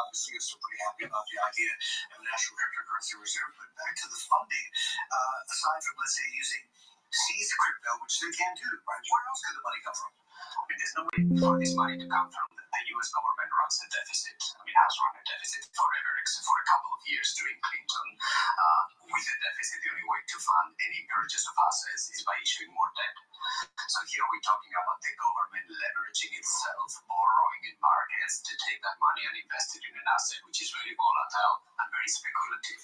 obviously you're still pretty happy about the idea of a national cryptocurrency reserve. But back to the funding, aside from, let's say, using seized crypto, which they can do, right? Where else could the money come from? I mean, there's no way for this money to come from the U.S. government runs a deficit. I mean, has run a deficit forever, except for a couple of years during Clinton. With a deficit, the only way to fund any purchase of assets is by issuing more debt. So here we're talking about the government leveraging itself, borrowing in markets to take that money and invest it in an asset which is very volatile and very speculative.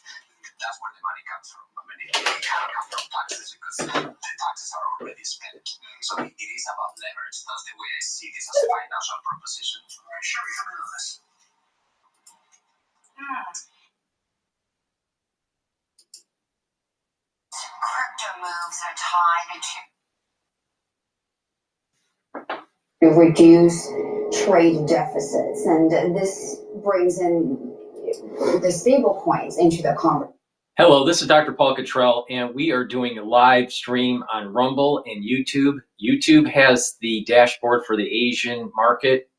That's where the money comes from. I mean, it can't come from taxes because the taxes are already spent. So it is about leverage. That's the way I see this as a financial proposition. All right, sure, we come in on this. Crypto moves are tied to reduce trade deficits, and this brings in the stable coins into the conversation. Hello, this is DrPaulCottrell, and we are doing a live stream on Rumble and YouTube. YouTube has the dashboard for the Asian market,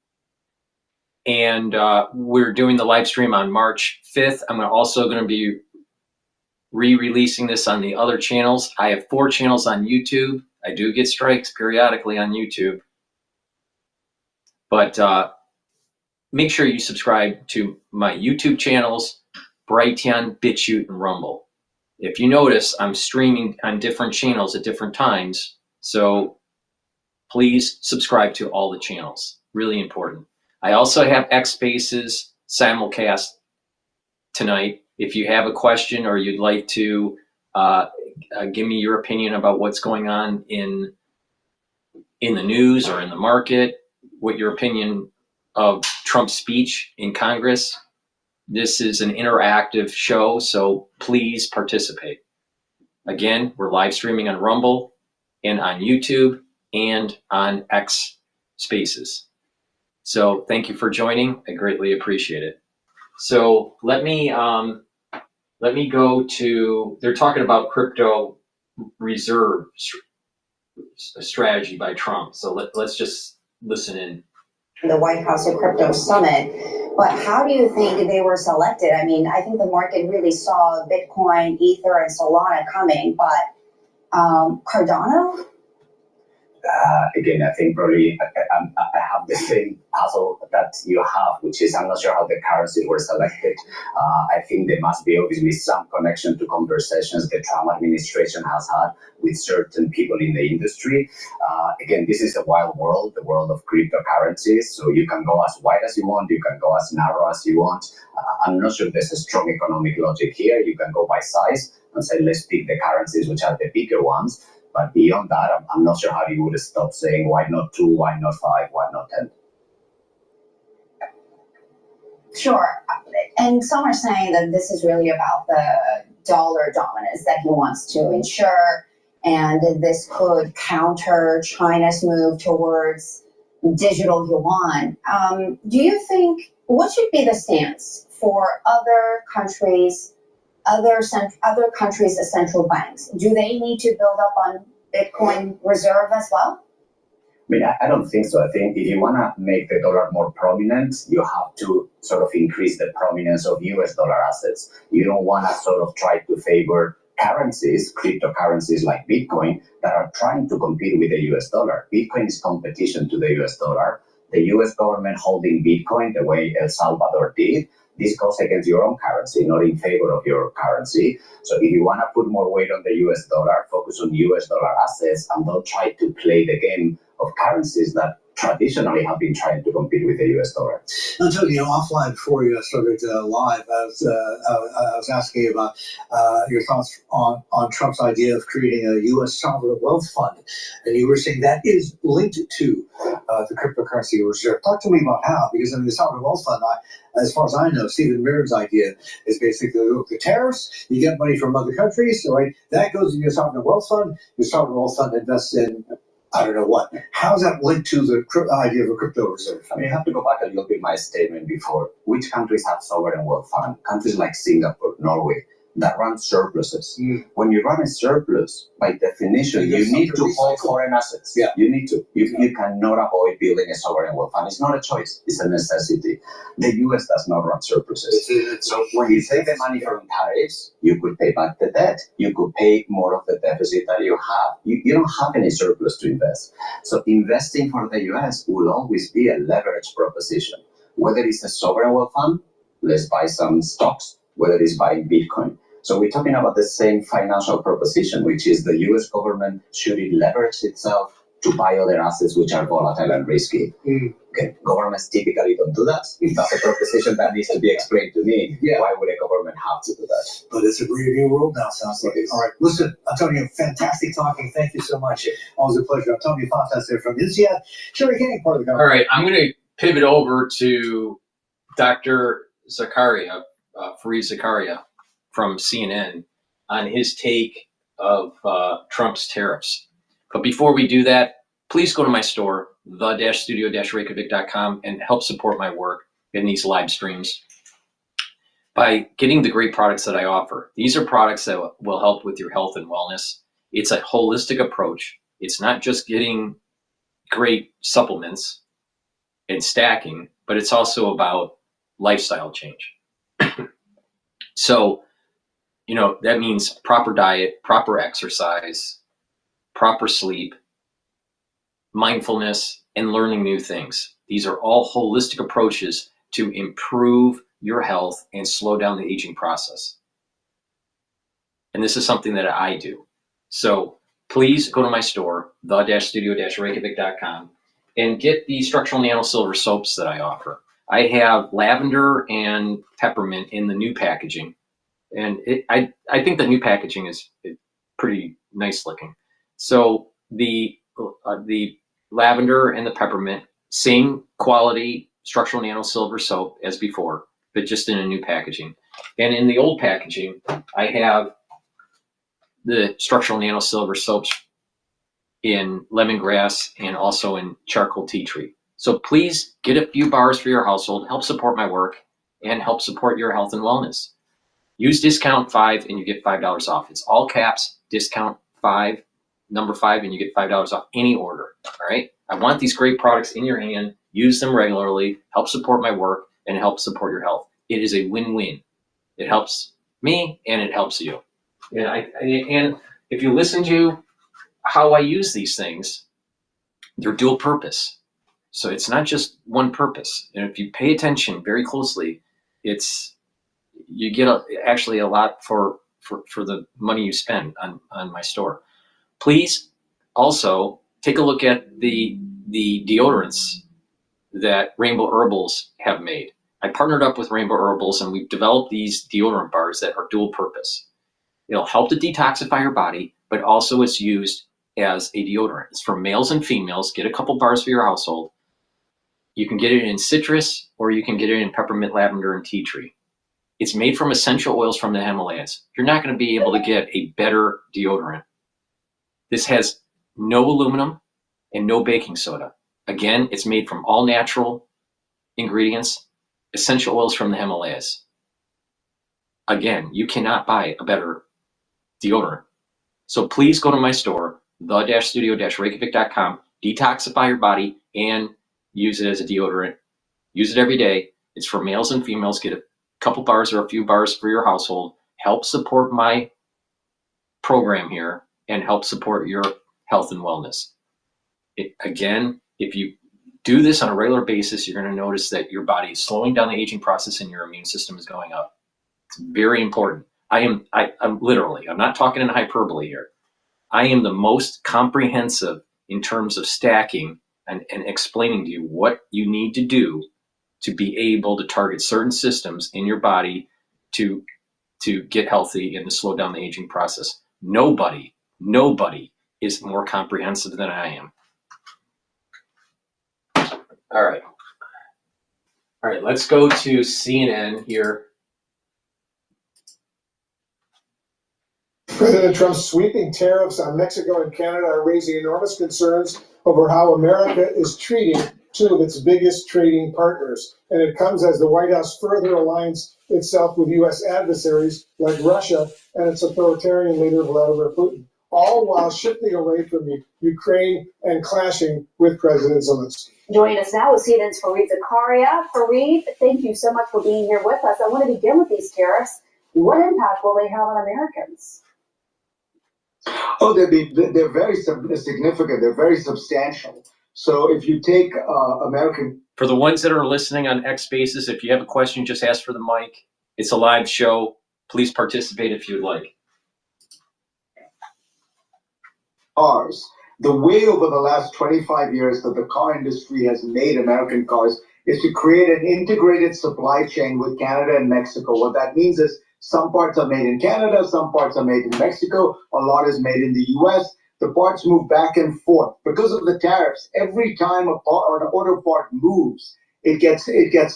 and we're doing the live stream on March 5th. I'm also going to be re-releasing this on the other channels. I have 4 channels on YouTube. I do get strikes periodically on YouTube, but make sure you subscribe to my YouTube channels, Brighteon, Bitchute, and Rumble. If you notice, I'm streaming on different channels at different times, so please subscribe to all the channels. Really important. I also have X Spaces simulcast tonight. If you have a question or you'd like to give me your opinion about what's going on in the news or in the market, what your opinion of Trump's speech in Congress. This is an interactive show, so please participate. Again, we're live streaming on Rumble and on YouTube and on X Spaces. So thank you for joining. I greatly appreciate it. So let me go to, they're talking about crypto reserve strategy by Trump. So let's just listen in. The White House Crypto Summit, but how do you think they were selected? I mean, I think the market really saw Bitcoin, Ether, and Solana coming, but Cardano? Again, I think probably I have the same puzzle that you have, which is I'm not sure how the currencies were selected. I think there must be obviously some connection to conversations the Trump administration has had with certain people in the industry. Again, this is a wild world, the world of cryptocurrencies. So you can go as wide as you want, you can go as narrow as you want. I'm not sure there's a strong economic logic here. You can go by size and say, let's pick the currencies which are the bigger ones. But beyond that, I'm not sure how you would stop saying, why not 2, why not 5, why not 10? Sure. And some are saying that this is really about the dollar dominance that he wants to ensure, and this could counter China's move towards digital yuan. Do you think, what should be the stance for other countries, other countries' central banks? Do they need to build up on Bitcoin reserve as well? I mean, I don't think so. I think if you want to make the dollar more prominent, you have to sort of increase the prominence of US dollar assets. You don't want to sort of try to favor currencies, cryptocurrencies like Bitcoin, that are trying to compete with the US dollar. Bitcoin is competition to the US dollar. The US government holding Bitcoin the way El Salvador did, this goes against your own currency, not in favor of your currency. So if you want to put more weight on the US dollar, focus on US dollar assets and don't try to play the game of currencies that traditionally have been trying to compete with the US dollar. I'll tell you, offline before you started live, I was asking you about your thoughts on Trump's idea of creating a U.S. sovereign wealth fund, and you were saying that is linked to the cryptocurrency reserve. Talk to me about how, because I mean, the sovereign wealth fund, as far as I know, Stephen Maird's idea is basically, look, the tariffs, you get money from other countries, right? That goes in your sovereign wealth fund. Your sovereign wealth fund invests in I don't know what. How's that linked to the idea of a crypto reserve? I mean, you have to go back a little bit my statement before. Which countries have sovereign wealth fund? Countries like Singapore, Norway. that run surpluses. When you run a surplus, by definition, you need to hold foreign assets. Yeah. You need to. You cannot avoid building a sovereign wealth fund. It's not a choice. It's a necessity. The U.S. does not run surpluses. So when you take the money from tariffs, you could pay back the debt. You could pay more of the deficit that you have. You don't have any surplus to invest. So investing for the U.S. will always be a leverage proposition. Whether it's a sovereign wealth fund, let's buy some stocks, whether it's buying Bitcoin. So we're talking about the same financial proposition, which is the US government should it leverage itself to buy other assets which are volatile and risky. Okay. Governments typically don't do that. That's a proposition that needs to be explained to me. Yeah. Why would a government have to do that? But it's a brave new world now, sounds like. All right. Listen, Antonio, fantastic talking. Thank you so much. Always a pleasure. Antonio Fontas there from INSEAD, Cherry County, part of the government. All right, I'm going to pivot over to Dr. Zakaria, Fareed Zakaria from CNN on his take of Trump's tariffs. But before we do that, please go to my store, the-studio-reykjavik.com, and help support my work in these live streams by getting the great products that I offer. These are products that will help with your health and wellness. It's a holistic approach. It's not just getting great supplements and stacking, but it's also about lifestyle change. So, that means proper diet, proper exercise, proper sleep, mindfulness, and learning new things. These are all holistic approaches to improve your health and slow down the aging process. And this is something that I do. So please go to my store, the-studio-reykjavik.com, and get the structural nano silver soaps that I offer. I have lavender and peppermint in the new packaging. And I think the new packaging is pretty nice looking. So the lavender and the peppermint, same quality structural nano silver soap as before, but just in a new packaging. And in the old packaging, I have the structural nano silver soaps in lemongrass and also in charcoal tea tree. So please get a few bars for your household, help support my work, and help support your health and wellness. Use discount 5 and you get $5 off. It's all caps, discount 5, number 5, and you get $5 off any order. All right. I want these great products in your hand. Use them regularly, help support my work, and help support your health. It is a win-win. It helps me and it helps you. And if you listen to how I use these things, they're dual purpose. So it's not just one purpose. And if you pay attention very closely, you get actually a lot for the money you spend on my store. Please also take a look at the deodorants that Rainbow Herbals have made. I partnered up with Rainbow Herbals and we've developed these deodorant bars that are dual purpose. It'll help to detoxify your body, but also it's used as a deodorant. It's for males and females. Get a couple bars for your household. You can get it in citrus or you can get it in peppermint, lavender, and tea tree. It's made from essential oils from the Himalayas. You're not going to be able to get a better deodorant. This has no aluminum and no baking soda. Again, it's made from all natural ingredients, essential oils from the Himalayas. Again, you cannot buy a better deodorant. So please go to my store, the-studio-reykjavik.com, detoxify your body and use it as a deodorant. Use it every day. It's for males and females. Get a couple bars or a few bars for your household. Help support my program here and help support your health and wellness. Again, if you do this on a regular basis, you're going to notice that your body is slowing down the aging process and your immune system is going up. It's very important. I'm literally, I'm not talking in hyperbole here. I am the most comprehensive in terms of stacking and explaining to you what you need to do to be able to target certain systems in your body to get healthy and to slow down the aging process. Nobody is more comprehensive than I am. All right, let's go to CNN here. President Trump's sweeping tariffs on Mexico and Canada are raising enormous concerns over how America is treating two of its biggest trading partners. And it comes as the White House further aligns itself with U.S. adversaries like Russia and its authoritarian leader, Vladimir Putin, all while shifting away from Ukraine and clashing with President Zelensky. Joining us now is CNN's Fareed Zakaria. Fareed, thank you so much for being here with us. I want to begin with these tariffs. What impact will they have on Americans? Oh, they're very significant. They're very substantial. So if you take American... For the ones that are listening on X Spaces, if you have a question, just ask for the mic. It's a live show. Please participate if you'd like. Cars. The way over the last 25 years that the car industry has made American cars is to create an integrated supply chain with Canada and Mexico. What that means is some parts are made in Canada, some parts are made in Mexico, a lot is made in the US. The parts move back and forth. Because of the tariffs, every time a part or an auto part moves, it gets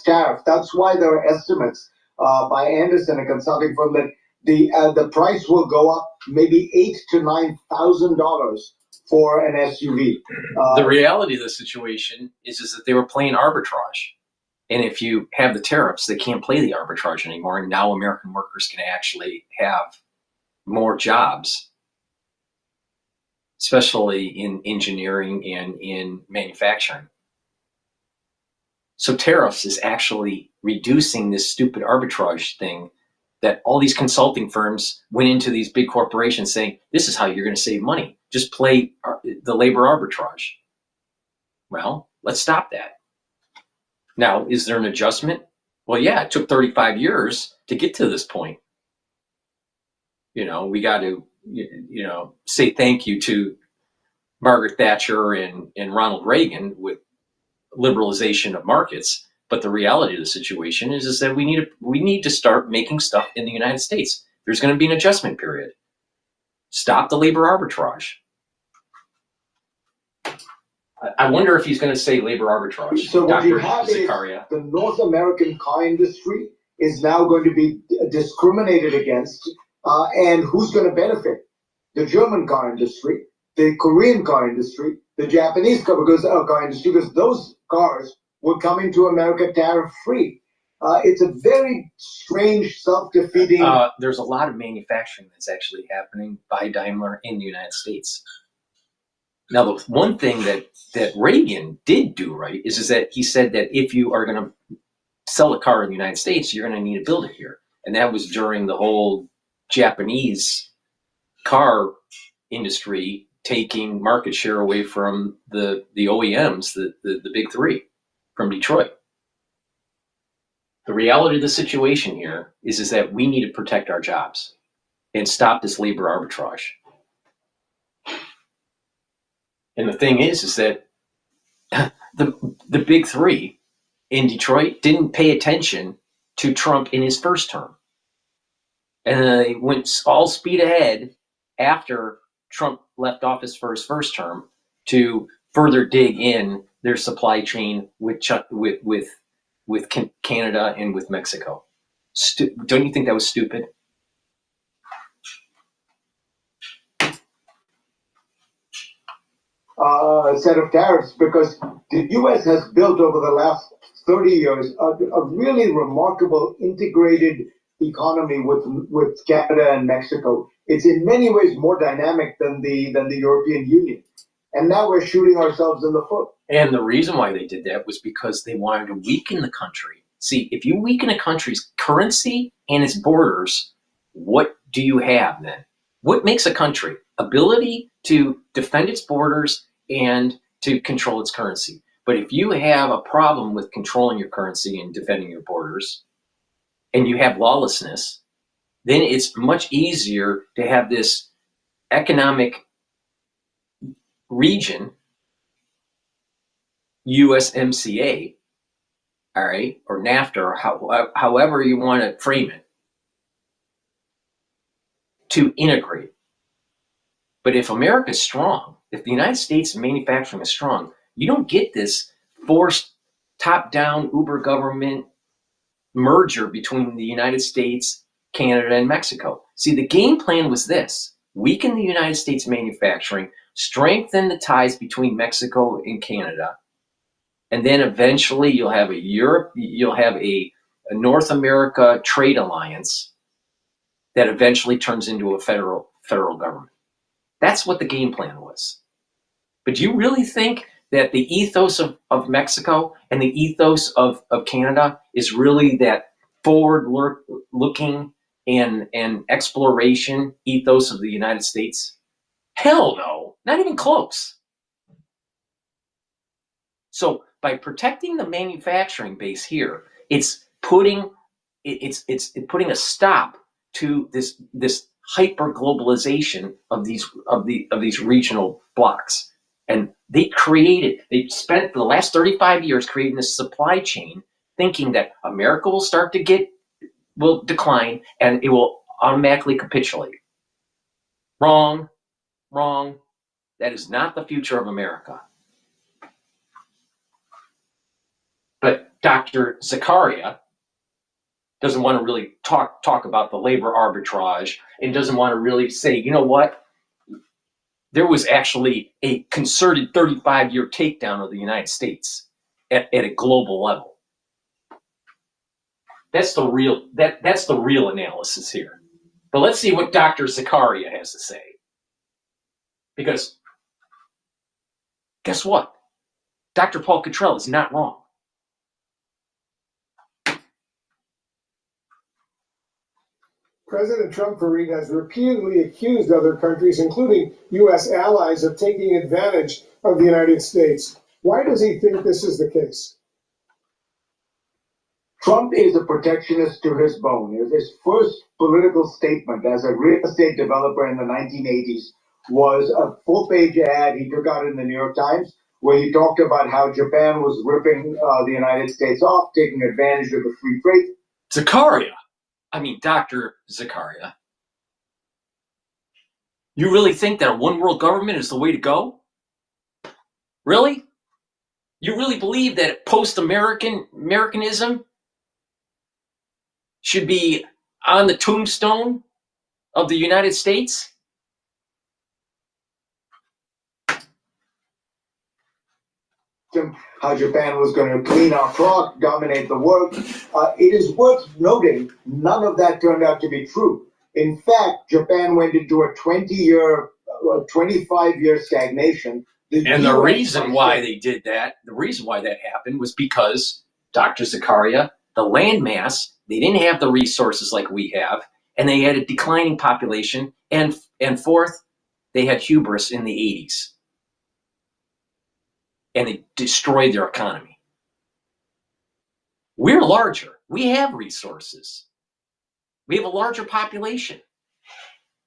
tariffed. That's why there are estimates by Anderson, a consulting firm, that the price will go up maybe $8,000 to $9,000 for an SUV. The reality of the situation is that they were playing arbitrage. And if you have the tariffs, they can't play the arbitrage anymore. And now American workers can actually have more jobs, especially in engineering and in manufacturing. So tariffs is actually reducing this stupid arbitrage thing that all these consulting firms went into these big corporations saying, this is how you're going to save money. Just play the labor arbitrage. Well, let's stop that. Now, is there an adjustment? Well, yeah, it took 35 years to get to this point. You know, we got to, say thank you to Margaret Thatcher and Ronald Reagan with liberalization of markets. But the reality of the situation is that we need to start making stuff in the United States. There's going to be an adjustment period. Stop the labor arbitrage. I wonder if he's going to say labor arbitrage. So what Dr. you have is the North American car industry is now going to be discriminated against. And who's going to benefit? The German car industry, the Korean car industry, the Japanese car industry, because those cars were coming to America tariff-free. It's a very strange, self-defeating... there's a lot of manufacturing that's actually happening by Daimler in the United States. Now, the one thing that Reagan did do right is that he said that if you are going to sell a car in the United States, you're going to need to build it here. And that was during the whole Japanese car industry taking market share away from the OEMs, the big three from Detroit. The reality of the situation here is that we need to protect our jobs and stop this labor arbitrage. And the thing is that the big three in Detroit didn't pay attention to Trump in his first term. And they went all speed ahead after Trump left office for his first term to further dig in their supply chain with Canada and with Mexico. Don't you think that was stupid? Set of tariffs, because the U.S. has built over the last 30 years a really remarkable integrated economy with Canada and Mexico. It's in many ways more dynamic than the European Union. And now we're shooting ourselves in the foot. And the reason why they did that was because they wanted to weaken the country. See, if you weaken a country's currency and its borders, what do you have then? What makes a country? Ability to defend its borders and to control its currency. But if you have a problem with controlling your currency and defending your borders, and you have lawlessness, then it's much easier to have this economic region, USMCA, all right, or NAFTA, or however you want to frame it, to integrate. But if America's strong, if the United States manufacturing is strong, you don't get this forced top-down uber government merger between the United States, Canada, and Mexico. See, the game plan was this: weaken the United States manufacturing, strengthen the ties between Mexico and Canada, And then eventually you'll have a North America trade alliance that eventually turns into a federal government. That's what the game plan was. But do you really think that the ethos of Mexico and the ethos of Canada is really that forward-looking and exploration ethos of the United States? Hell no, not even close. So by protecting the manufacturing base here, it's putting a stop to this hyper globalization of these regional blocks. And they spent the last 35 years creating this supply chain, thinking that America will decline and it will automatically capitulate. Wrong. That is not the future of America. But Dr. Zakaria doesn't want to really talk about the labor arbitrage and doesn't want to really say, you know what? There was actually a concerted 35-year takedown of the United States at a global level. That's the real analysis here. But let's see what Dr. Zakaria has to say. Because guess what? Dr. Paul Cottrell is not wrong. President Trump, Fareed, has repeatedly accused other countries, including U.S. allies, of taking advantage of the United States. Why does he think this is the case? Trump is a protectionist to his bone. His first political statement as a real estate developer in the 1980s was a full-page ad he took out in the New York Times where he talked about how Japan was ripping the United States off, taking advantage of the free trade. Dr. Zakaria, you really think that a one-world government is the way to go? Really? You really believe that post-Americanism should be on the tombstone of the United States? How Japan was going to clean our clock, dominate the world. It is worth noting none of that turned out to be true. In fact, Japan went into a 25-year stagnation. The reason why they did that, the reason why that happened was because, Dr. Zakaria, the landmass, they didn't have the resources like we have, and they had a declining population, and fourth, they had hubris in the 80s. And they destroyed their economy. We're larger. We have resources. We have a larger population.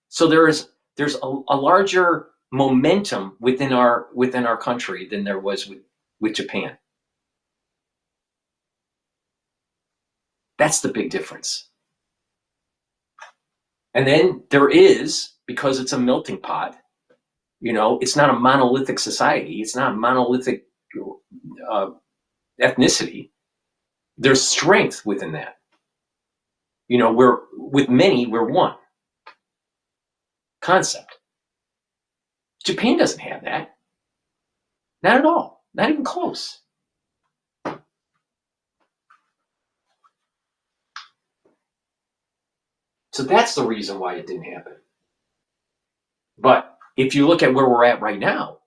So there's a larger momentum within our country than there was with Japan. That's the big difference. And then there is, because it's a melting pot, it's not a monolithic society. It's not a monolithic ethnicity. There's strength within that. With many, we're one. Concept. Japan doesn't have that. Not at all. Not even close. So that's the reason why it didn't happen. But if you look at where we're at right now,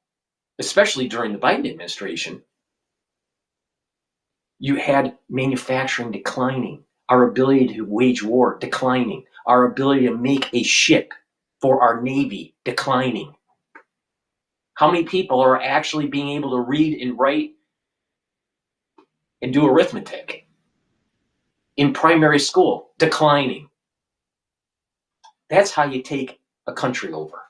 especially during the Biden administration, you had manufacturing declining, our ability to wage war declining, our ability to make a ship for our Navy declining. How many people are actually being able to read and write and do arithmetic in primary school? Declining. That's how you take a country over.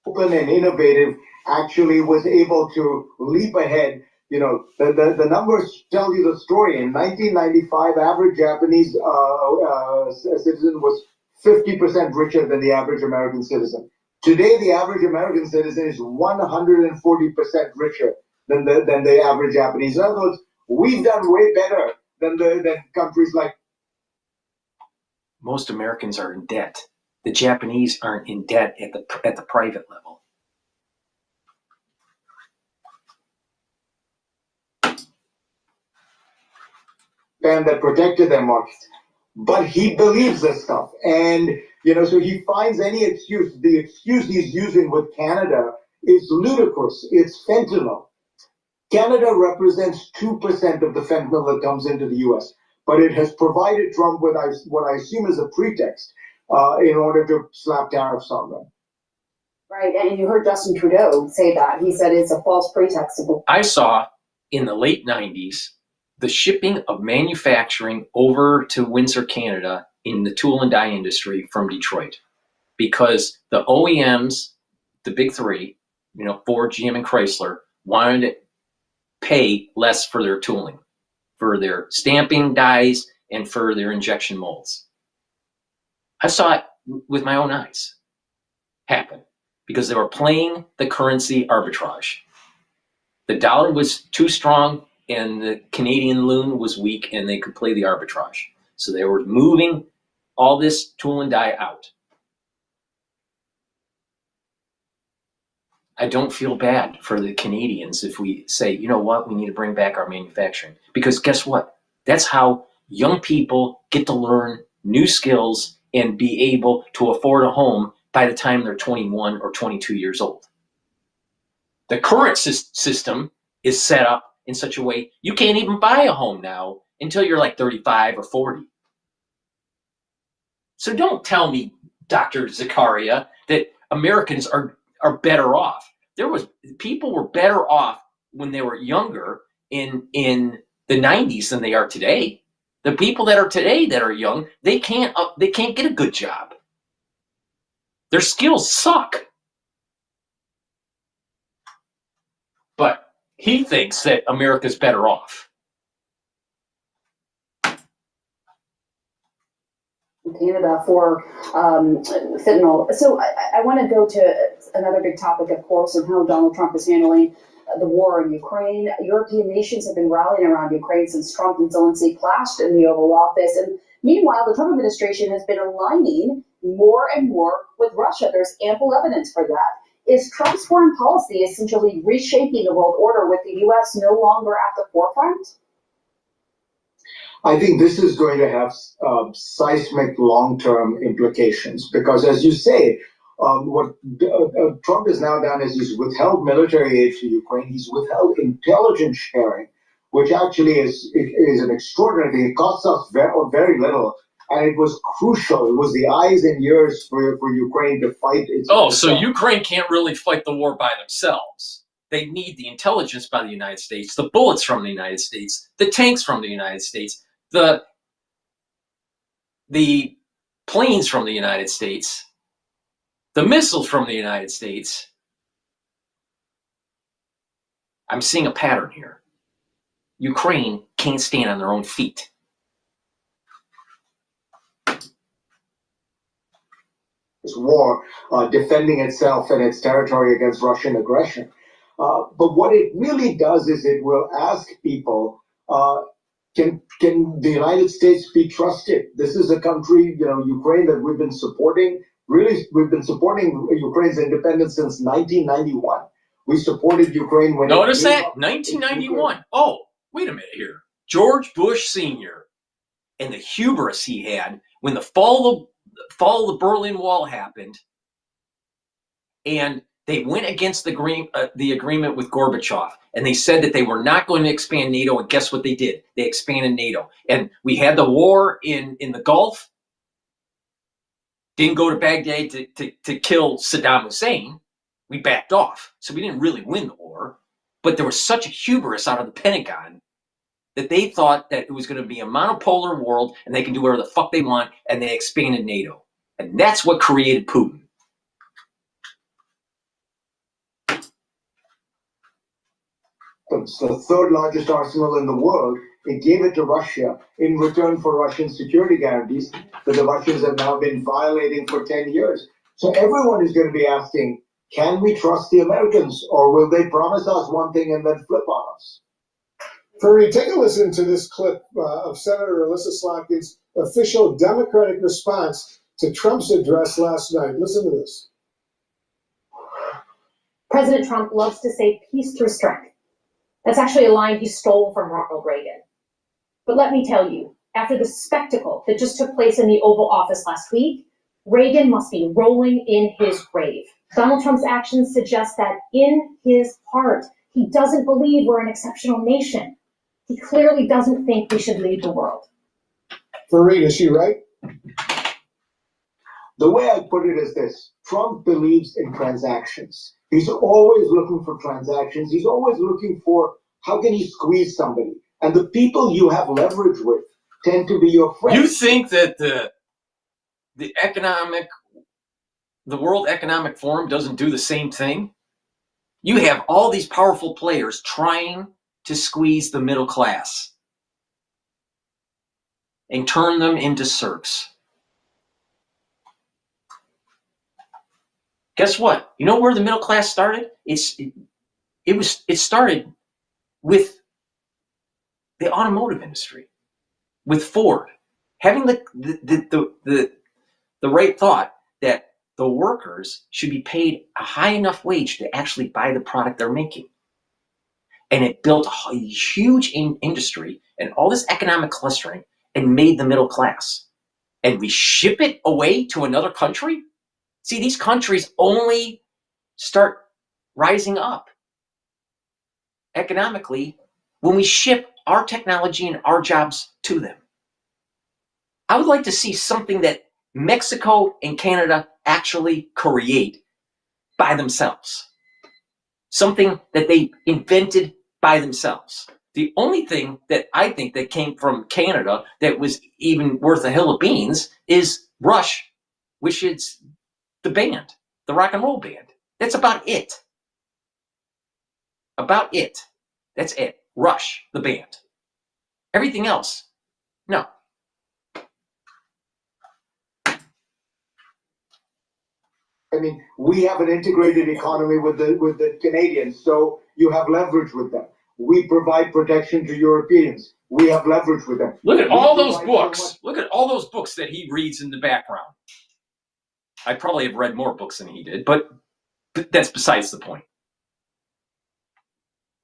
Open and innovative actually was able to leap ahead. The numbers tell you the story. In 1995, average Japanese citizen was 50% richer than the average American citizen. Today, the average American citizen is 140% richer than the average Japanese. In other words, we've done way better than countries like. Most Americans are in debt. The Japanese aren't in debt at the private level. ban that protected their markets. But he believes this stuff. And, so he finds any excuse. The excuse he's using with Canada is ludicrous. It's fentanyl. Canada represents 2% of the fentanyl that comes into the U.S., but it has provided Trump with what I assume is a pretext in order to slap tariffs on them. Right, and you heard Justin Trudeau say that. He said it's a false pretext. I saw in the late 90s the shipping of manufacturing over to Windsor, Canada in the tool and die industry from Detroit, because the OEMs, the big three, Ford, GM, and Chrysler, wanted to pay less for their tooling, for their stamping dies, and for their injection molds. I saw it with my own eyes happen because they were playing the currency arbitrage. The dollar was too strong and the Canadian loon was weak, and they could play the arbitrage. So they were moving all this tool and die out. I don't feel bad for the Canadians if we say, you know what, we need to bring back our manufacturing. Because guess what? That's how young people get to learn new skills and be able to afford a home by the time they're 21 or 22 years old. The current system is set up in such a way you can't even buy a home now until you're like 35 or 40. So don't tell me, Dr. Zakaria, that Americans are better off. People were better off when they were younger in the 90s than they are today. The people that are today that are young, they can't get a good job. Their skills suck. But he thinks that America's better off. Canada for fentanyl. So I want to go to another big topic, of course, of how Donald Trump is handling the war in Ukraine. European nations have been rallying around Ukraine since Trump and Zelensky clashed in the Oval Office. And meanwhile, the Trump administration has been aligning more and more with Russia. There's ample evidence for that. Is Trump's foreign policy essentially reshaping the world order with the U.S. no longer at the forefront? I think this is going to have seismic long-term implications because, as you say, what Trump has now done is he's withheld military aid to Ukraine. He's withheld intelligence sharing, which actually is an extraordinary thing. It costs us very little, and it was crucial. It was the eyes and ears for Ukraine to fight its. So Ukraine can't really fight the war by themselves. They need the intelligence by the United States, the bullets from the United States, the tanks from the United States, the planes from the United States, the missiles from the United States. I'm seeing a pattern here. Ukraine can't stand on their own feet. This war, defending itself and its territory against Russian aggression. But what it really does is it will ask people, can the United States be trusted? This is a country, Ukraine, that we've been supporting. Really, we've been supporting Ukraine's independence since 1991. We supported Ukraine when. Notice that? 1991. Oh, wait a minute here. George Bush Sr. and the hubris he had when the fall of the Berlin Wall happened, and they went against the agreement with Gorbachev, and they said that they were not going to expand NATO, and guess what they did? They expanded NATO. And we had the war in the Gulf. Didn't go to Baghdad to kill Saddam Hussein. We backed off. So we didn't really win the war. But there was such a hubris out of the Pentagon that they thought that it was going to be a monopolar world and they can do whatever the fuck they want, and they expanded NATO. And that's what created Putin. It's the third largest arsenal in the world. It gave it to Russia in return for Russian security guarantees that the Russians have now been violating for 10 years. So everyone is going to be asking, can we trust the Americans, or will they promise us one thing and then flip on us? Ferdy, take a listen to this clip of Senator Alyssa Slotkin's official Democratic response to Trump's address last night. Listen to this. President Trump loves to say peace through strength. That's actually a line he stole from Ronald Reagan. But let me tell you, after the spectacle that just took place in the Oval Office last week, Reagan must be rolling in his grave. Donald Trump's actions suggest that in his heart, he doesn't believe we're an exceptional nation. He clearly doesn't think we should lead the world. Fareed, is she right? The way I put it is this: Trump believes in transactions. He's always looking for transactions. He's always looking for how can he squeeze somebody. And the people you have leverage with tend to be your friends. You think that the World Economic Forum doesn't do the same thing? You have all these powerful players trying to squeeze the middle class and turn them into serfs. Guess what? You know where the middle class started? It started with the automotive industry, with Ford having the right thought that the workers should be paid a high enough wage to actually buy the product they're making. And it built a huge industry and all this economic clustering and made the middle class. And we ship it away to another country? See, these countries only start rising up economically when we ship our technology and our jobs to them. I would like to see something that Mexico and Canada actually create by themselves. Something that they invented by themselves. The only thing that I think that came from Canada that was even worth a hill of beans is Rush, which is the band, the rock and roll band. That's about it. About it. That's it. Rush, the band. Everything else, no. I mean, we have an integrated economy with the Canadians, so you have leverage with them. We provide protection to Europeans. We have leverage with them. Look at all those books. Look at all those books that he reads in the background. I probably have read more books than he did, but that's besides the point.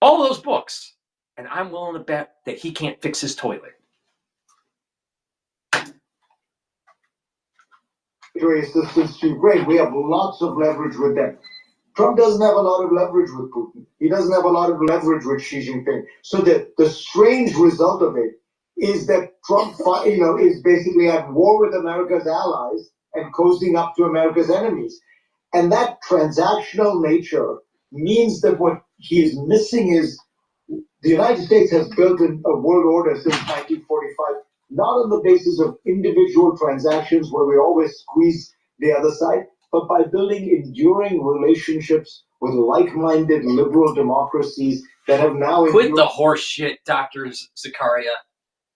All those books, and I'm willing to bet that he can't fix his toilet. Assistance to Ukraine. We have lots of leverage with them. Trump doesn't have a lot of leverage with Putin. He doesn't have a lot of leverage with Xi Jinping. So the strange result of it is that Trump, is basically at war with America's allies and cozying up to America's enemies. And that transactional nature means that what he is missing is the United States has built a world order since 1945, not on the basis of individual transactions where we always squeeze the other side, but by building enduring relationships with like-minded liberal democracies that have now... Quit the horse shit, Dr. Zakaria.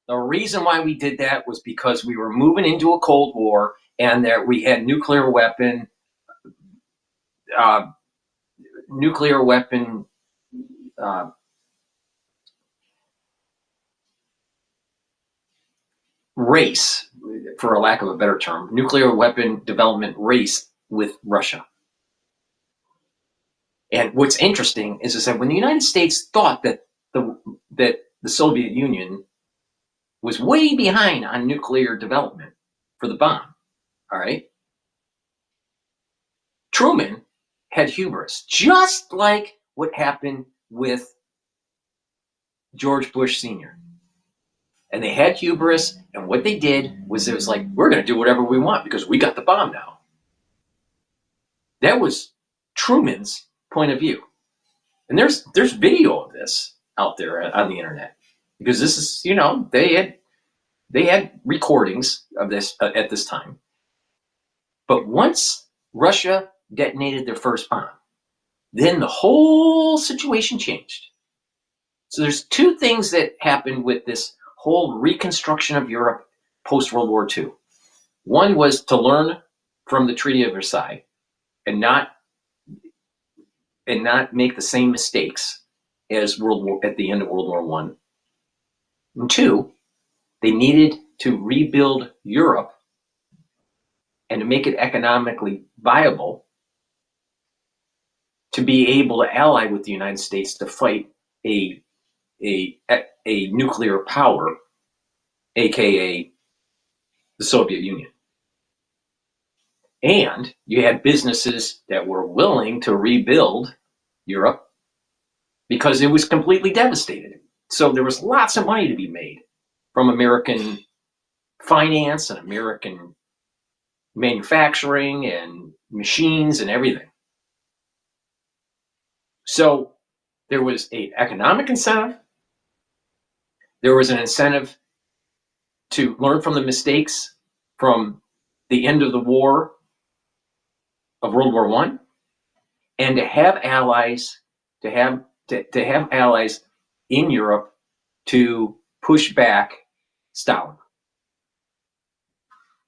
The reason why we did that was because we were moving into a Cold War and that we had nuclear weapon race, for a lack of a better term, nuclear weapon development race with Russia. And what's interesting is that when the United States thought that the Soviet Union was way behind on nuclear development for the bomb, all right? Truman had hubris, just like what happened with George Bush Sr. And they had hubris, and what they did was it was like, we're going to do whatever we want because we got the bomb now. That was Truman's point of view. And there's video of this out there on the internet because this is, they had recordings of this at this time. But once Russia detonated their first bomb, then the whole situation changed. So there's two things that happened with this whole reconstruction of Europe post-World War II. One was to learn from the Treaty of Versailles and not make the same mistakes as at the end of World War I. And two, they needed to rebuild Europe and to make it economically viable to be able to ally with the United States to fight a nuclear power aka the Soviet Union. And you had businesses that were willing to rebuild Europe because it was completely devastated. So there was lots of money to be made from American finance and American manufacturing and machines and everything. So there was an economic incentive. There was an incentive to learn from the mistakes from the end of the war of World War I, and to have allies, to have allies in Europe to push back Stalin.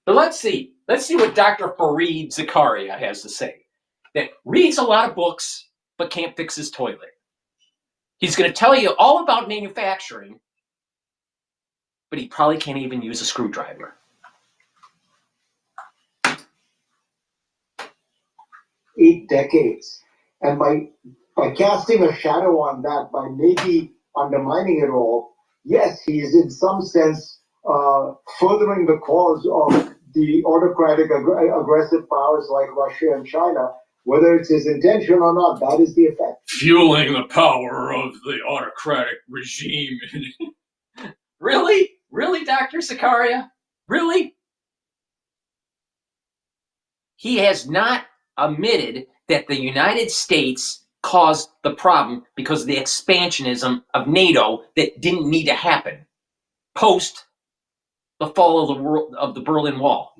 But let's see what Dr. Fareed Zakaria has to say. That reads a lot of books but can't fix his toilet. He's going to tell you all about manufacturing, but he probably can't even use a screwdriver. Eight decades. And by casting a shadow on that, by maybe undermining it all, yes, he is in some sense furthering the cause of the autocratic aggressive powers like Russia and China. Whether it's his intention or not, that is the effect. Fueling the power of the autocratic regime. Really? Really, Dr. Zakaria? Really? He has not admitted that the United States caused the problem because of the expansionism of NATO that didn't need to happen post the fall of the Berlin Wall.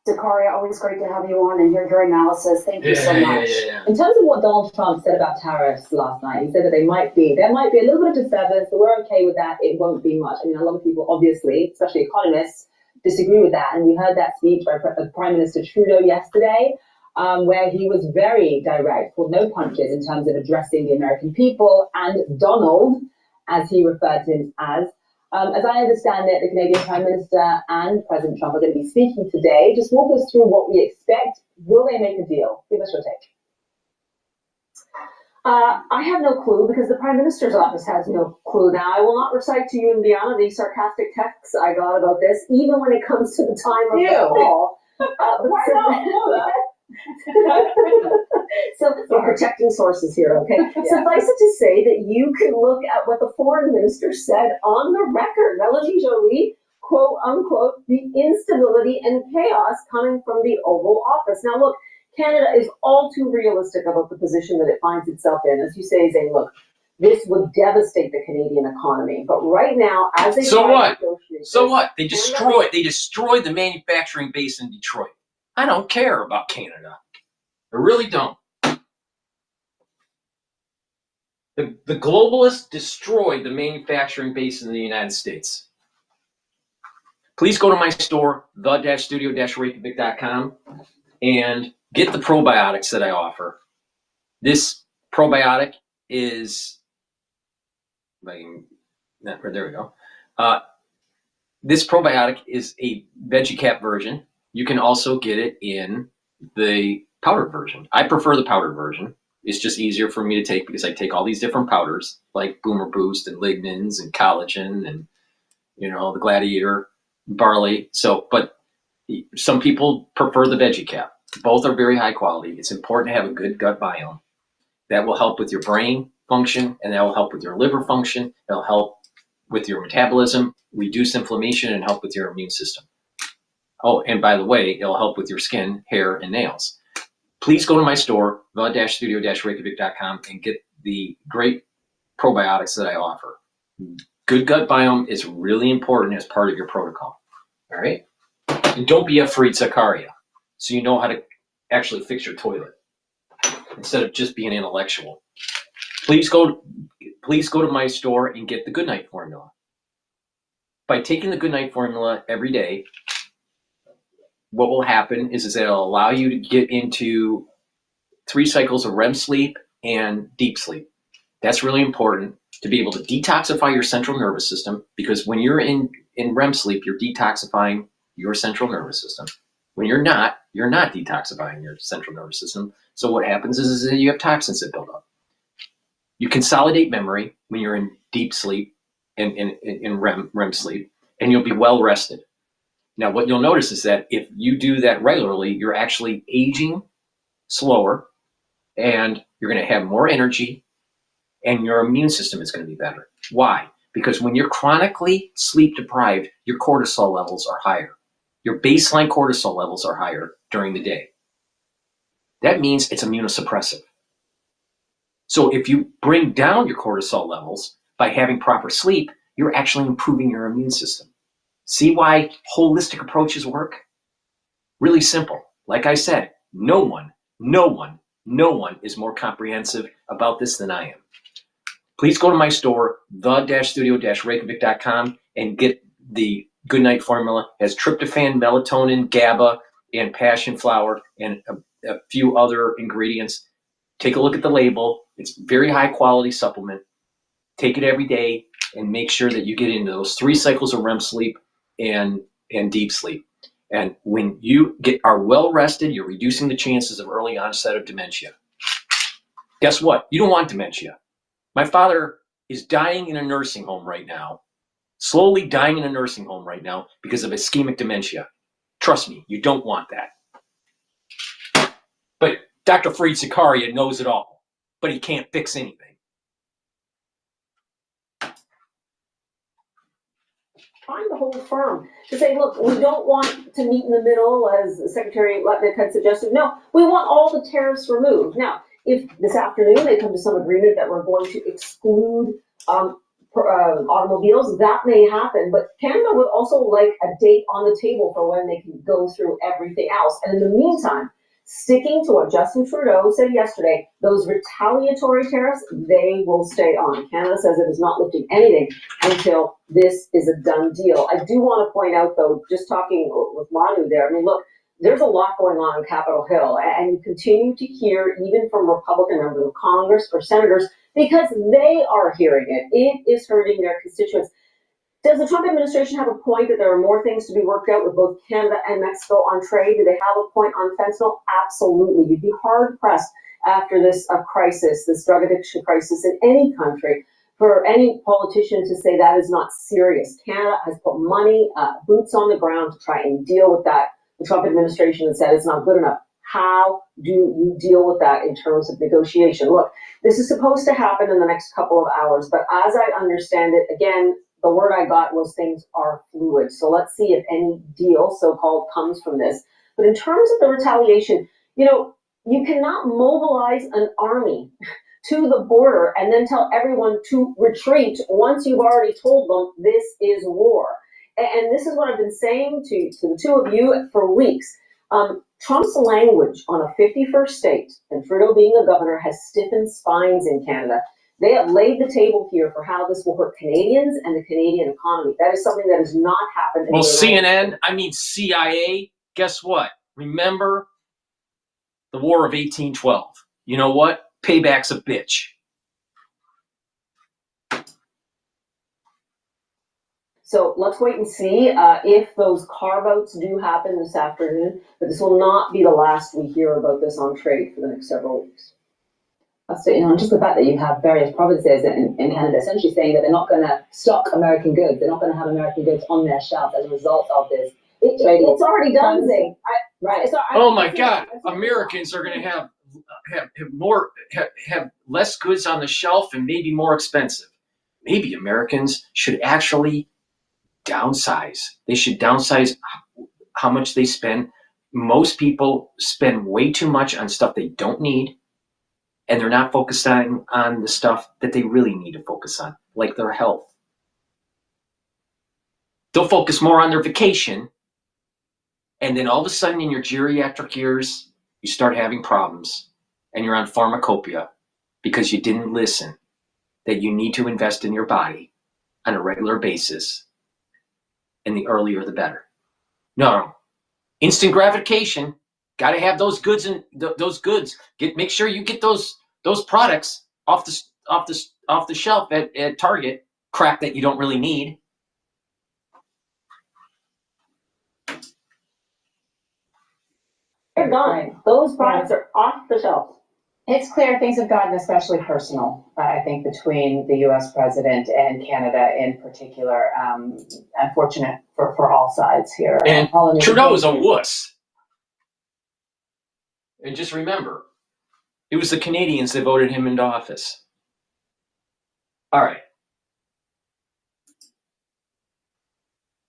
Zakaria, always great to have you on and hear your analysis. Thank you so much. In terms of what Donald Trump said about tariffs last night, he said that there might be a little bit of disturbance, but we're okay with that. It won't be much. I mean, a lot of people, obviously, especially economists, disagree with that. And we heard that speech by Prime Minister Trudeau yesterday, where he was very direct, pulled no punches in terms of addressing the American people and Donald, as he referred to him as. As I understand it, the Canadian Prime Minister and President Trump are going to be speaking today. Just walk us through what we expect. Will they make a deal? Give us your take. I have no clue because the Prime Minister's office has no clue. Now, I will not recite to you and Liana the sarcastic texts I got about this, even when it comes to the time of the call. Why not know that? So we're protecting sources here, okay? Suffice it to say that you can look at what the foreign minister said on the record. Melanie Joly, quote unquote, the instability and chaos coming from the Oval Office. Now look, Canada is all too realistic about the position that it finds itself in. As you say, Zane, look, this would devastate the Canadian economy. But right now, as they So what? They destroyed the manufacturing base in Detroit. I don't care about Canada. I really don't. The globalists destroyed the manufacturing base in the United States. Please go to my store, the-studio-reykjavik.com, and get the probiotics that I offer. This probiotic is, there we go. This probiotic is a veggie cap version. You can also get it in the powdered version. I prefer the powdered version. It's just easier for me to take because I take all these different powders like Boomer Boost and lignans and collagen and, the Gladiator barley. So, but some people prefer the veggie cap. Both are very high quality. It's important to have a good gut biome. That will help with your brain function, and that will help with your liver function. It'll help with your metabolism, reduce inflammation, and help with your immune system. Oh, and by the way, it'll help with your skin, hair, and nails. Please go to my store, the-studio-reykjavik.com, and get the great probiotics that I offer. Good gut biome is really important as part of your protocol. All right? And don't be afraid, Zakaria, so you know how to actually fix your toilet instead of just being intellectual. Please go to my store and get the Goodnight Formula. By taking the Goodnight Formula every day, what will happen is that it'll allow you to get into 3 cycles of REM sleep and deep sleep. That's really important to be able to detoxify your central nervous system, because when you're in REM sleep, you're detoxifying your central nervous system. When you're not detoxifying your central nervous system. So what happens is that you have toxins that build up. You consolidate memory when you're in deep sleep and in REM sleep, and you'll be well rested. Now, what you'll notice is that if you do that regularly, you're actually aging slower, and you're going to have more energy, and your immune system is going to be better. Why? Because when you're chronically sleep deprived, your cortisol levels are higher. Your baseline cortisol levels are higher during the day. That means it's immunosuppressive. So if you bring down your cortisol levels by having proper sleep, you're actually improving your immune system. See why holistic approaches work? Really simple. Like I said, no one is more comprehensive about this than I am. Please go to my store, the-studio-reykjavik.com, and get the Good Night Formula. It has tryptophan, melatonin, GABA, and passion flower, and a few other ingredients. Take a look at the label. It's a very high quality supplement. Take it every day and make sure that you get into those 3 cycles of REM sleep and deep sleep. And when you are well rested, you're reducing the chances of early onset of dementia. Guess what? You don't want dementia. My father is dying in a nursing home right now, slowly dying in a nursing home right now because of ischemic dementia. Trust me, you don't want that. But Dr. Fareed Zakaria knows it all, but he can't fix anything. Trying the whole firm to say, look, we don't want to meet in the middle, as Secretary Lutnick had suggested. No, we want all the tariffs removed. Now, if this afternoon they come to some agreement that we're going to exclude automobiles, that may happen. But Canada would also like a date on the table for when they can go through everything else. And in the meantime, sticking to what Justin Trudeau said yesterday, those retaliatory tariffs, they will stay on. Canada says it is not lifting anything until this is a done deal. I do want to point out, though, just talking with Manu there, I mean, look, there's a lot going on in Capitol Hill, and you continue to hear, even from Republican members of Congress or senators, because they are hearing it. It is hurting their constituents. Does the Trump administration have a point that there are more things to be worked out with both Canada and Mexico on trade? Do they have a point on fentanyl? Absolutely. You'd be hard-pressed after this crisis, this drug addiction crisis in any country, for any politician to say that is not serious. Canada has put money, boots on the ground to try and deal with that. The Trump administration has said it's not good enough. How do you deal with that in terms of negotiation? Look, this is supposed to happen in the next couple of hours, but as I understand it, again, the word I got was things are fluid. So let's see if any deal, so-called, comes from this. But in terms of the retaliation, you cannot mobilize an army to the border and then tell everyone to retreat once you've already told them this is war. And this is what I've been saying to the two of you for weeks. Trump's language on a 51st state, and Trudeau being the governor, has stiffened spines in Canada. They have laid the table here for how this will hurt Canadians and the Canadian economy. That is something that has not happened. Well, CIA, guess what? Remember the War of 1812. You know what? Payback's a bitch. So let's wait and see if those carve-outs do happen this afternoon. But this will not be the last we hear about this on trade for the next several weeks. So, just the fact that you have various provinces in Canada essentially saying that they're not going to stock American goods, they're not going to have American goods on their shelf as a result of this. It's already done, Zing. Right. Oh my God! Americans are going to have less goods on the shelf and maybe more expensive. Maybe Americans should actually downsize. They should downsize how much they spend. Most people spend way too much on stuff they don't need, and they're not focused on the stuff that they really need to focus on, like their health. They'll focus more on their vacation, and then all of a sudden in your geriatric years, you start having problems, and you're on pharmacopoeia because you didn't listen that you need to invest in your body on a regular basis, and the earlier the better. No. Instant gratification, got to have those goods and those goods. Make sure you get those products off the shelf at Target. Crap that you don't really need. They're gone. Those products are off the shelf. It's clear things have gotten especially personal, I think, between the U.S. president and Canada in particular. Unfortunate for all sides here. And Trudeau's a wuss. And just remember, it was the Canadians that voted him into office. All right.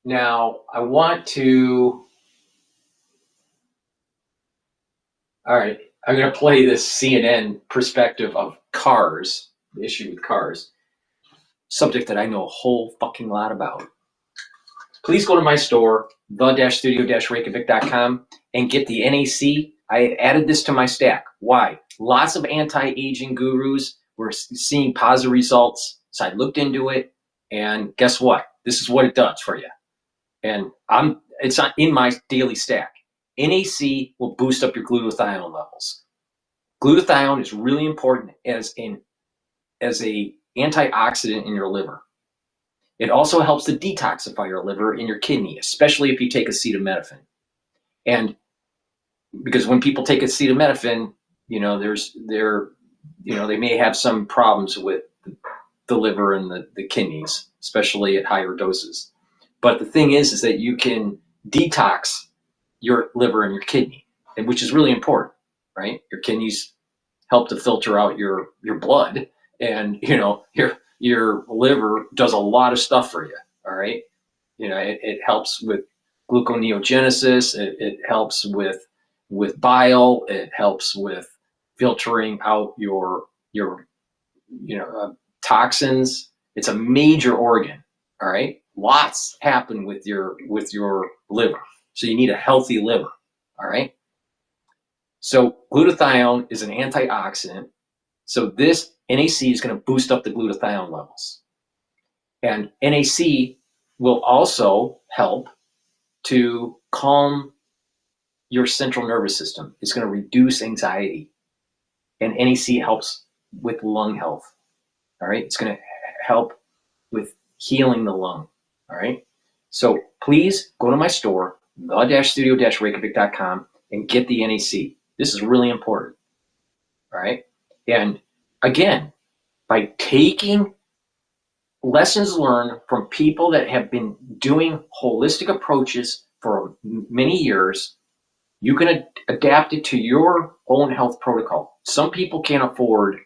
Now, I want to... All right. I'm going to play this CNN perspective of cars, the issue with cars, subject that I know a whole fucking lot about. Please go to my store, the-studio-reykjavik.com, and get the NAC. I added this to my stack. Why? Lots of anti-aging gurus were seeing positive results, so I looked into it, and guess what? This is what it does for you. And it's not in my daily stack. NAC will boost up your glutathione levels. Glutathione is really important as a antioxidant in your liver. It also helps to detoxify your liver and your kidney, especially if you take acetaminophen. And because when people take acetaminophen, they may have some problems with the liver and the kidneys, especially at higher doses. But the thing is that you can detox your liver and your kidney, which is really important, right? Your kidneys help to filter out your blood, and your liver does a lot of stuff for you. All right, it helps with gluconeogenesis. It helps with bile. It helps with filtering out your toxins. It's a major organ. All right, lots happen with your liver, so you need a healthy liver. All right. So glutathione is an antioxidant. So this NAC is going to boost up the glutathione levels. And NAC will also help to calm your central nervous system. It's going to reduce anxiety. And NAC helps with lung health. All right. It's going to help with healing the lung. All right. So please go to my store, the-studio-reykjavik.com, and get the NAC. This is really important. All right. And again, by taking lessons learned from people that have been doing holistic approaches for many years, you can adapt it to your own health protocol. Some people can't afford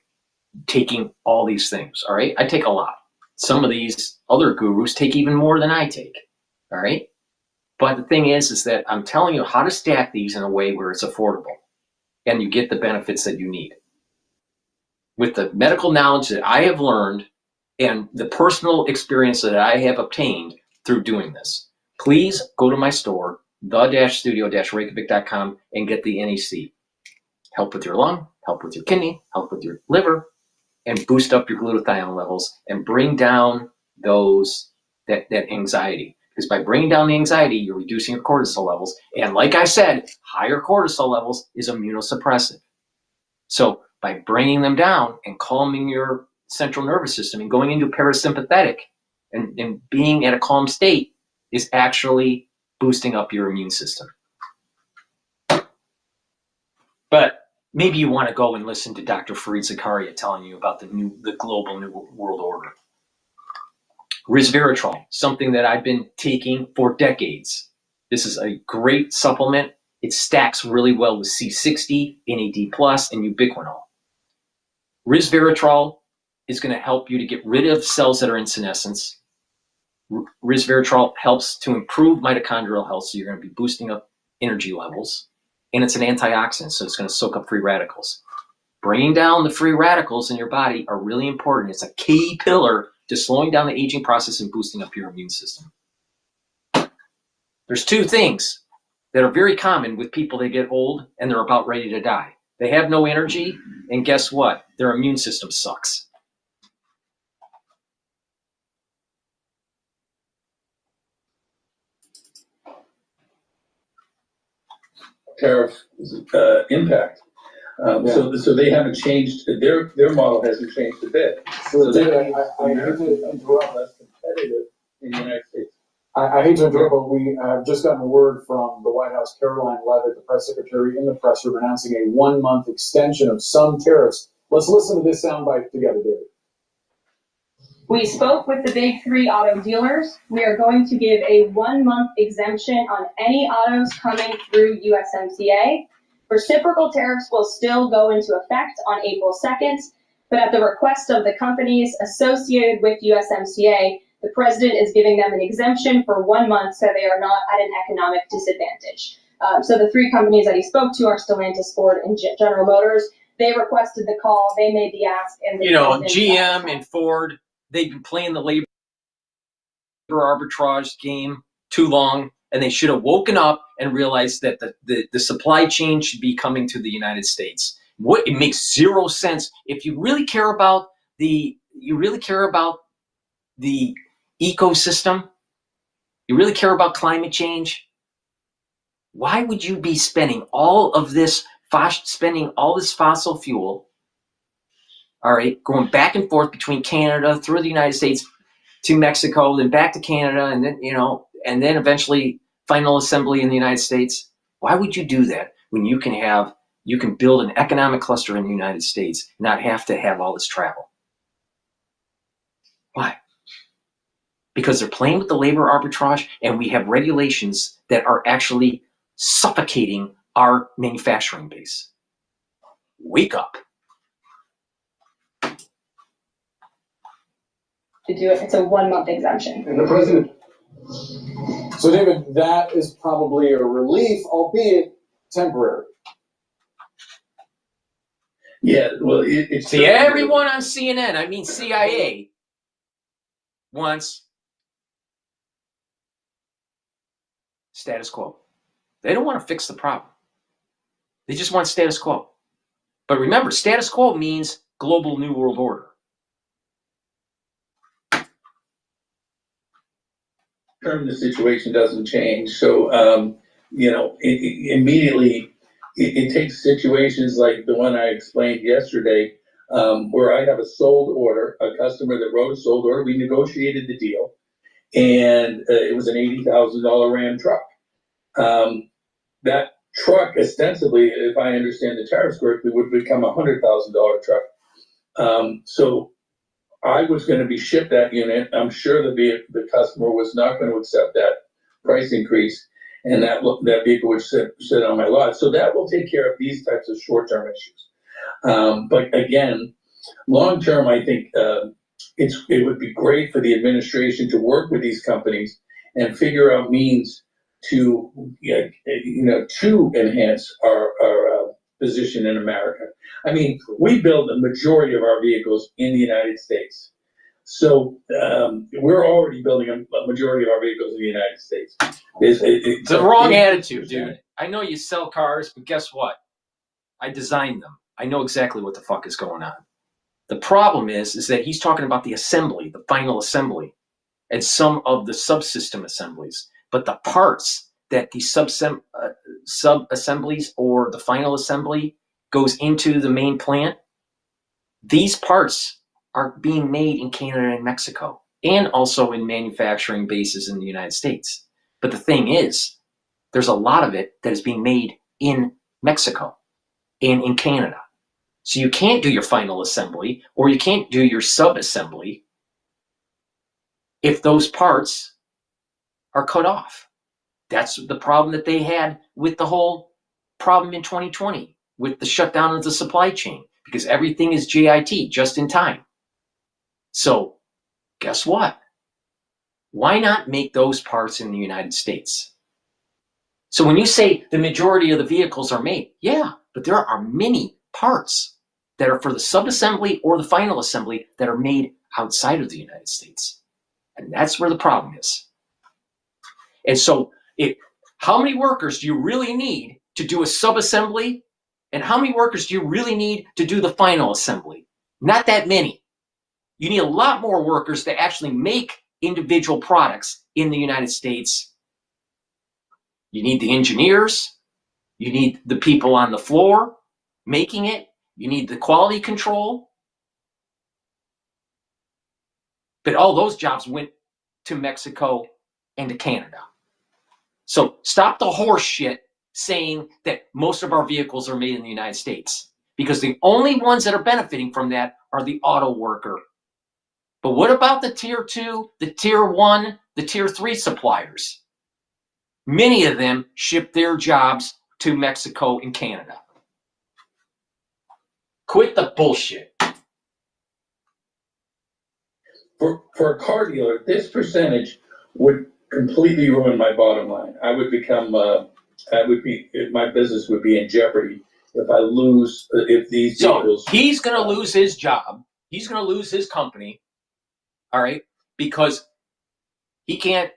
taking all these things. All right. I take a lot. Some of these other gurus take even more than I take. All right. But the thing is that I'm telling you how to stack these in a way where it's affordable and you get the benefits that you need. With the medical knowledge that I have learned and the personal experience that I have obtained through doing this, please go to my store, the-studio-reykjavik.com, and get the NAC. Help with your lung, help with your kidney, help with your liver, and boost up your glutathione levels and bring down that anxiety. Because by bringing down the anxiety, you're reducing your cortisol levels. And like I said, higher cortisol levels is immunosuppressive. So by bringing them down and calming your central nervous system and going into parasympathetic and being at a calm state is actually boosting up your immune system. But maybe you want to go and listen to Dr. Fareed Zakaria telling you about the global new world order. Resveratrol, something that I've been taking for decades. This is a great supplement. It stacks really well with C60, NAD+, and ubiquinol. Resveratrol is going to help you to get rid of cells that are in senescence. Resveratrol helps to improve mitochondrial health, so you're going to be boosting up energy levels. And it's an antioxidant, so it's going to soak up free radicals. Bringing down the free radicals in your body are really important. It's a key pillar to slowing down the aging process and boosting up your immune system. There's two things that are very common with people that get old and they're about ready to die. They have no energy, and guess what? Their immune system sucks. Tariff impact. So they haven't changed, their model hasn't changed a bit. So David, I hate to interrupt. Less competitive in the United States. I hate to interrupt, but we have just gotten word from the White House, Caroline Leavitt, the press secretary, in the press room announcing a 1-month extension of some tariffs. Let's listen to this soundbite together, David. We spoke with the big 3 auto dealers. We are going to give a 1-month exemption on any autos coming through USMCA. Reciprocal tariffs will still go into effect on April 2nd, but at the request of the companies associated with USMCA, the president is giving them an exemption for 1 month so they are not at an economic disadvantage. So the 3 companies that he spoke to are Stellantis, Ford, and General Motors. They requested the call, they made the ask, and the GM and Ford, they've been playing the labor arbitrage game too long, and they should have woken up and realized that the supply chain should be coming to the United States. It makes zero sense. If you really care about the ecosystem, you really care about climate change, why would you be spending all this fossil fuel, all right, going back and forth between Canada, through the United States, to Mexico, then back to Canada, and then, and then eventually final assembly in the United States? Why would you do that when you can build an economic cluster in the United States, not have to have all this travel? Why? Because they're playing with the labor arbitrage, and we have regulations that are actually suffocating our manufacturing base. Wake up. to do it. It's a 1-month exemption. And the president. So, David, that is probably a relief, albeit temporary. Yeah, well, it's... See, everyone on CNN, I mean CIA, wants status quo. They don't want to fix the problem. They just want status quo. But remember, status quo means global new world order. The situation doesn't change. So, immediately it takes situations like the one I explained yesterday, where I have a sold order, a customer that wrote a sold order. We negotiated the deal, and it was an $80,000 Ram truck. That truck, ostensibly, if I understand the tariffs correctly, would become a $100,000 truck. So I was going to be shipped that unit. I'm sure the customer was not going to accept that price increase, and that vehicle would sit on my lot. So that will take care of these types of short-term issues. But again, long-term, I think it would be great for the administration to work with these companies and figure out means to enhance our position in America. I mean, we build the majority of our vehicles in the United States. So we're already building a majority of our vehicles in the United States. It's the wrong attitude, dude. I know you sell cars, but guess what? I designed them. I know exactly what the fuck is going on. The problem is that he's talking about the assembly, the final assembly, and some of the subsystem assemblies. But the parts that the sub-assemblies or the final assembly goes into the main plant, these parts are being made in Canada and Mexico, and also in manufacturing bases in the United States. But the thing is, there's a lot of it that is being made in Mexico and in Canada. So you can't do your final assembly, or you can't do your sub-assembly if those parts are cut off. That's the problem that they had with the whole problem in 2020 with the shutdown of the supply chain, because everything is JIT, just in time. So guess what? Why not make those parts in the United States? So when you say the majority of the vehicles are made, yeah, but there are many parts that are for the sub-assembly or the final assembly that are made outside of the United States. And that's where the problem is. And so how many workers do you really need to do a sub-assembly? And how many workers do you really need to do the final assembly? Not that many. You need a lot more workers to actually make individual products in the United States. You need the engineers. You need the people on the floor making it. You need the quality control. But all those jobs went to Mexico and to Canada. So stop the horse shit saying that most of our vehicles are made in the United States, because the only ones that are benefiting from that are the auto worker. But what about the tier 2, the tier 1, the tier 3 suppliers? Many of them ship their jobs to Mexico and Canada. Quit the bullshit. For a car dealer, this percentage would completely ruin my bottom line. I would become, my business would be in jeopardy if these vehicles. So he's going to lose his job. He's going to lose his company. All right, because he can't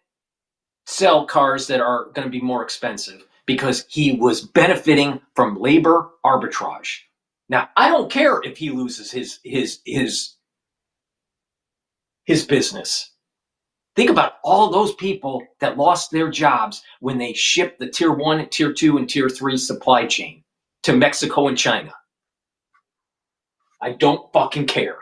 sell cars that are going to be more expensive because he was benefiting from labor arbitrage. Now, I don't care if he loses his business. Think about all those people that lost their jobs when they shipped the tier 1, tier 2, and tier 3 supply chain to Mexico and China. I don't fucking care.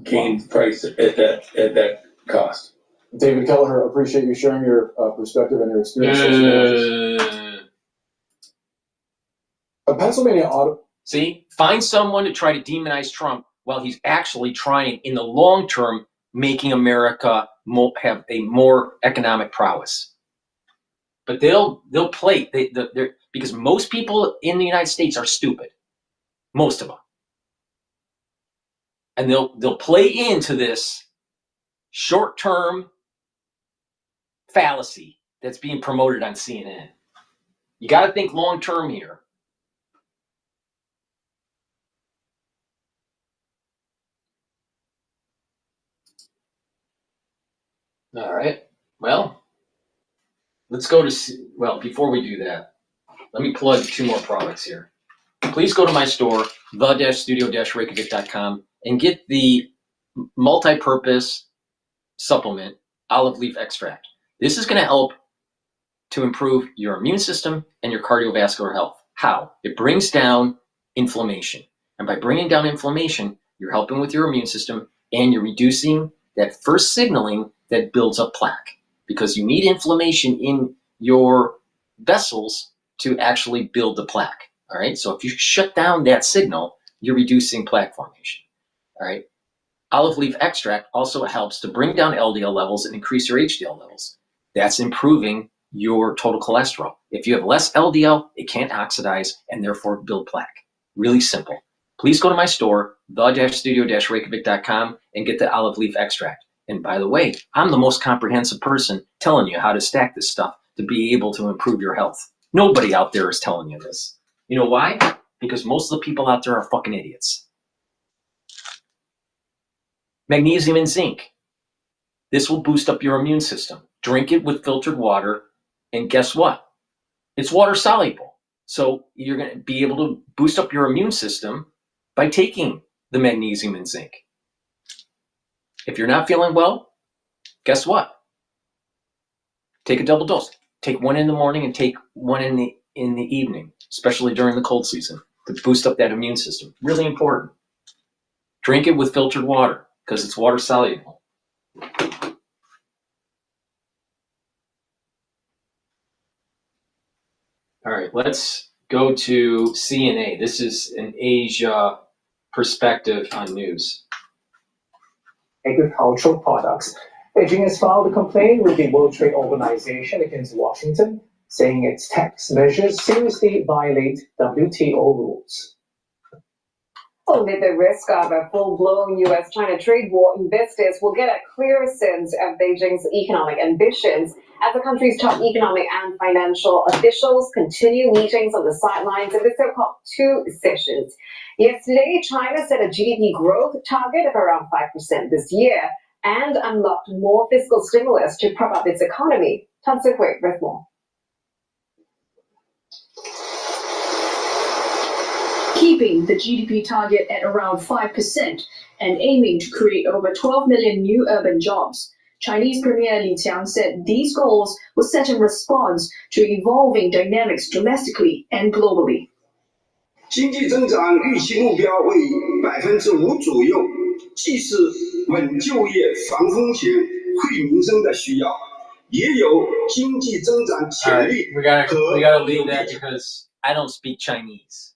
Gain price at that cost. David Kelleher, appreciate you sharing your perspective and your experience. A Pennsylvania auto. See, find someone to try to demonize Trump while he's actually trying, in the long term, making America have a more economic prowess. But they'll play because most people in the United States are stupid, most of them, and they'll play into this short-term fallacy that's being promoted on CNN. You got to think long-term here. All right. Well, let's go to, before we do that, let me plug 2 more products here. Please go to my store, the-studio-reykjavik.com, and get the multi-purpose supplement, olive leaf extract. This is going to help to improve your immune system and your cardiovascular health. How? It brings down inflammation. And by bringing down inflammation, you're helping with your immune system and you're reducing that first signaling that builds up plaque, because you need inflammation in your vessels to actually build the plaque. All right. So if you shut down that signal, you're reducing plaque formation. All right. Olive leaf extract also helps to bring down LDL levels and increase your HDL levels. That's improving your total cholesterol. If you have less LDL, it can't oxidize and therefore build plaque. Really simple. Please go to my store, the-studio-reykjavik.com, and get the olive leaf extract. And by the way, I'm the most comprehensive person telling you how to stack this stuff to be able to improve your health. Nobody out there is telling you this. You know why? Because most of the people out there are fucking idiots. Magnesium and zinc. This will boost up your immune system. Drink it with filtered water, and guess what? It's water soluble. So you're going to be able to boost up your immune system by taking the magnesium and zinc. If you're not feeling well, guess what? Take a double dose. Take 1 in the morning and take 1 in the evening, especially during the cold season, to boost up that immune system. Really important. Drink it with filtered water because it's water soluble. All right, let's go to CNA. This is an Asia perspective on news. Agricultural products. Beijing has filed a complaint with the World Trade Organization against Washington, saying its tax measures seriously violate WTO rules. Amid the risk of a full-blown U.S.-China trade war, investors will get a clearer sense of Beijing's economic ambitions as the country's top economic and financial officials continue meetings on the sidelines of the so-called 2 sessions. Yesterday, China set a GDP growth target of around 5% this year and unlocked more fiscal stimulus to prop up its economy. Tan Sik-Wei with more. Keeping the GDP target at around 5% and aiming to create over 12 million new urban jobs. Chinese Premier Li Qiang said these goals were set in response to evolving dynamics domestically and globally. 经济增长预期目标为5%左右，既是稳就业、防风险、惠民生的需要，也有经济增长潜力。We gotta leave that because I don't speak Chinese.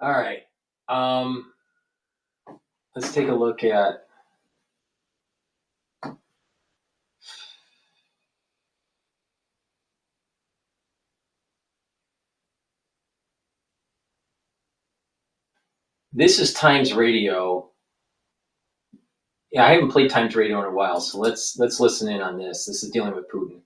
All right. Let's take a look at. This is Times Radio. Yeah, I haven't played Times Radio in a while, so let's listen in on this. This is dealing with Putin.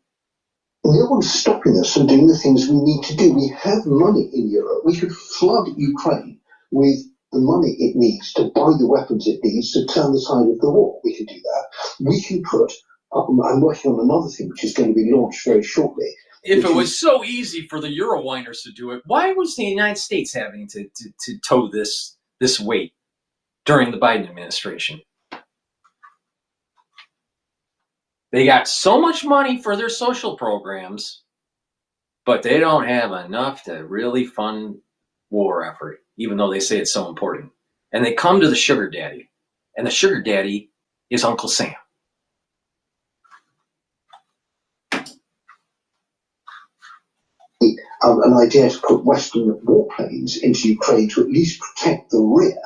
No one's stopping us from doing the things we need to do. We have money in Europe. We could flood Ukraine with the money it needs to buy the weapons it needs to turn the tide of the war. We can do that. We can put, I'm working on another thing which is going to be launched very shortly. If it was so easy for the Eurowhiners to do it, why was the United States having to tow this weight during the Biden administration? They got so much money for their social programs, but they don't have enough to really fund war effort, even though they say it's so important. And they come to the sugar daddy, and the sugar daddy is Uncle Sam. An idea to put Western warplanes into Ukraine to at least protect the rear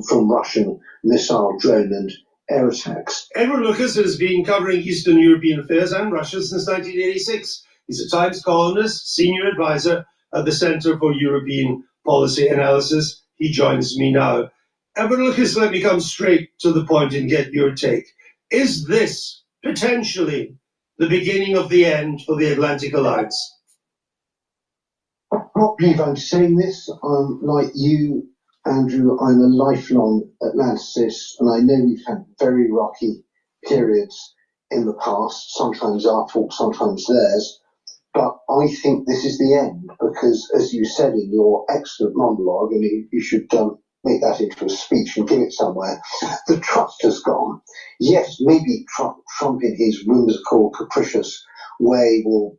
from Russian missile, drone and air attacks. Edward Lucas has been covering Eastern European affairs and Russia since 1986. He's a Times columnist, senior advisor at the Center for European Policy Analysis. He joins me now. Edward Lucas, let me come straight to the point and get your take. Is this potentially the beginning of the end for the Atlantic Alliance? I can't believe I'm saying this. Like you, Andrew, I'm a lifelong Atlanticist, and I know we've had very rocky periods in the past, sometimes our fault, sometimes theirs, but I think this is the end, because as you said in your excellent monologue, and you should make that into a speech and give it somewhere, the trust has gone. Yes, maybe Trump in his whimsical, capricious way will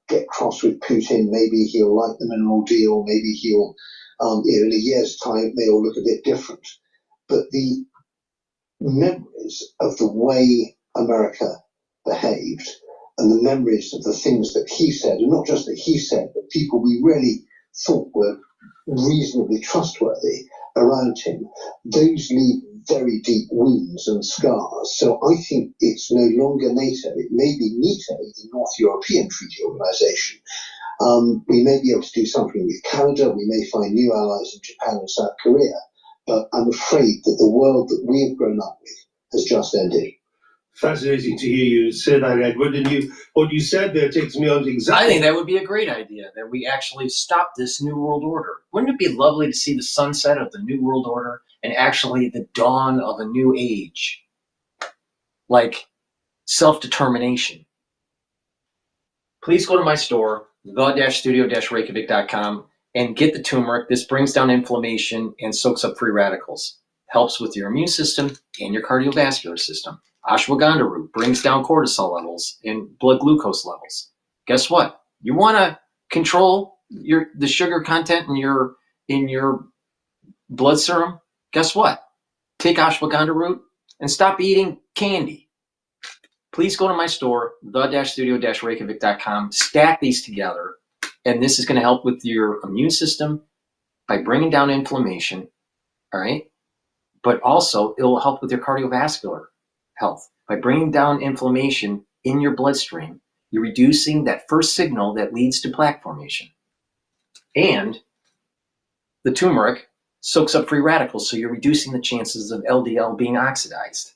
get cross with Putin. Maybe he'll like the mineral deal. Maybe he'll, in a year's time, it may all look a bit different. But the memories of the way America behaved and the memories of the things that he said, and not just that he said, but people we really thought were reasonably trustworthy around him, those leave very deep wounds and scars. So I think it's no longer NATO. It may be NATO, the North European Treaty Organization. We may be able to do something with Canada. We may find new allies in Japan and South Korea. But I'm afraid that the world that we have grown up with has just ended. Fascinating to hear you say that, Edward. And what you said there takes me on to exactly. I think that would be a great idea, that we actually stop this New World Order. Wouldn't it be lovely to see the sunset of the New World Order and actually the dawn of a new age? Like self-determination. Please go to my store, the-studio-reykjavik.com, and get the turmeric. This brings down inflammation and soaks up free radicals. Helps with your immune system and your cardiovascular system. Ashwagandha root brings down cortisol levels and blood glucose levels. Guess what? You want to control the sugar content in your blood serum? Guess what? Take ashwagandha root and stop eating candy. Please go to my store, the-studio-reykjavik.com. Stack these together, and this is going to help with your immune system by bringing down inflammation, all right? But also, it will help with your cardiovascular health. By bringing down inflammation in your bloodstream, you're reducing that first signal that leads to plaque formation. And the turmeric soaks up free radicals, so you're reducing the chances of LDL being oxidized.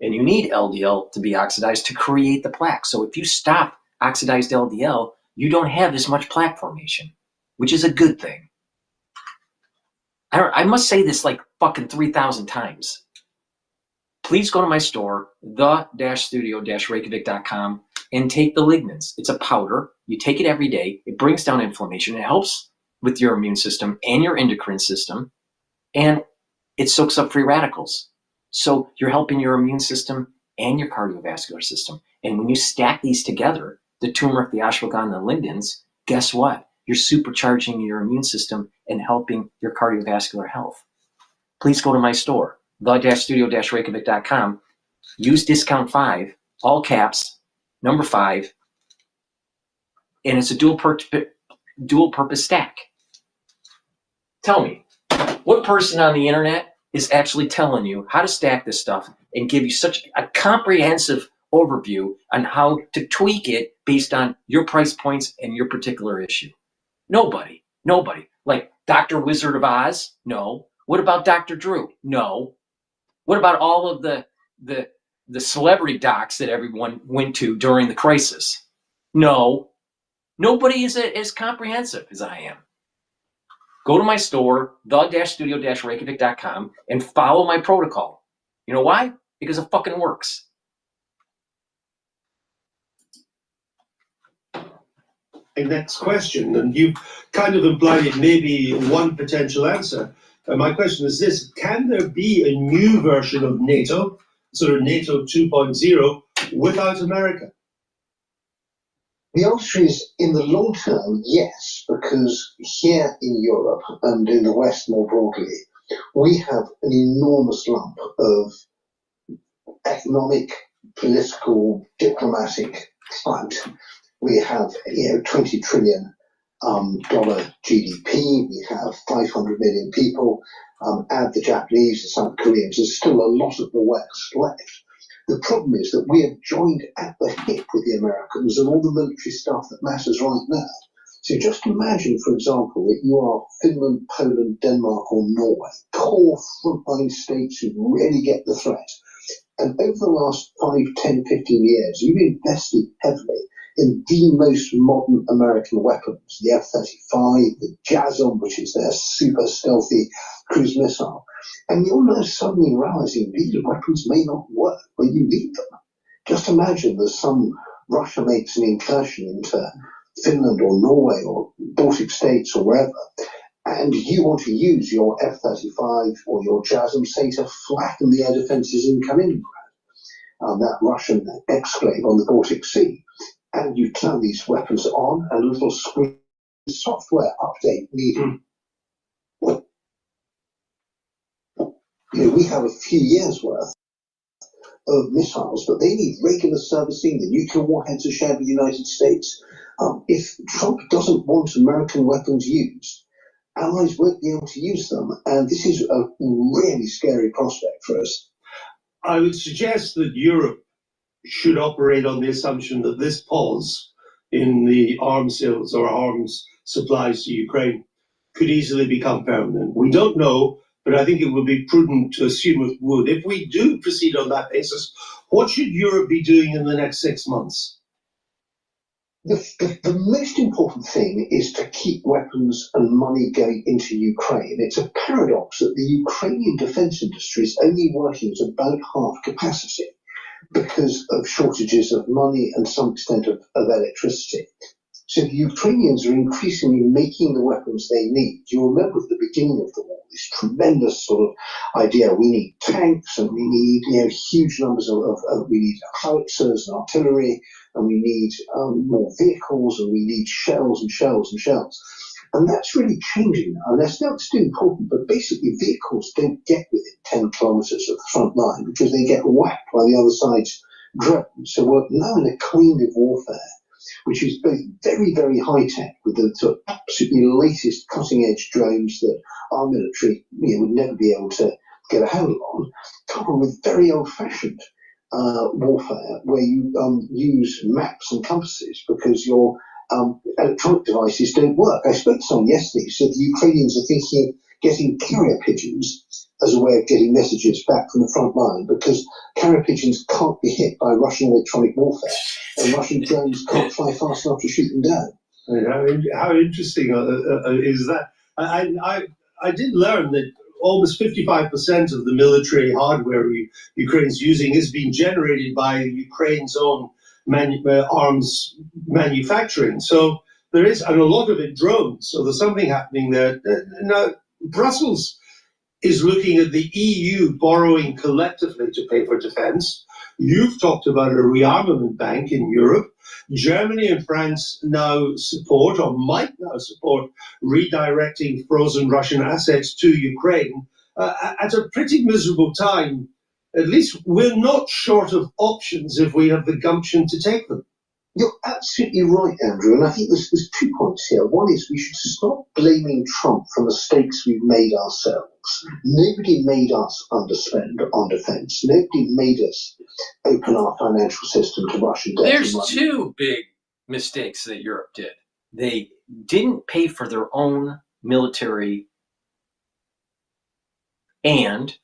And you need LDL to be oxidized to create the plaque. So if you stop oxidized LDL, you don't have as much plaque formation, which is a good thing. I must say this like fucking 3,000 times. Please go to my store, the-studio-reykjavik.com, and take the lignans. It's a powder. You take it every day. It brings down inflammation. It helps with your immune system and your endocrine system, and it soaks up free radicals. So you're helping your immune system and your cardiovascular system. And when you stack these together, the turmeric, the ashwagandha, and the lignans, guess what? You're supercharging your immune system and helping your cardiovascular health. please go to my store, the-studio-reykjavik.com. Use discount 5, all caps, number 5, and it's a dual purpose stack. Tell me, what person on the internet is actually telling you how to stack this stuff and give you such a comprehensive overview on how to tweak it based on your price points and your particular issue? Nobody. Like Dr. Wizard of Oz? No. What about Dr. Drew? No. What about all of the celebrity docs that everyone went to during the crisis? No. Nobody is as comprehensive as I am. Go to my store, the-studio-reykjavik.com, and follow my protocol. You know why? Because it fucking works. Next question, and you've kind of implied it may be one potential answer. My question is this: can there be a new version of NATO, sort of NATO 2.0, without America? The answer is, in the long term, yes, because here in Europe and in the West more broadly, we have an enormous lump of economic, political, diplomatic clout. We have, $20 trillion GDP. We have 500 million people. Add the Japanese, the South Koreans. There's still a lot of the West left. The problem is that we are joined at the hip with the Americans and all the military stuff that matters right now. So just imagine, for example, that you are Finland, Poland, Denmark, or Norway, core frontline states who really get the threat. And over the last 5, 10, 15 years, you've invested heavily in the most modern American weapons, the F-35, the JASM, which is their super stealthy cruise missile. And you're now suddenly realizing these weapons may not work when you need them. Just imagine that Russia makes an incursion into Finland or Norway or Baltic states or wherever, and you want to use your F-35 or your JASM, say, to flatten the air defenses in Kaliningrad, that Russian exclave on the Baltic Sea. And you turn these weapons on, and a little screen software update needed. We have a few years' worth of missiles, but they need regular servicing. The nuclear warheads are shared with the United States. If Trump doesn't want American weapons used, allies won't be able to use them, and this is a really scary prospect for us. I would suggest that Europe should operate on the assumption that this pause in the arms sales or arms supplies to Ukraine could easily become permanent. We don't know, but I think it would be prudent to assume it would. If we do proceed on that basis, what should Europe be doing in the next 6 months? The most important thing is to keep weapons and money going into Ukraine. It's a paradox that the Ukrainian defense industry is only working at about half capacity because of shortages of money and some extent of electricity. So the Ukrainians are increasingly making the weapons they need. You remember at the beginning of the war, this tremendous sort of idea, we need tanks and we need huge numbers we need howitzers and artillery, and we need more vehicles, and we need shells and shells and shells. And that's really changing now. And they're still important, but basically vehicles don't get within 10 kilometers of the front line because they get whacked by the other side's drones. So we're now in a kind of warfare which is both very, very high-tech with the sort of absolutely latest cutting-edge drones that our military would never be able to get a handle on, coupled with very old-fashioned warfare where you use maps and compasses because your electronic devices don't work. I spoke to someone yesterday who said the Ukrainians are thinking of getting carrier pigeons as a way of getting messages back from the front line because carrier pigeons can't be hit by Russian electronic warfare and Russian drones can't fly fast enough to shoot them down. How interesting is that? I did learn that almost 55% of the military hardware Ukraine's using is being generated by Ukraine's own arms manufacturing. So there is, and a lot of it drones. So there's something happening there. Now, Brussels is looking at the EU borrowing collectively to pay for defense. You've talked about a rearmament bank in Europe. Germany and France now support, or might now support, redirecting frozen Russian assets to Ukraine at a pretty miserable time, at least we're not short of options if we have the gumption to take them. You're absolutely right, Andrew, and I think there's 2 points here. One is we should stop blaming Trump for mistakes we've made ourselves. Nobody made us underspend on defense. Nobody made us open our financial system to Russian debt. There's 2 big mistakes that Europe did. They didn't pay for their own military, and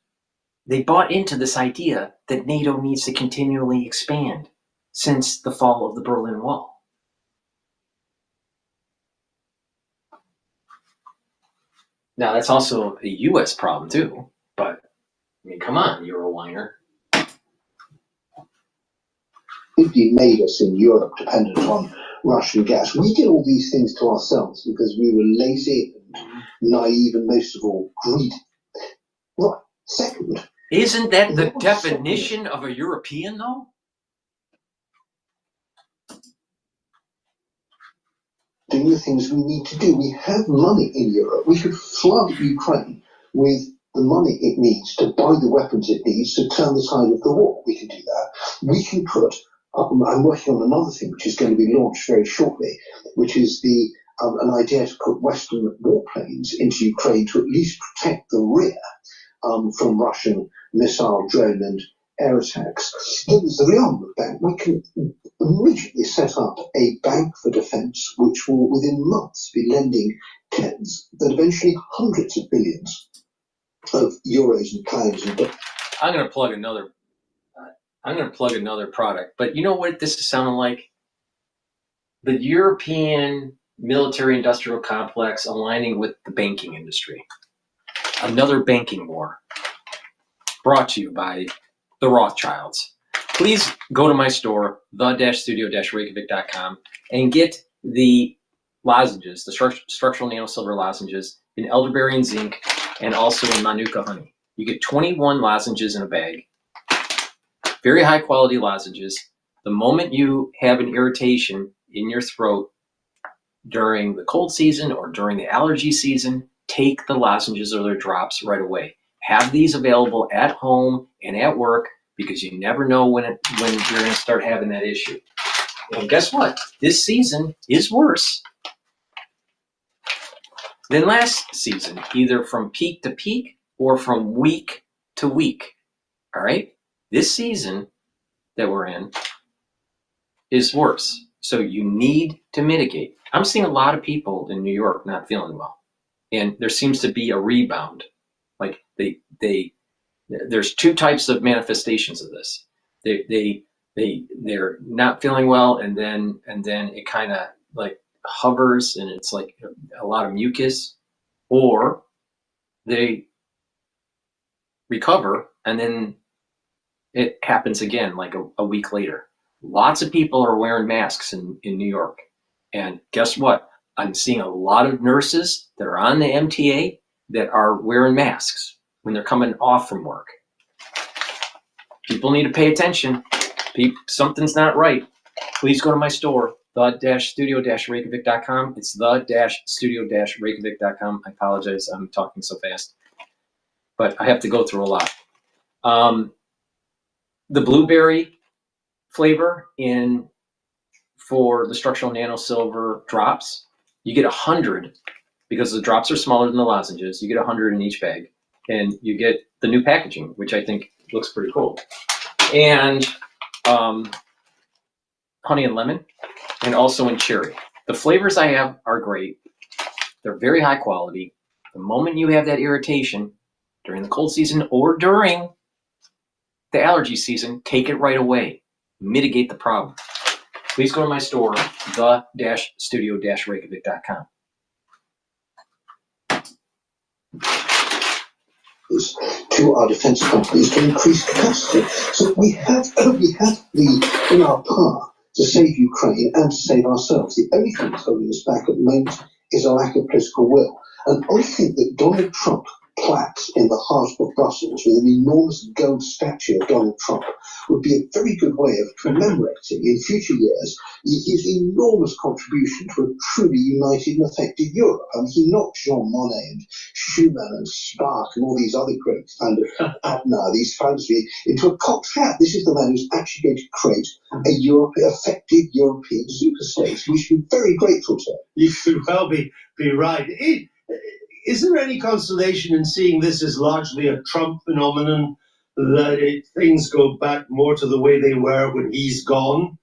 they bought into this idea that NATO needs to continually expand since the fall of the Berlin Wall. Now, that's also a U.S. problem, too. But, I mean, come on, Euro whiner. Nobody made us in Europe dependent on Russian gas. We did all these things to ourselves because we were lazy and naive and most of all greedy. Right. Second. Isn't that the definition of a European, though? Doing the things we need to do. We have money in Europe. We could flood Ukraine with the money it needs to buy the weapons it needs to turn the tide of the war. We can do that. We can put, I'm working on another thing which is going to be launched very shortly, which is an idea to put Western warplanes into Ukraine to at least protect the rear from Russian missile, drone and air attacks. Then there's the rearmament bank. We can immediately set up a bank for defence which will within months be lending tens, then eventually hundreds of billions of euros and pounds. I'm going to plug another product, but you know what this is sounding like? The European military-industrial complex aligning with the banking industry. Another banking war. Brought to you by the Rothschilds. Please go to my store, the-studio-reykjavik.com, and get the lozenges, the structural nano silver lozenges in elderberry and zinc, and also in manuka honey. You get 21 lozenges in a bag. Very high quality lozenges. The moment you have an irritation in your throat during the cold season or during the allergy season, take the lozenges or their drops right away. Have these available at home and at work because you never know when you're going to start having that issue. And guess what? This season is worse than last season, either from peak to peak or from week to week. All right? This season that we're in is worse. So you need to mitigate. I'm seeing a lot of people in New York not feeling well. And there seems to be a rebound. Like there's 2 types of manifestations of this. They're not feeling well, and then it kind of like hovers, and it's like a lot of mucus, or they recover, and then it happens again like a week later. Lots of people are wearing masks in New York, and guess what? I'm seeing a lot of nurses that are on the MTA that are wearing masks when they're coming off from work. People need to pay attention. Something's not right. Please go to my store, the-studio-reykjavik.com. It's the-studio-reykjavik.com. I apologize, I'm talking so fast, but I have to go through a lot. The blueberry flavor for the structural nano silver drops, you get 100 because the drops are smaller than the lozenges. You get 100 in each bag, and you get the new packaging, which I think looks pretty cool. And honey and lemon, and also in cherry. The flavors I have are great. They're very high quality. The moment you have that irritation during the cold season or during the allergy season, take it right away. Mitigate the problem. Please go to my store, the-studio-reykjavik.com. To our defence companies to increase capacity. So we have in our power to save Ukraine and to save ourselves. The only thing that's holding us back at the moment is a lack of political will. And I think that Donald Trump plaque in the heart of Brussels with an enormous gold statue of Donald Trump would be a very good way of commemorating in future years his enormous contribution to a truly united and effective Europe. I mean, he knocked Jean Monnet and Schumann and Spark and all these other great kind of Adna, these fantasy, into a cocked hat. This is the man who's actually going to create a effective European superstate. We should be very grateful to him. You could well be right. Is there any consolation in seeing this as largely a Trump phenomenon, that things go back more to the way they were when he's gone?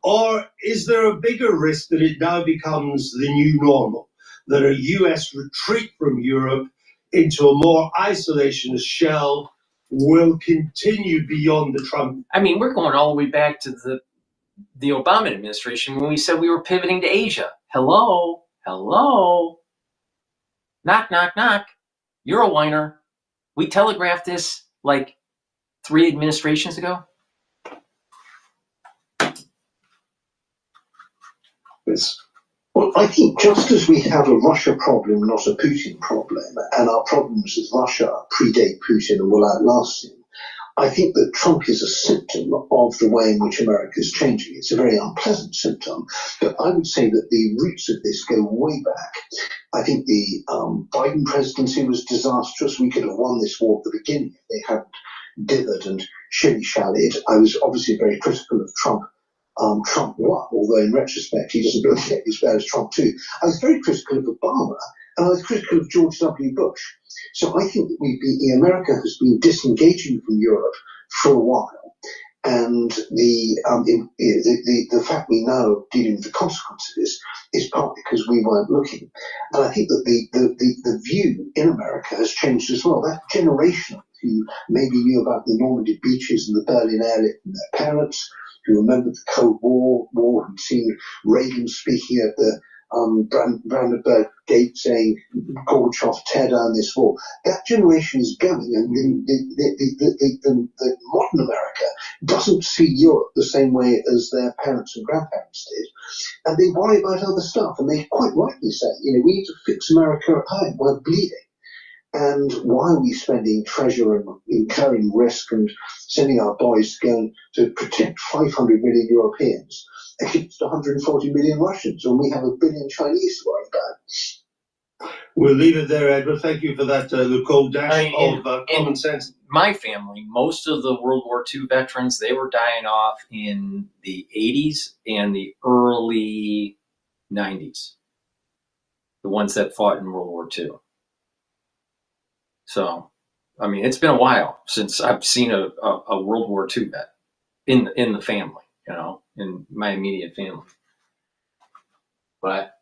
Or is there a bigger risk that it now becomes the new normal, that a US retreat from Europe into a more isolationist shell will continue beyond the Trump? I mean, we're going all the way back to the Obama administration when we said we were pivoting to Asia. Hello? Knock, knock, knock. You're a whiner. We telegraphed this like 3 administrations ago. Well, I think just as we have a Russia problem, not a Putin problem, and our problems with Russia predate Putin and will outlast him, I think that Trump is a symptom of the way in which America is changing. It's a very unpleasant symptom, but I would say that the roots of this go way back. I think the Biden presidency was disastrous. We could have won this war at the beginning if they hadn't dithered and shilly-shallied. I was obviously very critical of Trump. Trump won, although in retrospect he doesn't really get as bad as Trump too. I was very critical of Obama, and I was critical of George W. Bush. So I think that America has been disengaging from Europe for a while, and the fact we now are dealing with the consequences is partly because we weren't looking. And I think that the view in America has changed as well. That generation who maybe knew about the Normandy beaches and the Berlin airlift and their parents, who remembered the Cold War, who'd seen Reagan speaking at the Brandenburg Gate saying, Gorbachev, tear down this wall. That generation is going, and the modern America doesn't see Europe the same way as their parents and grandparents did. And they worry about other stuff, and they quite rightly say, we need to fix America at home. We're bleeding. And why are we spending treasure and incurring risk and sending our boys to go to protect 500 million Europeans against 140 million Russians when we have 1 billion Chinese to worry about? We'll leave it there, Edward. Thank you for that, the cold dash of common sense. My family, most of the World War II veterans, they were dying off in the 80s and the early 90s. The ones that fought in World War II. So, I mean, it's been a while since I've seen a World War II vet in the family, in my immediate family. But,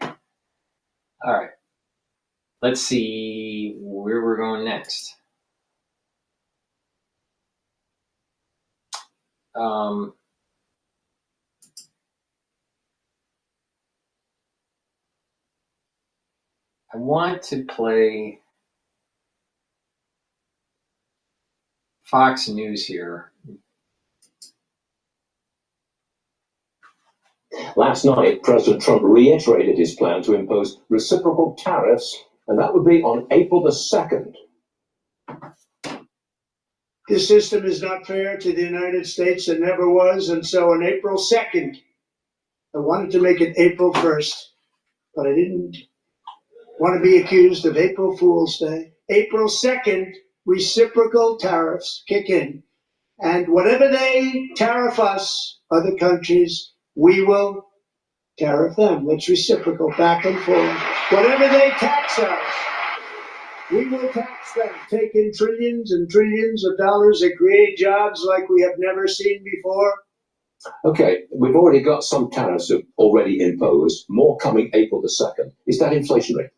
all right, let's see where we're going next. I want to play Fox News here. Last night, President Trump reiterated his plan to impose reciprocal tariffs, and that would be on April the 2nd. This system is not fair to the United States. It never was. And so on April 2nd, I wanted to make it April 1st, but I didn't want to be accused of April Fool's Day. April 2nd, reciprocal tariffs kick in. And whatever they tariff us, other countries, we will tariff them. It's reciprocal, back and forth. Whatever they tax us, we will tax them. Take in trillions and trillions of dollars that create jobs like we have never seen before. Okay, we've already got some tariffs already imposed, more coming April the 2nd. Is that inflationary?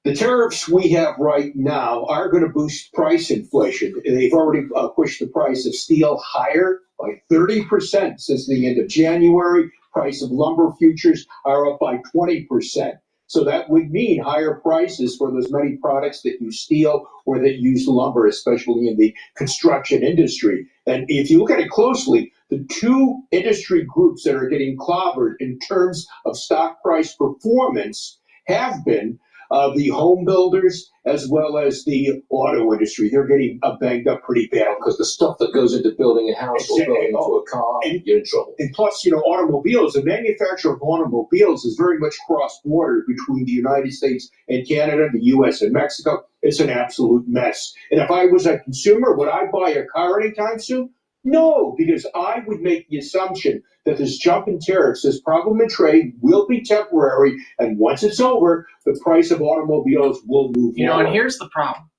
The tariffs we have right now are going to boost price inflation. They've already pushed the price of steel higher by 30% since the end of January. Price of lumber futures are up by 20%. So that would mean higher prices for those many products that use steel or that use lumber, especially in the construction industry. And if you look at it closely, the two industry groups that are getting clobbered in terms of stock price performance have been the home builders as well as the auto industry. They're getting banged up pretty bad. Because the stuff that goes into building a house or building into a car, you're in trouble. And plus, automobiles, the manufacture of automobiles is very much cross-border between the United States and Canada, the U.S. and Mexico. It's an absolute mess. And if I was a consumer, would I buy a car anytime soon? No, because I would make the assumption that this jump in tariffs, this problem in trade will be temporary, and once it's over, the price of automobiles will move lower. And here's the problem.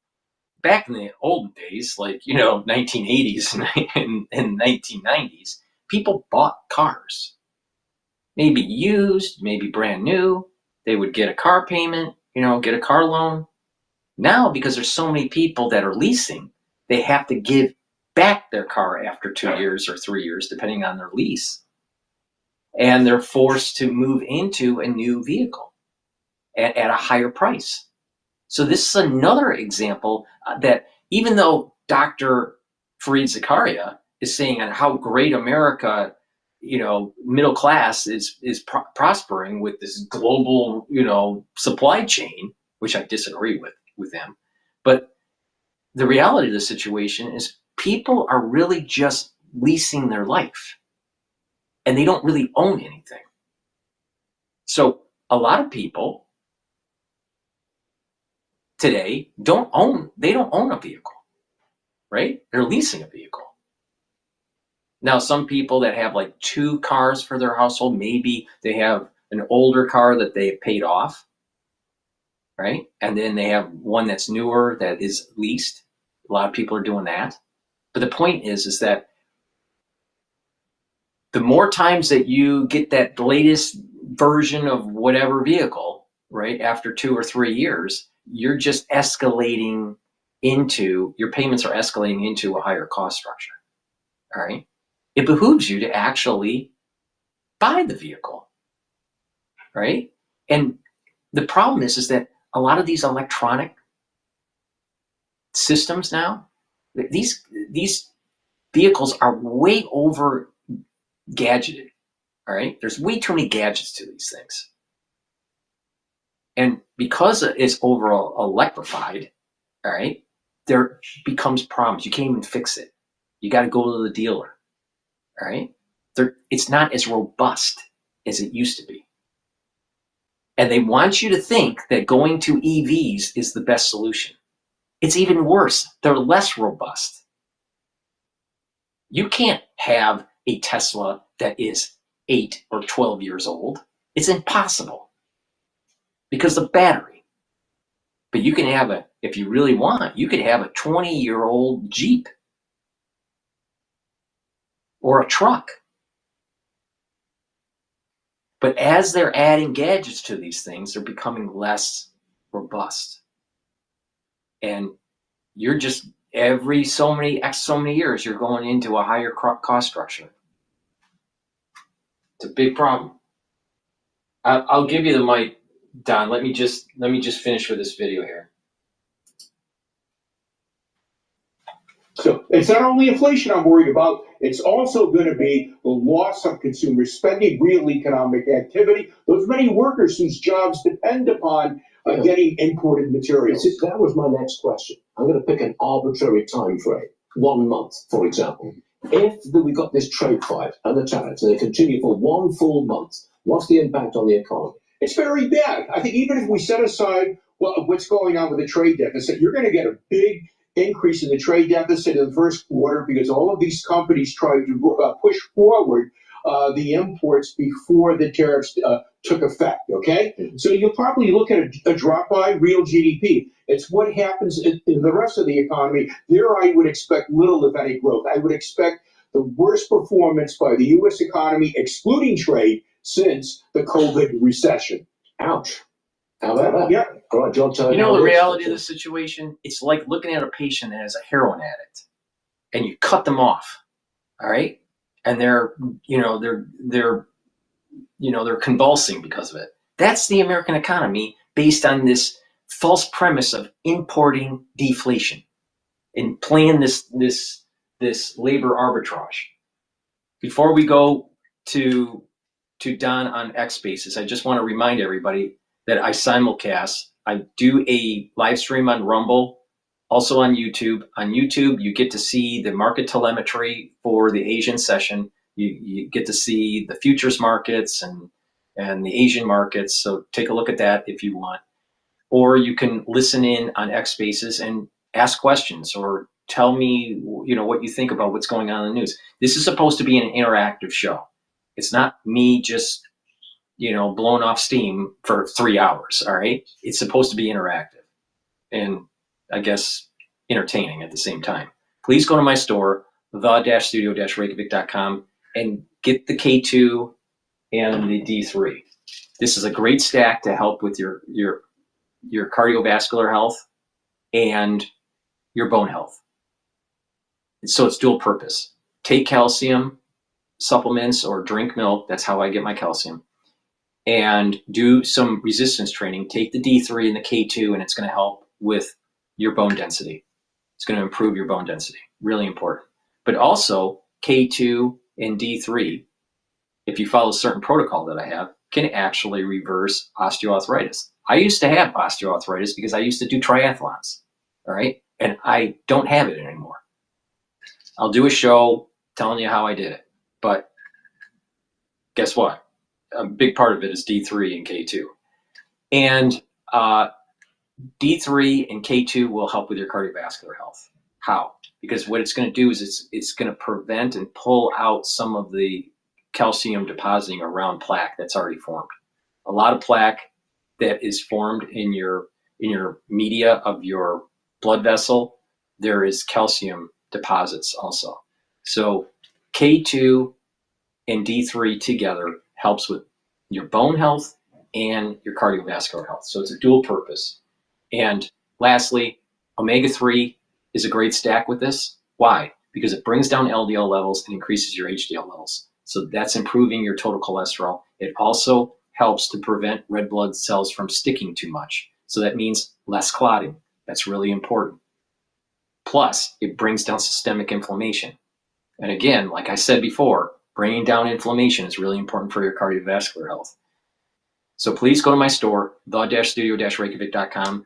Back in the old days, like, 1980s and 1990s, people bought cars. Maybe used, maybe brand new. They would get a car payment, get a car loan. Now, because there's so many people that are leasing, they have to give back their car after 2 years or 3 years, depending on their lease. And they're forced to move into a new vehicle at a higher price. So this is another example that even though Dr. Fareed Zakaria is saying on how great America, middle class is prospering with this global, supply chain, which I disagree with him. But the reality of the situation is people are really just leasing their life and they don't really own anything. So a lot of people today don't own a vehicle, right? They're leasing a vehicle. Now, some people that have like 2 cars for their household, maybe they have an older car that they have paid off, right? And then they have one that's newer that is leased. A lot of people are doing that. But the point is that the more times that you get that latest version of whatever vehicle, right, after 2 or 3 years, you're just escalating your payments are escalating into a higher cost structure. All right. It behooves you to actually buy the vehicle. Right. And the problem is that a lot of these electronic systems now, these vehicles are way over gadgeted. All right. There's way too many gadgets to these things. And because it's overall electrified, all right, there becomes problems. You can't even fix it. You got to go to the dealer, all right? It's not as robust as it used to be. And they want you to think that going to EVs is the best solution. It's even worse. They're less robust. You can't have a Tesla that is 8 or 12 years old. It's impossible because the battery. But you can have if you really want, you could have a 20-year-old Jeep or a truck. But as they're adding gadgets to these things, they're becoming less robust. And you're just, every so many years, you're going into a higher cost structure. It's a big problem. I'll give you the mic, Don. Let me just finish with this video here. So it's not only inflation I'm worried about, it's also going to be the loss of consumer spending, real economic activity, those many workers whose jobs depend upon getting imported materials. See, that was my next question. I'm going to pick an arbitrary time frame, 1 month, for example. If we got this trade fight and the tariffs, and they continue for 1 full month, what's the impact on the economy? It's very bad. I think even if we set aside what's going on with the trade deficit, you're going to get a big increase in the trade deficit in the first quarter because all of these companies tried to push forward the imports before the tariffs took effect, okay? So you'll probably look at a drop by real GDP. It's what happens in the rest of the economy. There I would expect little, if any, growth. I would expect the worst performance by the U.S. economy, excluding trade, since the COVID recession. Ouch. How about that? Yeah. All right, John, tell You know the reality of the situation? It's like looking at a patient that is a heroin addict, and you cut them off, all right? And they're convulsing because of it. That's the American economy based on this false premise of importing deflation and playing this labor arbitrage. Before we go to Don on X Spaces, I just want to remind everybody that I simulcast I do a live stream on Rumble, also on YouTube. On YouTube, you get to see the market telemetry for the Asian session. You get to see the futures markets and the Asian markets. So take a look at that if you want. Or you can listen in on X Spaces and ask questions or tell me, what you think about what's going on in the news. This is supposed to be an interactive show. It's not me just, blowing off steam for 3 hours. All right. It's supposed to be interactive and I guess entertaining at the same time. Please go to my store, the-studio-reykjavik.com, and get the K2 and the D3. This is a great stack to help with your cardiovascular health and your bone health. So it's dual purpose. Take calcium supplements or drink milk. That's how I get my calcium. And do some resistance training. Take the D3 and the K2, and it's going to help with your bone density. It's going to improve your bone density. Really important. But also K2 and D3, if you follow a certain protocol that I have, can actually reverse osteoarthritis. I used to have osteoarthritis because I used to do triathlons, all right? And I don't have it anymore. I'll do a show telling you how I did it. But guess what? A big part of it is D3 and K2. And D3 and K2 will help with your cardiovascular health. How? Because what it's going to do is it's going to prevent and pull out some of the calcium depositing around plaque that's already formed. A lot of plaque that is formed in your media of your blood vessel, there is calcium deposits also. So K2 and D3 together helps with your bone health and your cardiovascular health. So it's a dual purpose. And lastly, omega-3 is a great stack with this. Why? Because it brings down LDL levels and increases your HDL levels. So that's improving your total cholesterol. It also helps to prevent red blood cells from sticking too much. So that means less clotting. That's really important. Plus, it brings down systemic inflammation. And again, like I said before, bringing down inflammation is really important for your cardiovascular health. So please go to my store, the-studio-reykjavik.com.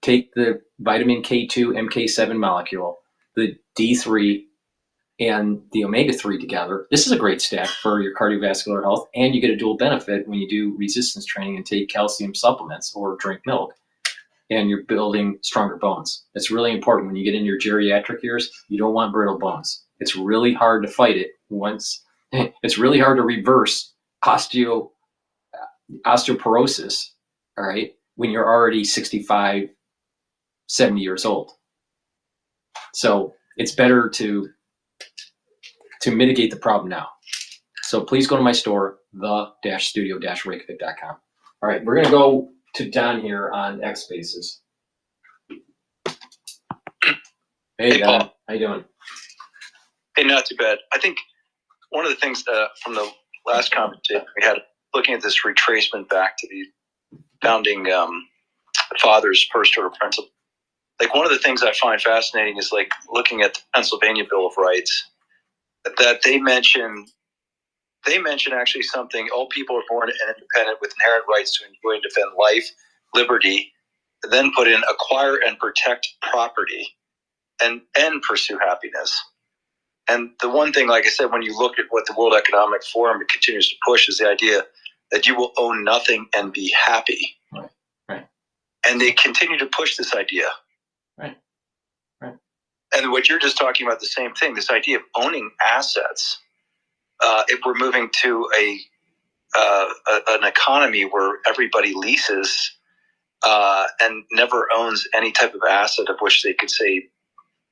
Take the vitamin K2 MK7 molecule, the D3, and the omega-3 together. This is a great stack for your cardiovascular health, and you get a dual benefit when you do resistance training and take calcium supplements or drink milk, and you're building stronger bones. It's really important when you get in your geriatric years. You don't want brittle bones. It's really hard to fight it once. It's really hard to reverse osteoporosis, all right, when you're already 65, 70 years old. So it's better to mitigate the problem now. So please go to my store, the-studio-reykjavik.com. All right, we're going to go to Don here on X Spaces. Hey Don, Paul. How you doing? Hey, not too bad. I think one of the things from the last conversation we had, looking at this retracement back to the founding fathers' first order principle, like one of the things I find fascinating is like looking at the Pennsylvania Bill of Rights, that they mention actually something: all people are born and independent with inherent rights to enjoy and defend life, liberty, then put in acquire and protect property, and pursue happiness. And the one thing, like I said, when you look at what the World Economic Forum continues to push is the idea that you will own nothing and be happy. Right. And they continue to push this idea. Right. And what you're just talking about, the same thing, this idea of owning assets. If we're moving to an economy where everybody leases and never owns any type of asset of which they could say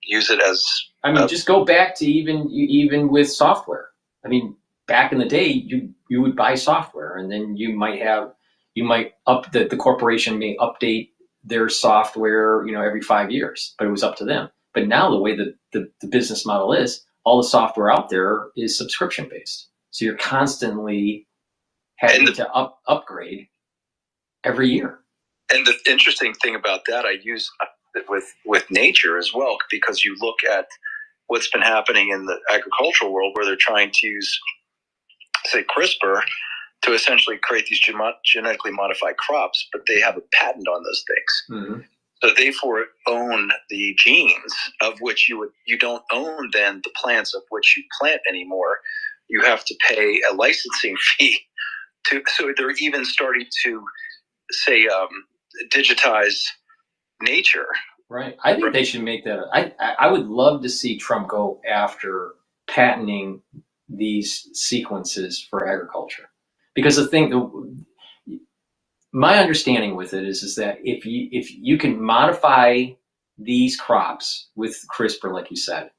use it as. I mean, just go back to even with software. I mean, back in the day, you would buy software, and then the corporation may update their software, every 5 years, but it was up to them. But now the way the business model is, all the software out there is subscription based. So you're constantly having to upgrade every year. And the interesting thing about that, I use with nature as well, because you look at what's been happening in the agricultural world where they're trying to use, say, CRISPR to essentially create these genetically modified crops, but they have a patent on those things. Mm-hmm. So they therefore own the genes of which you don't own then the plants of which you plant anymore. You have to pay a licensing fee so they're even starting to say digitize nature. Right. I think they should make that. I would love to see Trump go after patenting these sequences for agriculture, because my understanding with it is that if you can modify these crops with CRISPR, like you said,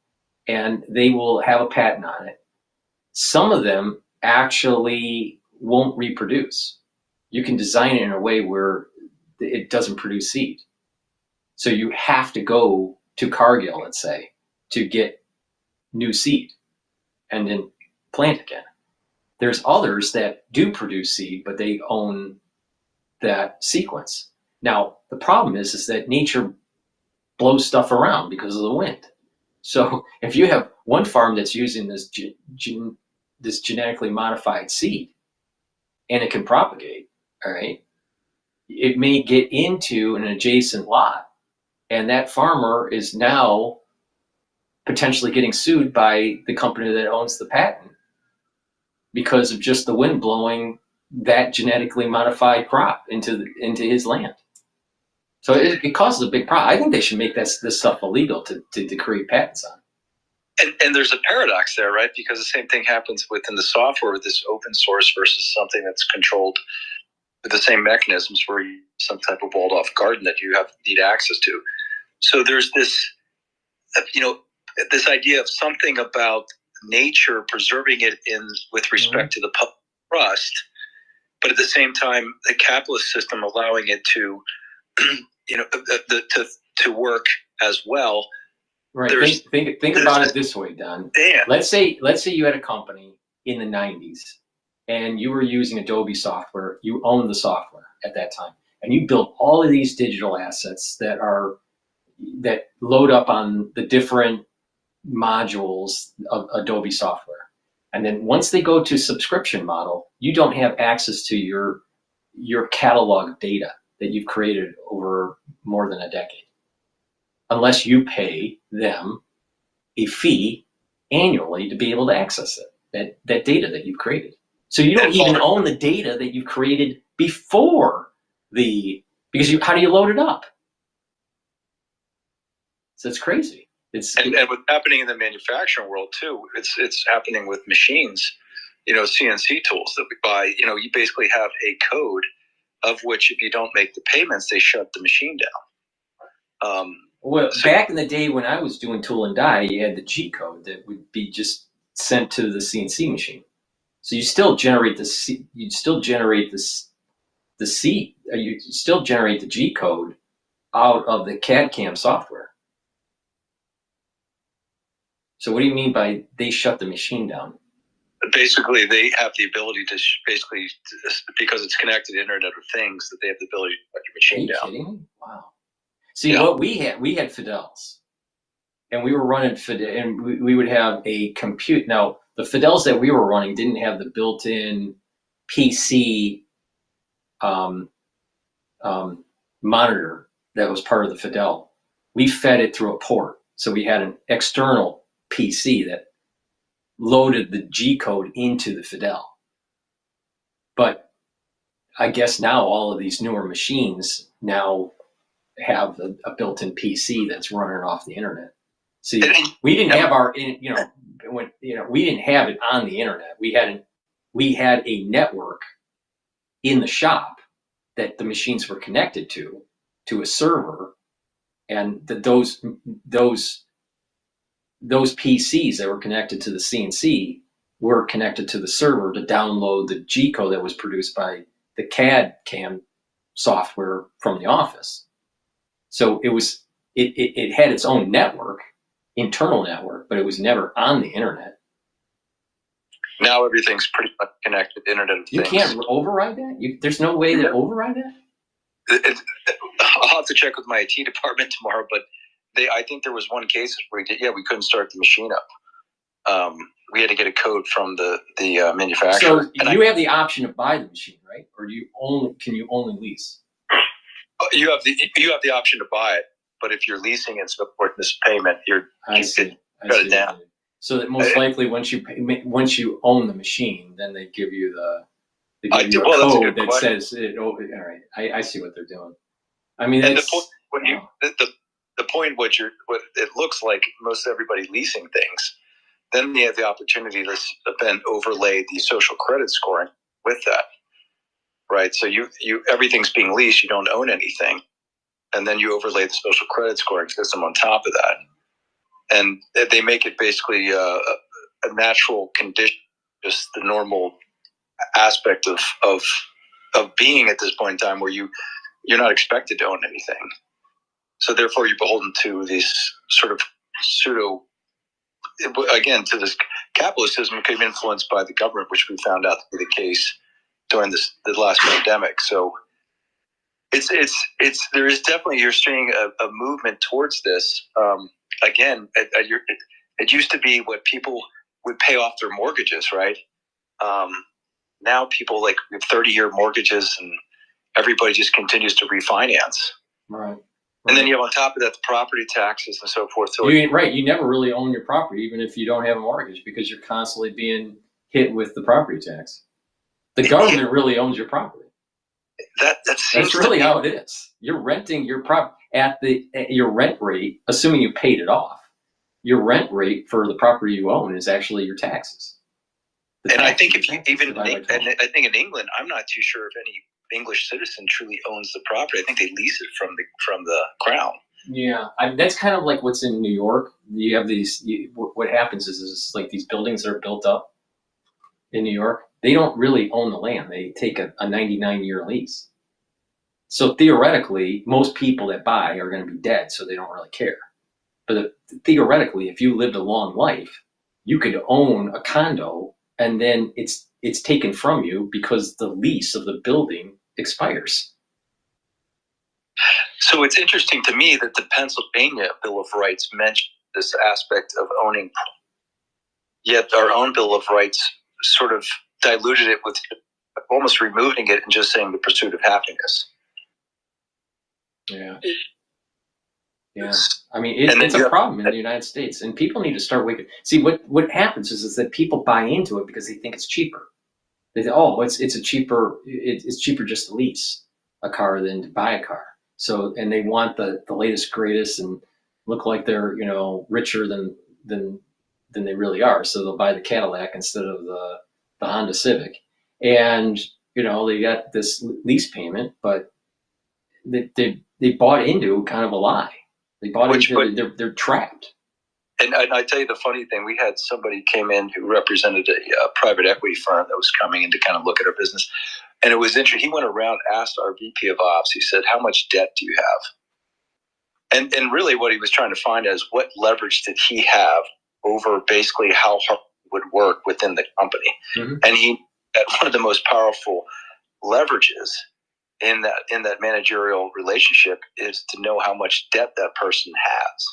and they will have a patent on it, some of them actually won't reproduce. You can design it in a way where it doesn't produce seed. So you have to go to Cargill, let's say, to get new seed and then plant again. There's others that do produce seed, but they own that sequence. Now, the problem is that nature blows stuff around because of the wind. So if you have one farm that's using this genetically modified seed and it can propagate, all right, it may get into an adjacent lot, and that farmer is now potentially getting sued by the company that owns the patent because of just the wind blowing that genetically modified crop into his land. So it causes a big problem. I think they should make this stuff illegal to create patents on. And there's a paradox there, right? Because the same thing happens within the software with this open source versus something that's controlled with the same mechanisms where you some type of walled off garden that you need access to. So there's this, this idea of something about nature preserving it with respect to the public trust, but at the same time, the capitalist system allowing it to, to work as well. Right. Think about it this way, Don. Let's say you had a company in the 90s and you were using Adobe software. You owned the software at that time, and you built all of these digital assets that load up on the different modules of Adobe software. And then once they go to subscription model, you don't have access to your catalog data that you've created over more than a decade, unless you pay them a fee annually to be able to access it, that data that you've created. So you don't even own the data that you created before because how do you load it up? So it's crazy. And what's happening in the manufacturing world too, it's happening with machines, CNC tools that we buy. You basically have a code of which if you don't make the payments, they shut the machine down. Back in the day when I was doing tool and die, you had the G code that would be just sent to the CNC machine. So you still generate the G code out of the CAD/CAM software. So what do you mean by they shut the machine down? Basically, they have the ability to because it's connected to Internet of Things, that they have the ability to shut your machine down. Are you kidding me? Wow. See, what we had Fidels, and we were running and we would have a compute. Now, the Fidels that we were running didn't have the built-in PC monitor that was part of the Fidel. We fed it through a port. So we had an external PC that loaded the G code into the Fidel. But I guess now all of these newer machines now have a built-in PC that's running off the internet. See, we didn't have we didn't have it on the internet. We had a network in the shop that the machines were connected to a server, and those PCs that were connected to the CNC were connected to the server to download the G code that was produced by the CAD/CAM software from the office. So it had its own network, internal network, but it was never on the internet. Now everything's pretty much connected to Internet of Things. You can't override that? There's no way to override that? I'll have to check with my IT department tomorrow, but I think there was one case where we couldn't start the machine up. we had to get a code from the manufacturer. So you have the option to buy the machine, right? Or can you only lease? You have the option to buy it, but if you're leasing and so forth, this payment, cut it down. So that most likely once you own the machine, then they give you a code that says it. Oh, all right, I see what they're doing. I mean, and the point what it looks like most everybody leasing things, then they have the opportunity to then overlay the social credit scoring with that, right? So you everything's being leased, you don't own anything, and then you overlay the social credit scoring system on top of that, and they make it basically a natural condition, just the normal aspect of being at this point in time where you're not expected to own anything. So therefore you're beholden to this sort of pseudo, again, to this capitalist system could be influenced by the government, which we found out to be the case during the last pandemic. So there is definitely, you're seeing a movement towards this. Again, it used to be what people would pay off their mortgages, right? Now people like 30-year mortgages, and everybody just continues to refinance. Right. And then you have on top of that the property taxes and so forth. So you never really own your property, even if you don't have a mortgage, because you're constantly being hit with the property tax. The government really owns your property. That's really how it is. You're renting your property at your rent rate, assuming you paid it off. Your rent rate for the property you own is actually your taxes. And I think I think in England, I'm not too sure if any English citizen truly owns the property. I think they lease it from the crown. Yeah, that's kind of like what's in New York. You have these. What happens is like these buildings that are built up in New York. They don't really own the land. They take a 99-year lease. So theoretically, most people that buy are going to be dead, so they don't really care. But theoretically, if you lived a long life, you could own a condo, and then it's taken from you because the lease of the building expires. So it's interesting to me that the Pennsylvania Bill of Rights mentioned this aspect of owning, yet our own Bill of Rights sort of diluted it with almost removing it and just saying the pursuit of happiness. Yeah. Yeah. I mean, it's a problem in the United States, and people need to start waking. See, what happens is that people buy into it because they think it's cheaper. They think, it's cheaper just to lease a car than to buy a car. So, and they want the latest, greatest, and look like they're richer than they really are. So they'll buy the Cadillac instead of the Honda Civic, and they got this lease payment, but they bought into kind of a lie. They bought into they're trapped. And I tell you the funny thing, we had somebody came in who represented a private equity firm that was coming in to kind of look at our business. And it was interesting. He went around, asked our VP of Ops, he said, how much debt do you have? And really what he was trying to find is what leverage did he have over basically how hard it would work within the company. Mm-hmm. And one of the most powerful leverages in that managerial relationship is to know how much debt that person has.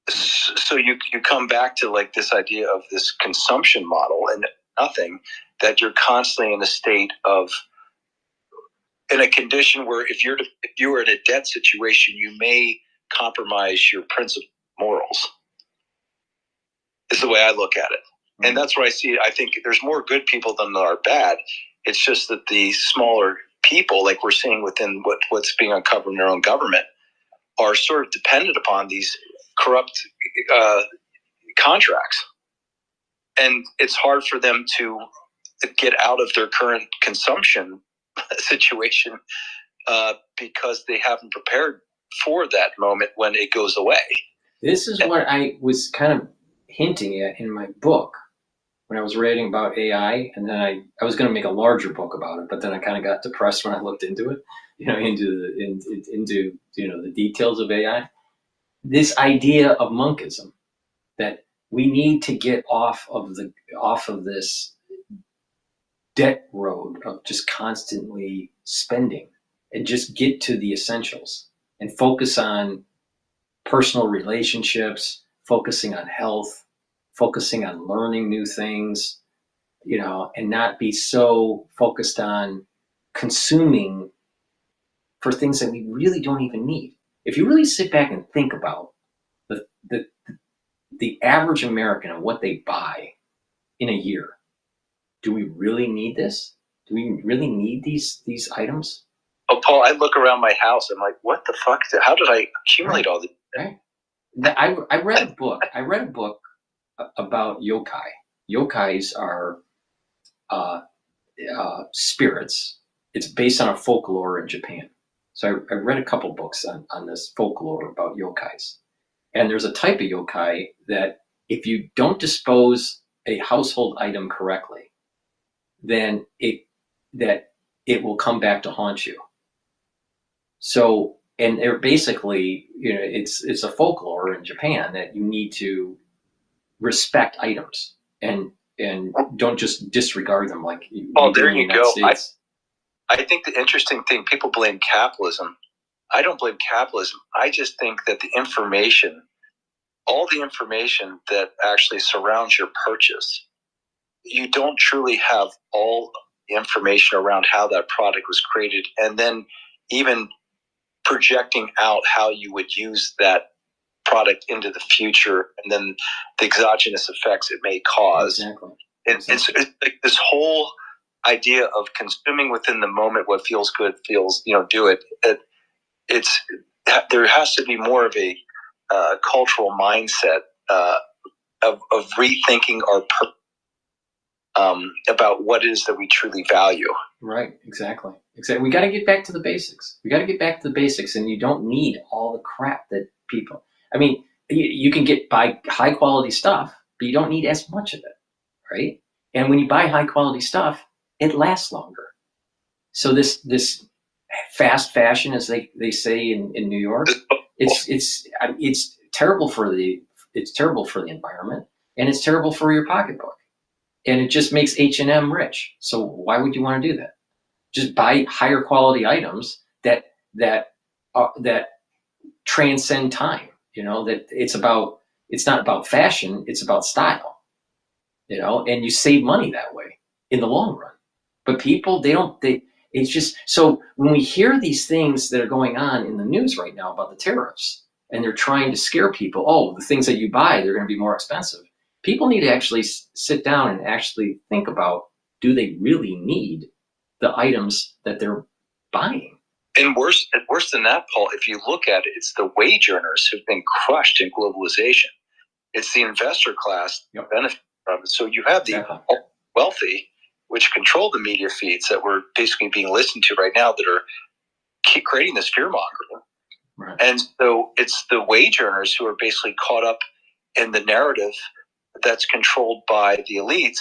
So you come back to like this idea of this consumption model and nothing, that you're constantly in a state of, in a condition where if you are in a debt situation, you may compromise your principal morals, is the way I look at it. And that's where I see it. I think there's more good people than there are bad. It's just that the smaller people, like we're seeing within what's being uncovered in their own government, are sort of dependent upon these corrupt contracts. And it's hard for them to get out of their current consumption situation because they haven't prepared for that moment when it goes away. This is what I was kind of hinting at in my book when I was writing about AI, and then I was going to make a larger book about it, but then I kind of got depressed when I looked into it, into the details of AI. This idea of monkism, that we need to get off of this debt road of just constantly spending and just get to the essentials and focus on personal relationships, focusing on health, focusing on learning new things, you know, and not be so focused on consuming for things that we really don't even need. If you really sit back and think about the average American and what they buy in a year, do we really need this? Do we really need these items? Oh, Paul, I look around my house. I'm like, what the fuck? How did I accumulate all this? Right. I read a book. I read a book about yokai. Yokais are spirits. It's based on a folklore in Japan. So I read a couple books on this folklore about yokais. And there's a type of yokai that if you don't dispose a household item correctly, then it will come back to haunt you. So, and they're basically, you know, it's a folklore in Japan that you need to respect items and don't just disregard them like you Oh, do there in the you United go. States. I think the interesting thing, people blame capitalism. I don't blame capitalism. I just think that the information, all the information that actually surrounds your purchase, you don't truly have all the information around how that product was created, and then even projecting out how you would use that product into the future, and then the exogenous effects it may cause. Exactly. It's like this whole idea of consuming within the moment what feels good feels, you know, do it. There has to be more of a cultural mindset of rethinking our about what it is that we truly value. Right, exactly. We got to get back to the basics. We got to get back to the basics, and you don't need all the crap that people. I mean, you can buy high quality stuff, but you don't need as much of it, right? And when you buy high quality stuff, it lasts longer. So this fast fashion, as they say in New York, it's terrible for the environment, and it's terrible for your pocketbook. And it just makes H&M rich. So why would you want to do that? Just buy higher quality items that transcend time. You know, that it's not about fashion, it's about style. You know, and you save money that way in the long run. But people, it's just, so when we hear these things that are going on in the news right now about the tariffs, and they're trying to scare people, oh, the things that you buy, they're going to be more expensive. People need to actually sit down and actually think about, do they really need the items that they're buying? And worse than that, Paul, if you look at it, it's the wage earners who've been crushed in globalization. It's the investor class that benefit from it. So you have the wealthy, which control the media feeds that we're basically being listened to right now, that are keep creating this fear mongering. Right. And so it's the wage earners who are basically caught up in the narrative that's controlled by the elites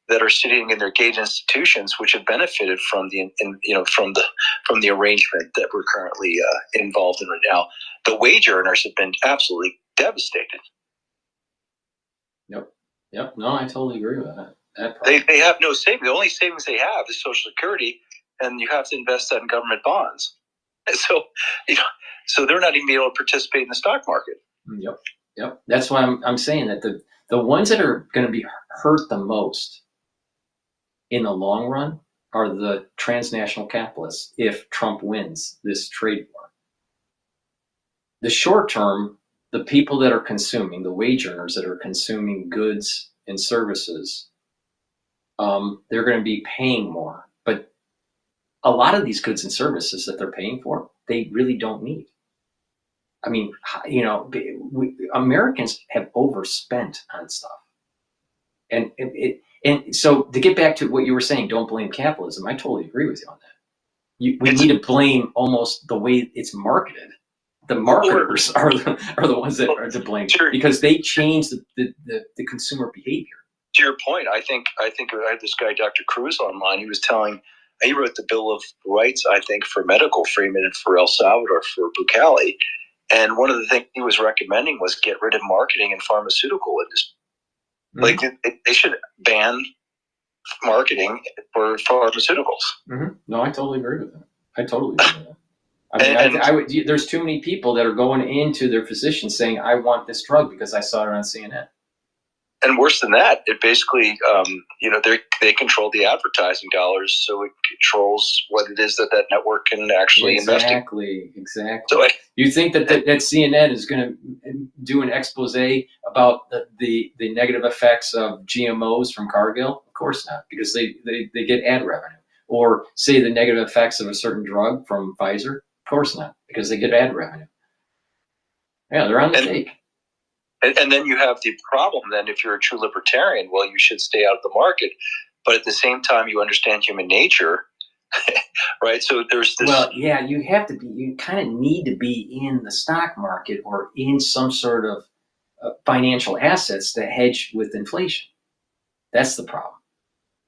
that are sitting in their gated institutions, which have benefited from from the arrangement that we're currently involved in right now. The wage earners have been absolutely devastated. Yep. No, I totally agree with that. They have no savings. The only savings they have is Social Security, and you have to invest that in government bonds. So, so they're not even able to participate in the stock market. Yep. That's why I'm saying that the ones that are going to be hurt the most in the long run are the transnational capitalists if Trump wins this trade war. The short term, the people that are consuming, the wage earners that are consuming goods and services, they're going to be paying more. But a lot of these goods and services that they're paying for, they really don't need. I mean, Americans have overspent on stuff. And so to get back to what you were saying, don't blame capitalism. I totally agree with you on that. We need to blame almost the way it's marketed. The marketers are the ones that are to blame because they change the consumer behavior. To your point, I think I had this guy, Dr. Cruz, online. He wrote the Bill of Rights, I think, for medical freedom and for El Salvador, for Bucali. And one of the things he was recommending was get rid of marketing in pharmaceutical industry. Mm-hmm. Like they should ban marketing for pharmaceuticals. Mm-hmm. No, I totally agree with that. I mean, there's too many people that are going into their physician saying, I want this drug because I saw it on CNN. And worse than that, it basically, they control the advertising dollars, so it controls what it is that network can actually invest in. Exactly. So you think that CNN is going to do an expose about the negative effects of GMOs from Cargill? Of course not, because they get ad revenue. Or say the negative effects of a certain drug from Pfizer? Of course not, because they get ad revenue. Yeah, they're on the take. And then you have the problem then, if you're a true libertarian, well, you should stay out of the market. But at the same time, you understand human nature, right? So there's this. Well, yeah, you kind of need to be in the stock market or in some sort of financial assets to hedge with inflation. That's the problem.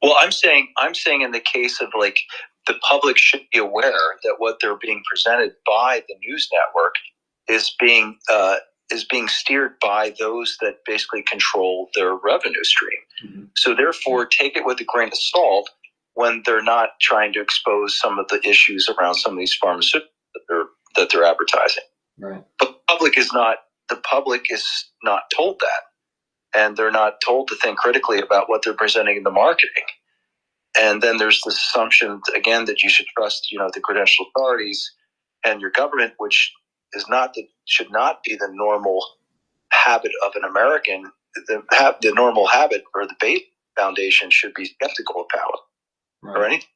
Well, I'm saying in the case of like the public should be aware that what they're being presented by the news network is being steered by those that basically control their revenue stream. Mm-hmm. So therefore, take it with a grain of salt when they're not trying to expose some of the issues around some of these pharmaceuticals that they're advertising. Right. But the public is not told that, and they're not told to think critically about what they're presenting in the marketing. And then there's this assumption again that you should trust, the credential authorities and your government, which should not be the normal habit of an American. The normal habit or the base foundation should be skeptical of power. Right. Or anything.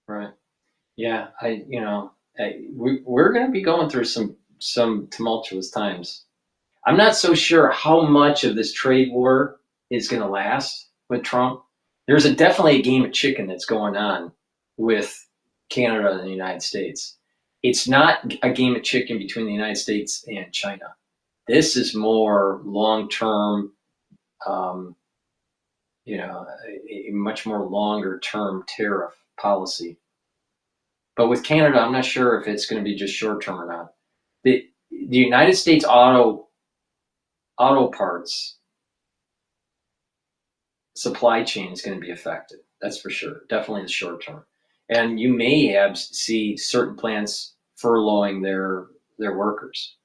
Right. Yeah, we're going to be going through some tumultuous times. I'm not so sure how much of this trade war is going to last with Trump. There's definitely a game of chicken that's going on with Canada and the United States. It's not a game of chicken between the United States and China. This is more long-term, a much more longer-term tariff policy. But with Canada, I'm not sure if it's going to be just short-term or not. The United States auto parts supply chain is going to be affected. That's for sure. Definitely in the short term. And you may see certain plants furloughing their workers.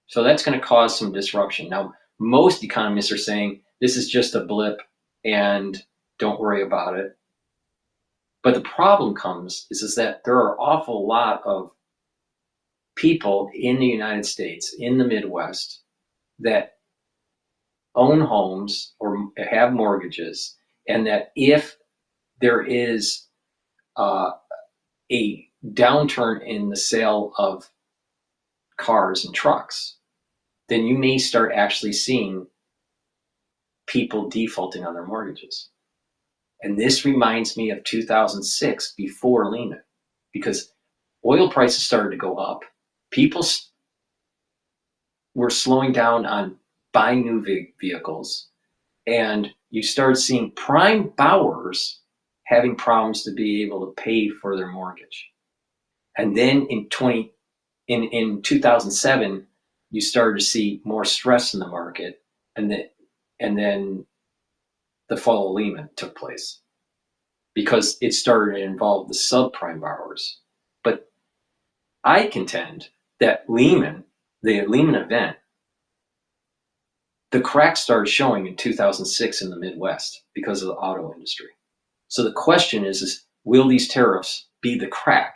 So that's going to cause some disruption. Now, most economists are saying this is just a blip and don't worry about it. But the problem is that there are an awful lot of people in the United States, in the Midwest, that own homes or have mortgages, and that if there is a downturn in the sale of cars and trucks, then you may start actually seeing people defaulting on their mortgages. And this reminds me of 2006 before Lehman, because oil prices started to go up. People were slowing down on buying new vehicles, and you start seeing prime borrowers having problems to be able to pay for their mortgage. And then in 2007, you started to see more stress in the market, and then the fall of Lehman took place because it started to involve the subprime borrowers. But I contend that the Lehman event, the crack started showing in 2006 in the Midwest because of the auto industry. So the question is will these tariffs be the crack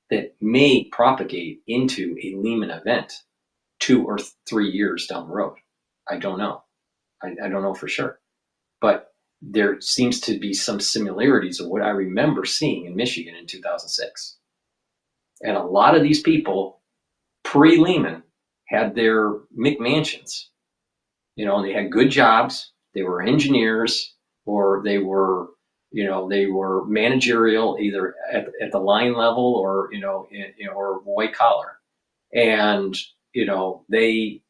that may propagate into a Lehman event 2 or 3 years down the road? I don't know. I don't know for sure. But there seems to be some similarities of what I remember seeing in Michigan in 2006. And a lot of these people pre-Lehman had their McMansions. And they had good jobs. They were engineers, or they were managerial, either at the line level or or white collar, and they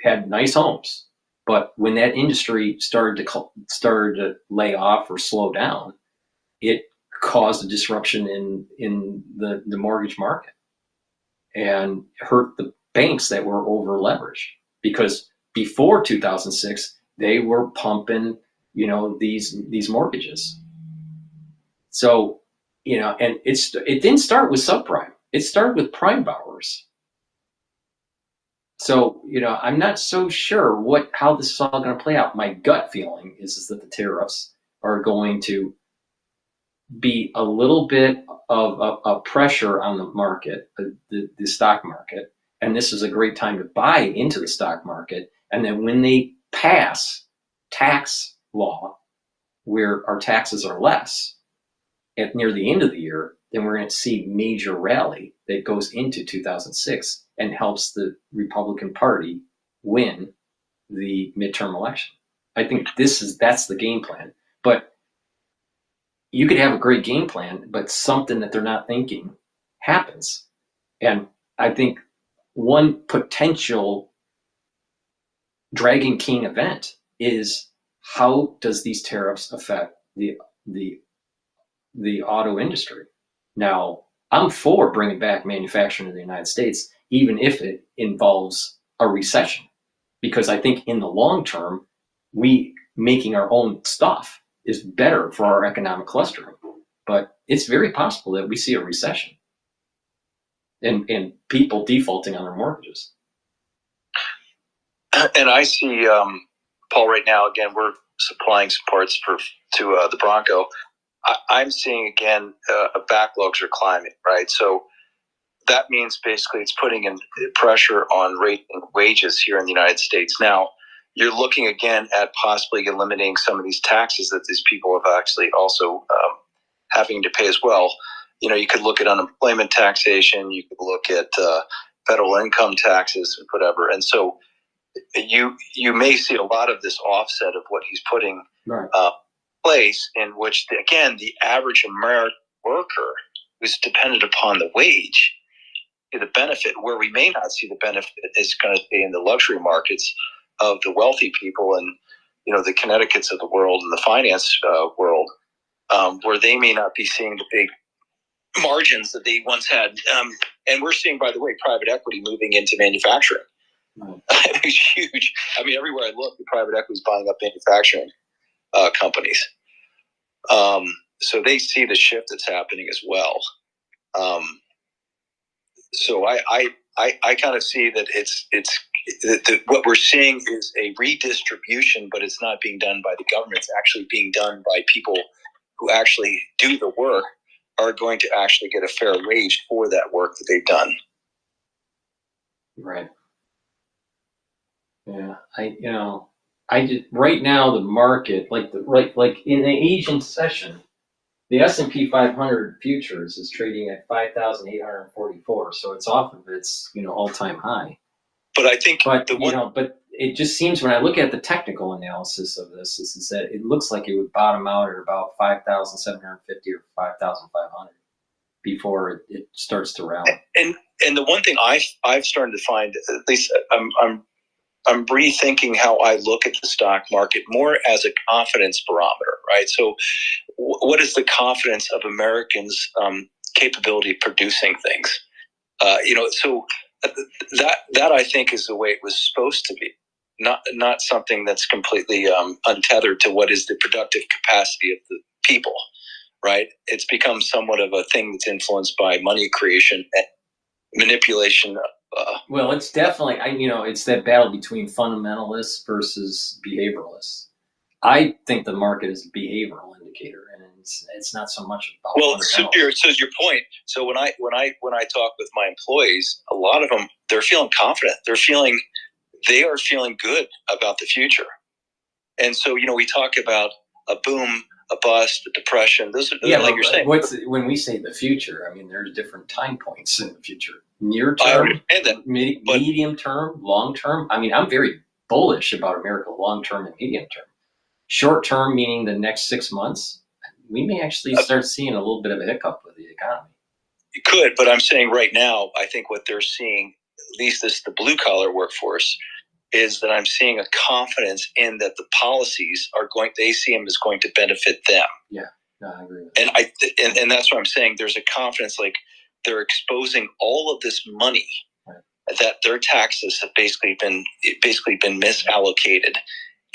had nice homes. But when that industry started to lay off or slow down, it caused a disruption in the mortgage market and hurt the banks that were over leveraged, because before 2006 they were pumping these mortgages. So and it didn't start with subprime. It started with prime borrowers. So, I'm not so sure how this is all going to play out. My gut feeling is that the tariffs are going to be a little bit of a pressure on the market, the stock market, and this is a great time to buy into the stock market. And then when they pass tax law where our taxes are less near the end of the year, then we're going to see major rally that goes into 2006 and helps the Republican Party win the midterm election. I think that's the game plan. But you could have a great game plan, but something that they're not thinking happens. And I think one potential Dragon King event is, how does these tariffs affect the auto industry? Now, I'm for bringing back manufacturing in the United States, even if it involves a recession, because I think in the long term, we making our own stuff is better for our economic clustering. But it's very possible that we see a recession and people defaulting on their mortgages. And I see, Paul, right now, again, we're supplying some parts to the Bronco. I'm seeing, again, backlogs are climbing, right? So that means basically it's putting in pressure on rate and wages here in the United States. Now, you're looking again at possibly eliminating some of these taxes that these people have actually also having to pay as well. You could look at unemployment taxation, you could look at federal income taxes and whatever. And so you may see a lot of this offset of what he's putting place, in which, again, the average American worker who's dependent upon the wage, the benefit, where we may not see the benefit is going to be in the luxury markets of the wealthy people and, the Connecticuts of the world and the finance world, where they may not be seeing the big margins that they once had. And we're seeing, by the way, private equity moving into manufacturing. It's huge. I mean, everywhere I look, the private equity is buying up manufacturing companies. So they see the shift that's happening as well. So I kind of see that it's what we're seeing is a redistribution, but it's not being done by the government. It's actually being done by people who actually do the work, are going to actually get a fair wage for that work that they've done. Right. Yeah. I just, right now the market, like in the Asian session, the S&P 500 futures is trading at 5,844, so it's off of its all-time high. But I think, but it just seems, when I look at the technical analysis of this, is that it looks like it would bottom out at about 5,750 or 5,500 before it starts to rally. And the one thing I've started to find, at least I'm rethinking how I look at the stock market more as a confidence barometer, right? So what is the confidence of Americans' capability of producing things? So that I think is the way it was supposed to be, not something that's completely untethered to what is the productive capacity of the people, right? It's become somewhat of a thing that's influenced by money creation and manipulation. Well, it's definitely, it's that battle between fundamentalists versus behavioralists. I think the market is a behavioral indicator, and it's not so much about. Well, so your point. So when I talk with my employees, a lot of them, they're feeling confident. They are feeling good about the future. And so we talk about a boom, a bust, a depression. Those are like you're saying. When we say the future, I mean there's different time points in the future. Near term, medium term, long term. I mean, I'm very bullish about America long term and medium term. Short term, meaning the next 6 months, we may actually start seeing a little bit of a hiccup with the economy. You could, but I'm saying right now, I think what they're seeing, at least the blue collar workforce, is that I'm seeing a confidence in that the policies they see them as going to benefit them. Yeah, no, I agree with that. And that's what I'm saying. There's a confidence, like they're exposing all of this money that their taxes have basically been misallocated,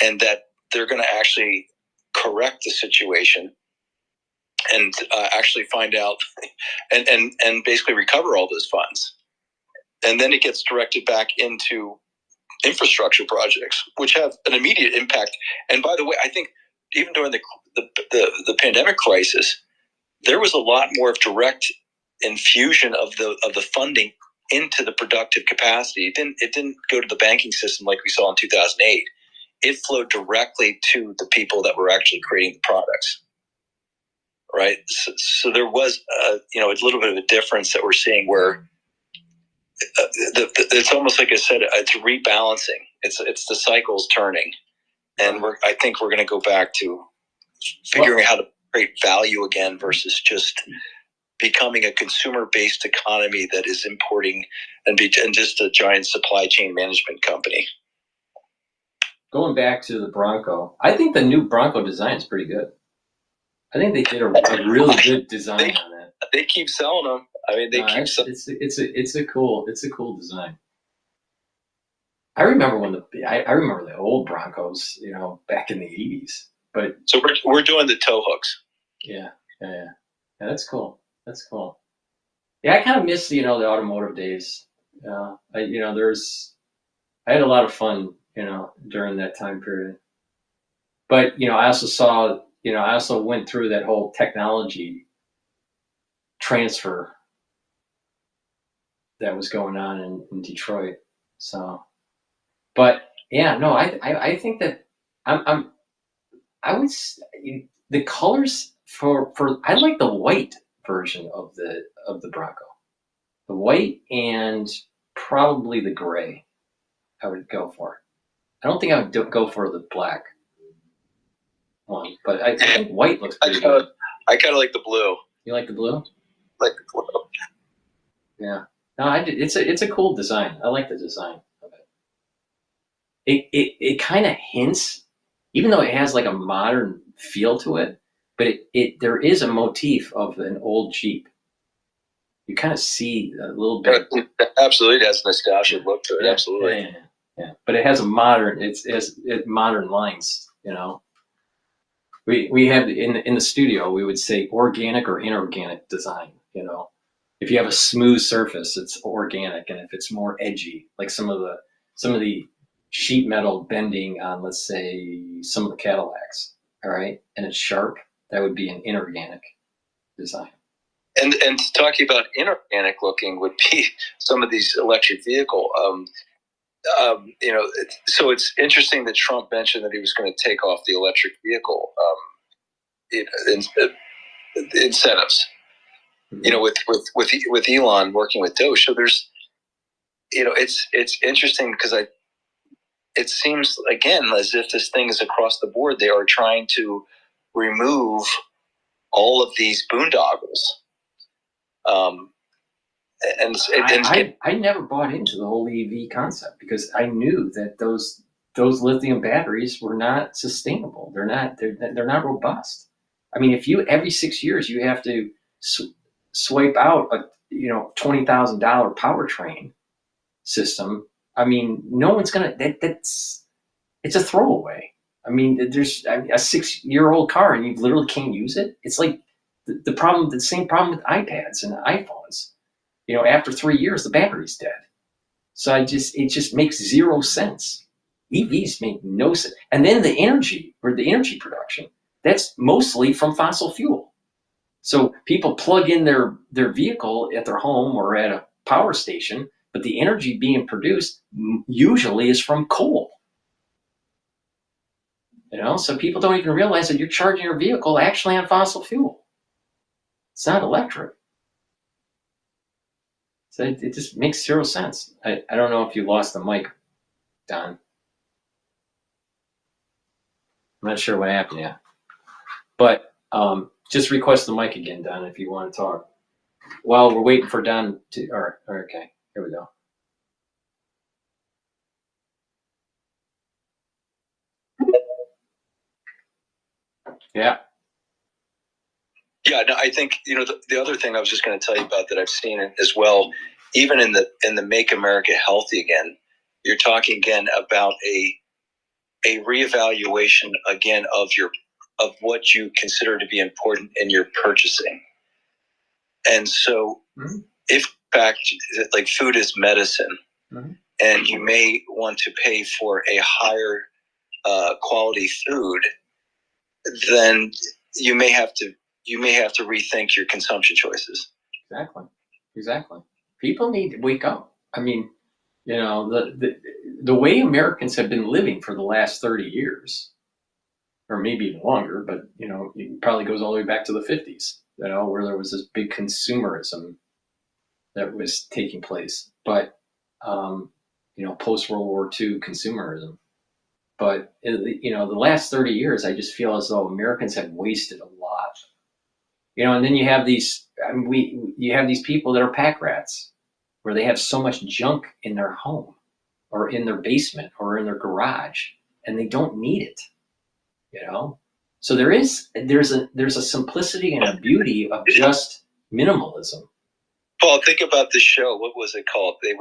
and that they're going to actually correct the situation and actually find out and basically recover all those funds. And then it gets directed back into infrastructure projects, which have an immediate impact. And by the way, I think even during the pandemic crisis, there was a lot more of direct infusion of the funding into the productive capacity. It didn't go to the banking system like we saw in 2008. It flowed directly to the people that were actually creating the products. Right. So there was a little bit of a difference that we're seeing where it's almost like I said, it's rebalancing. It's the cycles turning, and I think we're going to go back to figuring out how to create value again versus just becoming a consumer-based economy that is importing and just a giant supply chain management company. Going back to the Bronco, I think the new Bronco design is pretty good. I think they did a really good design on that. They keep selling them. I mean, keep selling. It's a cool design. I remember I remember the old Broncos, back in the 80s. But so we're doing the tow hooks. Yeah, that's cool. Yeah, I kind of miss the automotive days. I had a lot of fun during that time period. But I also saw I also went through that whole technology transfer that was going on in Detroit. So, but yeah, no, I think that the colors for I like the white version of the Bronco, the white and probably the gray. I would go for. I don't think I would go for the black one, but I think white looks pretty good. I kind of like the blue. You like the blue? Like the blue. Yeah. No, it's a cool design. I like the design of it. It kind of hints, even though it has like a modern feel to it, but there is a motif of an old Jeep. You kind of see a little bit. Absolutely, it has a nostalgic look to it. Yeah, absolutely. Yeah. But it has modern lines. We have in the studio, we would say organic or inorganic design. If you have a smooth surface, it's organic, and if it's more edgy, like some of the sheet metal bending on, let's say, some of the Cadillacs, all right, and it's sharp, that would be an inorganic design. And talking about inorganic looking would be some of these electric vehicle. So it's interesting that Trump mentioned that he was going to take off the electric vehicle incentives. With Elon working with Doge. So there's, it's interesting because it seems again as if this thing is across the board. They are trying to remove all of these boondoggles. I never bought into the whole EV concept because I knew that those lithium batteries were not sustainable. They're not robust. I mean, if every 6 years you have to swipe out a $20,000 powertrain system, I mean, no one's gonna. It's a throwaway. I mean, there's a 6-year-old car and you literally can't use it. It's like the same problem with iPads and iPhones. After 3 years, the battery's dead. So it just makes zero sense. EVs make no sense. And then the energy production, that's mostly from fossil fuel. So people plug in their vehicle at their home or at a power station, but the energy being produced usually is from coal. So people don't even realize that you're charging your vehicle actually on fossil fuel. It's not electric. So it just makes zero sense. I don't know if you lost the mic, Don. I'm not sure what happened yet. But just request the mic again, Don, if you want to talk. While we're waiting for Don to... All right, okay. Here we go. Yeah. Yeah, no, I think the other thing I was just going to tell you about that I've seen as well, even in the Make America Healthy Again, you're talking again about a reevaluation again of what you consider to be important in your purchasing. And so, if fact, like food is medicine, and you may want to pay for a higher quality food, then you may have to rethink your consumption choices. Exactly. People need to wake up. I mean, you know, the way Americans have been living for the last 30 years, or maybe even longer, but, you know, it probably goes all the way back to the 50s, you know, where there was this big consumerism that was taking place. But, you know, post-World War II consumerism. But, you know, the last 30 years, I just feel as though Americans have wasted a lot. You know, and then you have these, you have these people that are pack rats, where they have so much junk in their home or in their basement or in their garage, and they don't need it, you know? So there's a simplicity and a beauty of just minimalism. Paul, think about this show. What was it called? They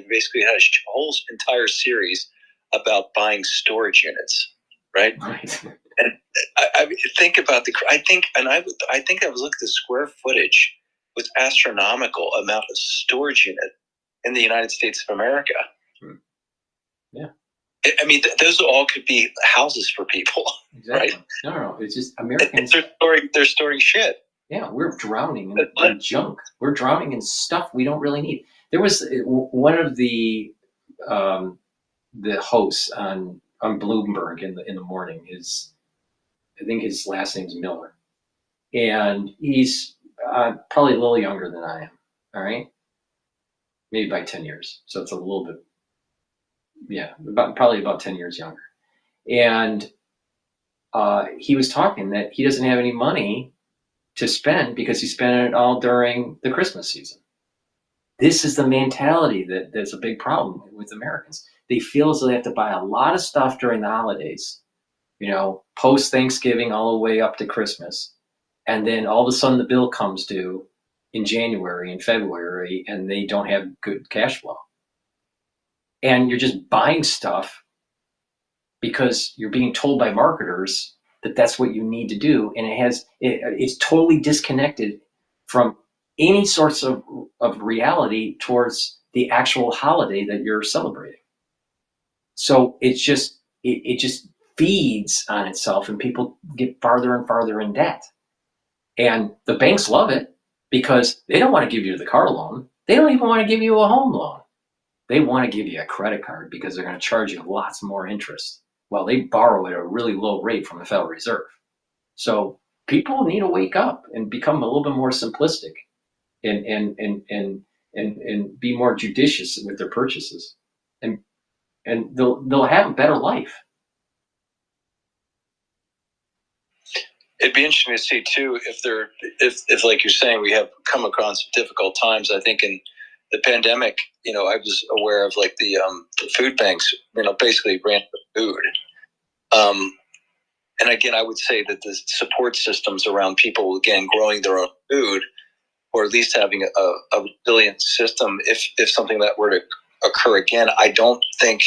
basically had a whole entire series about buying storage units, right? And I mean, think about I think I was looking at the square footage with astronomical amount of storage unit in the United States of America. Yeah. I mean, those all could be houses for people, Exactly. right? No, it's just Americans. They're storing shit. Yeah, we're drowning in junk. We're drowning in stuff we don't really need. There was one of the hosts on Bloomberg in the morning. I think his last name's Miller, and he's probably a little younger than I am. All right, maybe by 10 years. So it's a little bit, yeah, probably about 10 years younger. And he was talking that he doesn't have any money to spend because he spent it all during the Christmas season. This is the mentality that's a big problem with Americans. They feel as though they have to buy a lot of stuff during the holidays, you know, post Thanksgiving all the way up to Christmas. And then all of a sudden the bill comes due in January and February, and they don't have good cash flow. And you're just buying stuff because you're being told by marketers that that's what you need to do. And it's totally disconnected from any sorts of reality towards the actual holiday that you're celebrating. So it just feeds on itself, and people get farther and farther in debt. And the banks love it because they don't want to give you the car loan. They don't even want to give you a home loan. They want to give you a credit card because they're going to charge you lots more interest while they borrow at a really low rate from the Federal Reserve. So people need to wake up and become a little bit more simplistic and be more judicious with their purchases, and they'll have a better life. It'd be interesting to see too if like you're saying, we have come across some difficult times. I think in the pandemic, you know, I was aware of like the food banks, you know, basically ran the food. And again, I would say that the support systems around people, again, growing their own food, or at least having a resilient system if something that were to occur again, I don't think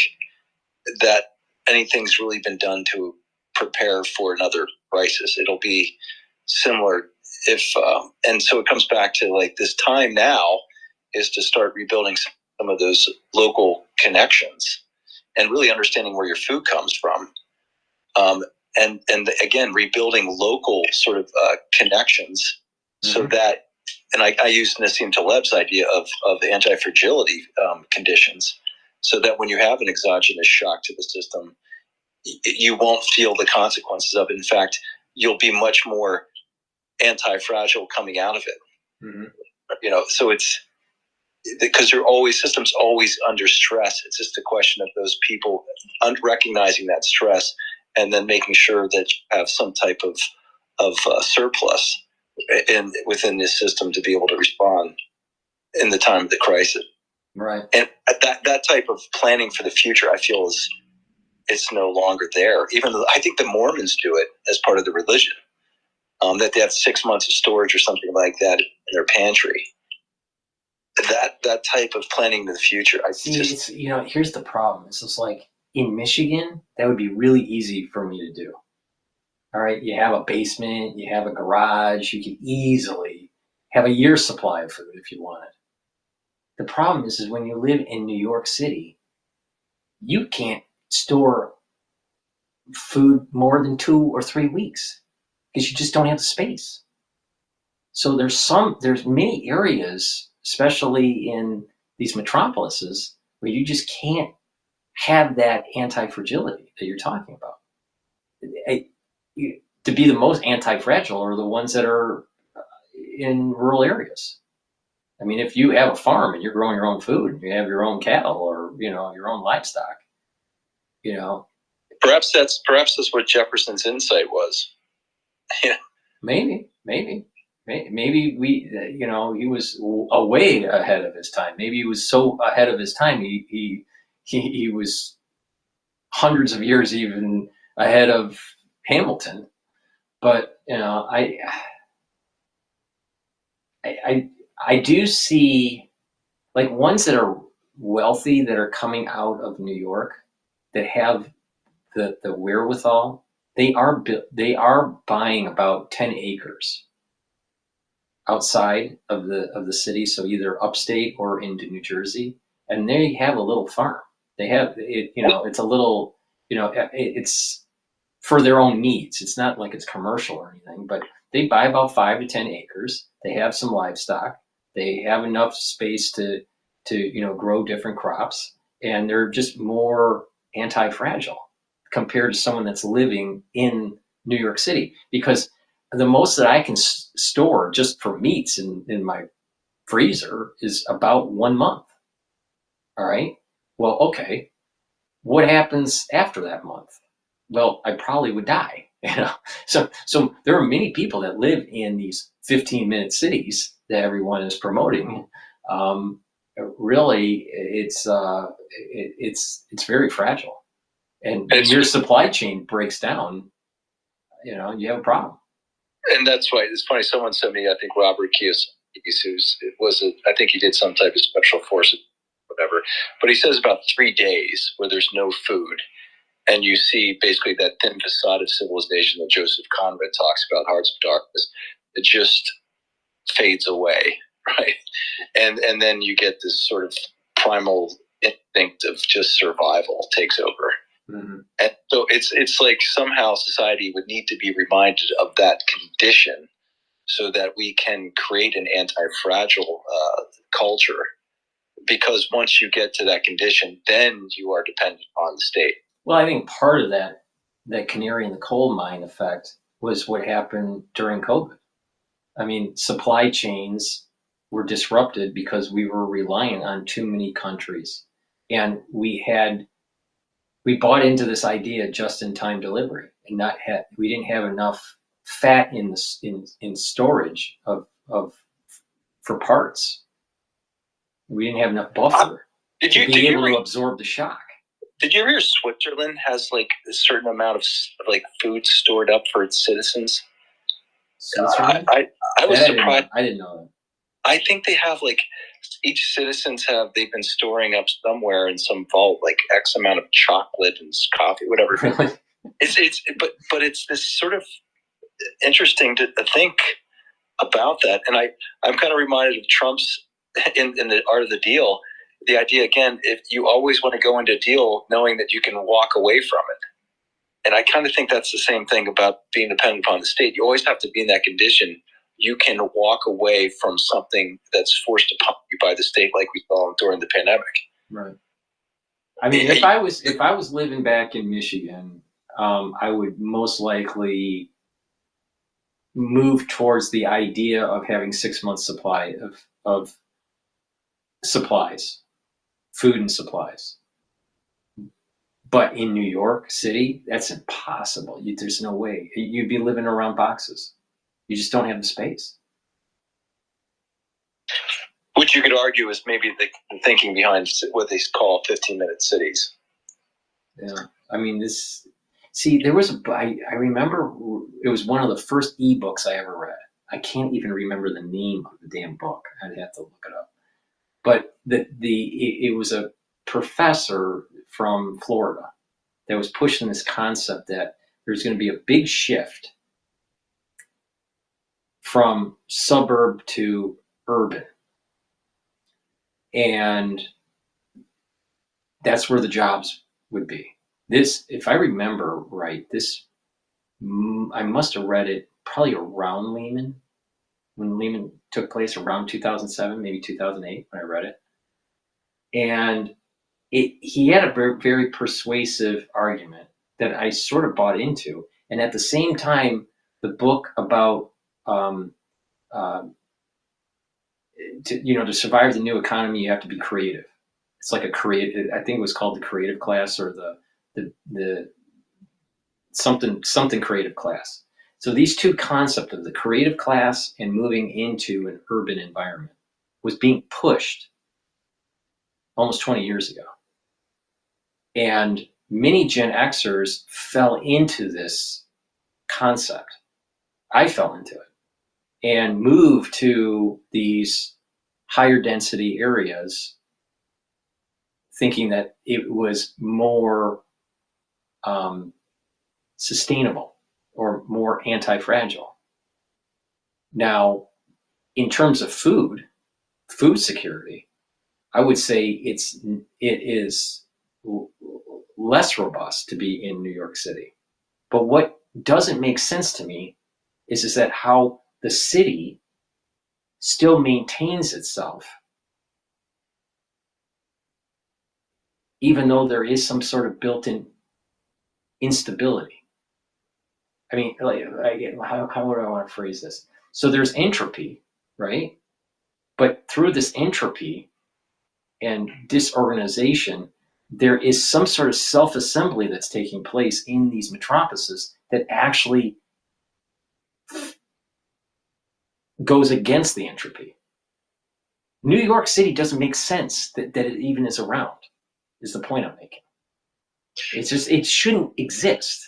that anything's really been done to prepare for another crisis. It'll be similar and so it comes back to like this time now is to start rebuilding some of those local connections and really understanding where your food comes from. And again, rebuilding local sort of connections so that, and I use Nassim Taleb's idea of anti-fragility conditions, so that when you have an exogenous shock to the system, you won't feel the consequences of it. In fact, you'll be much more anti-fragile coming out of it. You know, so it's because system's always under stress. It's just a question of those people recognizing that stress and then making sure that you have some type of surplus within this system to be able to respond in the time of the crisis. Right. And that type of planning for the future, I feel it's no longer there. Even though I think the Mormons do it as part of the religion, that they have 6 months of storage or something like that in their pantry. That type of planning to the future, you know, here's the problem. It's just like in Michigan, that would be really easy for me to do. All right, you have a basement, you have a garage, you can easily have a year's supply of food if you wanted. The problem is when you live in New York City, you can't store food more than 2 or 3 weeks because you just don't have the space. So there's many areas, especially in these metropolises, where you just can't have that anti-fragility that you're talking about. To be the most anti-fragile are the ones that are in rural areas. I mean, if you have a farm and you're growing your own food, and you have your own cattle or your own livestock, Perhaps that's what Jefferson's insight was. Yeah. Maybe he was way ahead of his time. Maybe he was so ahead of his time he was hundreds of years even ahead of Hamilton. But I do see like ones that are wealthy that are coming out of New York that have the wherewithal. They are buying about 10 acres outside of the city, so either upstate or into New Jersey, and they have a little farm. They have it, it's a little, it's for their own needs. It's not like it's commercial or anything, but they buy about 5 to 10 acres. They have some livestock. They have enough space to grow different crops, and they're just more anti-fragile compared to someone that's living in New York City. Because the most that I can store just for meats in my freezer is about 1 month. All right. Well, okay. What happens after that month? Well, I probably would die. So there are many people that live in these 15-minute cities that everyone is promoting. Really, it's very fragile, and your supply chain breaks down. You have a problem. And that's why it's funny. Someone sent me, I think Robert Kiyosaki, I think he did some type of special forces, whatever. But he says about 3 days where there's no food, and you see basically that thin facade of civilization that Joseph Conrad talks about, Hearts of Darkness, it just fades away, right? And then you get this sort of primal instinct of just survival takes over. Mm-hmm. And so it's like somehow society would need to be reminded of that condition so that we can create an anti-fragile culture. Because once you get to that condition, then you are dependent on the state. Well, I think part of that canary in the coal mine effect was what happened during COVID. I mean, supply chains were disrupted because we were relying on too many countries, and we bought into this idea of just-in-time delivery, and we didn't have enough fat in storage for parts. We didn't have enough buffer to be able to absorb the shock. Did you ever hear Switzerland has like a certain amount of like food stored up for its citizens? Switzerland? I was surprised. I didn't know that. I think they have like each they've been storing up somewhere in some vault like X amount of chocolate and coffee, whatever. Really? But it's this sort of interesting to think about that, and I'm kind of reminded of Trump's in the Art of the Deal. The idea again, if you always want to go into a deal knowing that you can walk away from it. And I kind of think that's the same thing about being dependent upon the state. You always have to be in that condition. You can walk away from something that's forced upon you by the state, like we saw during the pandemic. Right. I mean, if I was living back in Michigan, I would most likely move towards the idea of having 6 months supply of supplies, food and supplies. But in New York City, that's impossible. There's no way. You'd be living around boxes. You just don't have the space. Which you could argue is maybe the thinking behind what they call 15-minute cities. Yeah. I mean, there was I remember it was one of the first ebooks I ever read. I can't even remember the name of the damn book. I'd have to look it up. But it was a professor from Florida that was pushing this concept that there's going to be a big shift from suburb to urban. And that's where the jobs would be. This, if I remember right, I must have read it probably around Lehman, when Lehman took place, around 2007, maybe 2008 when I read it. And he had a very, very persuasive argument that I sort of bought into. And at the same time, the book about, to survive the new economy, you have to be creative. It's like I think it was called the creative class, or the something creative class. So these two concepts of the creative class and moving into an urban environment was being pushed almost 20 years ago. And many Gen Xers fell into this concept. I fell into it and moved to these higher density areas thinking that it was more sustainable or more anti-fragile. Now, in terms of food security, I would say it is less robust to be in New York City. But what doesn't make sense to me is that how the city still maintains itself, even though there is some sort of built-in instability. I mean, how would I want to phrase this? So there's entropy, right? But through this entropy and disorganization, there is some sort of self-assembly that's taking place in these metropolises that actually goes against the entropy. New York City doesn't make sense that it even is around, is the point I'm making. It's just, it shouldn't exist.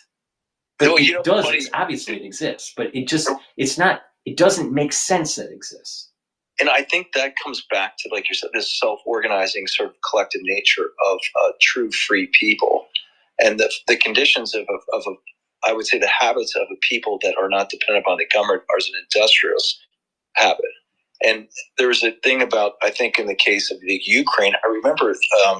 But it does, obviously it exists, but it doesn't make sense that it exists. And I think that comes back to, like you said, this self-organizing sort of collective nature of true free people, and the conditions of I would say the habits of a people that are not dependent upon the government as an industrialist habit. And there's a thing about, I think in the case of the Ukraine, I remember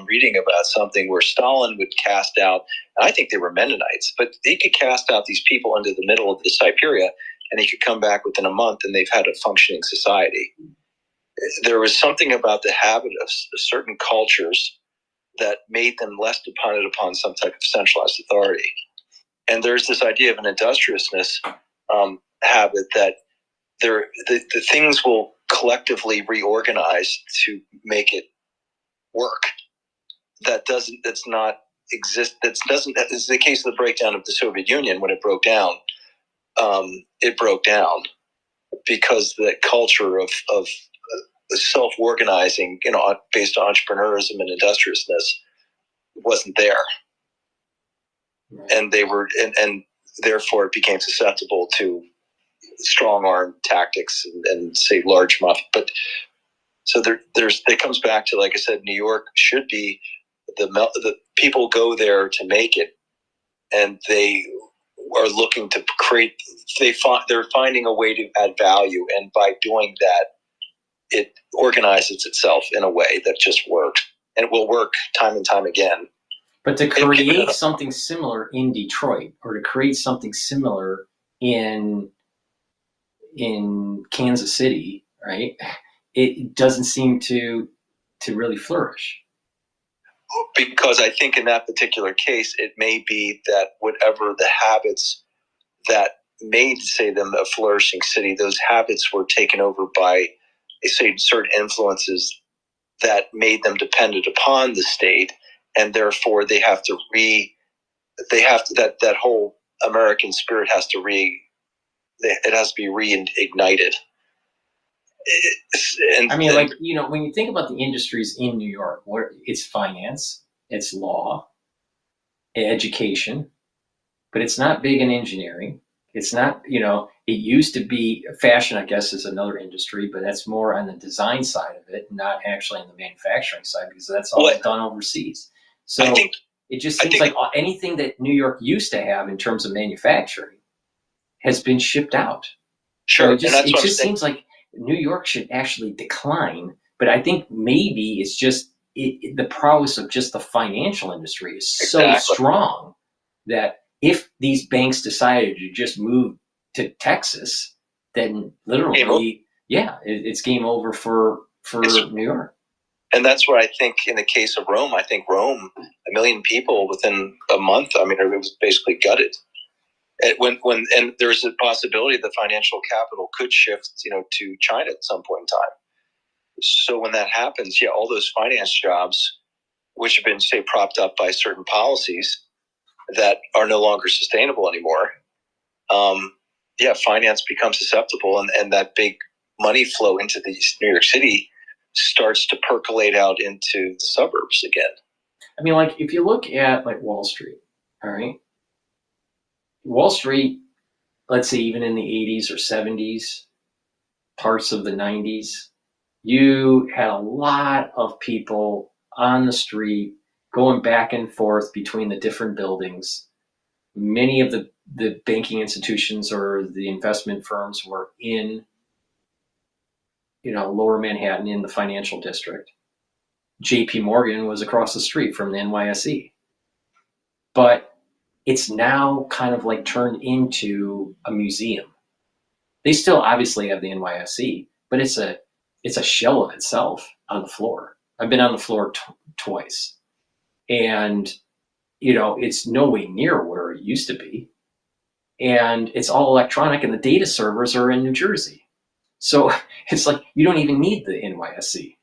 reading about something where Stalin would cast out, and I think they were Mennonites, but he could cast out these people into the middle of the Siberia, and they could come back within a month and they've had a functioning society. There was something about the habit of certain cultures that made them less dependent upon some type of centralized authority. And there's this idea of an industriousness habit that the things will collectively reorganize to make it work. It's the case of the breakdown of the Soviet Union. When it broke down because the culture of self-organizing, based on entrepreneurism and industriousness, wasn't there, and they were, and therefore it became susceptible to strong-arm tactics and say large mafia. But so it comes back to, like I said, New York should be the people go there to make it, and they are looking to create. They're finding a way to add value, and by doing that, it organizes itself in a way that just works, and it will work time and time again. But to create something similar in Detroit, or to create something similar in Kansas City, right? It doesn't seem to really flourish. Because I think in that particular case, it may be that whatever the habits that made, say, them a flourishing city, those habits were taken over by, say, certain influences that made them dependent upon the state, and therefore that whole American spirit has to be reignited. When you think about the industries in New York, where it's finance, it's law, education, but it's not big in engineering. It's not, it used to be fashion, I guess, is another industry, but that's more on the design side of it, not actually on the manufacturing side, because that's all done overseas. So it just seems like anything that New York used to have in terms of manufacturing has been shipped out. Sure. So it just seems like New York should actually decline, but But I think maybe it's just the prowess of just the financial industry is so strong that if these banks decided to just move to Texas, then literally, it's game over for New York. And that's where I think in the case of Rome, 1 million people within a month, I mean, it was basically gutted. And there's a possibility the financial capital could shift, to China at some point in time. So when that happens, all those finance jobs, which have been, say, propped up by certain policies that are no longer sustainable anymore, finance becomes susceptible, and that big money flow into New York City starts to percolate out into the suburbs again. I mean, like, if you look at, like, Wall Street, all right? Wall Street, let's say even in the 80s or 70s, parts of the 90s, you had a lot of people on the street going back and forth between the different buildings. Many of the banking institutions or the investment firms were in, lower Manhattan in the financial district. JP Morgan was across the street from the NYSE. But it's now kind of like turned into a museum. They still obviously have the NYSE, but it's a shell of itself on the floor. I've been on the floor twice, and it's no way near where it used to be, and it's all electronic, and the data servers are in New Jersey. So it's like you don't even need the NYSE.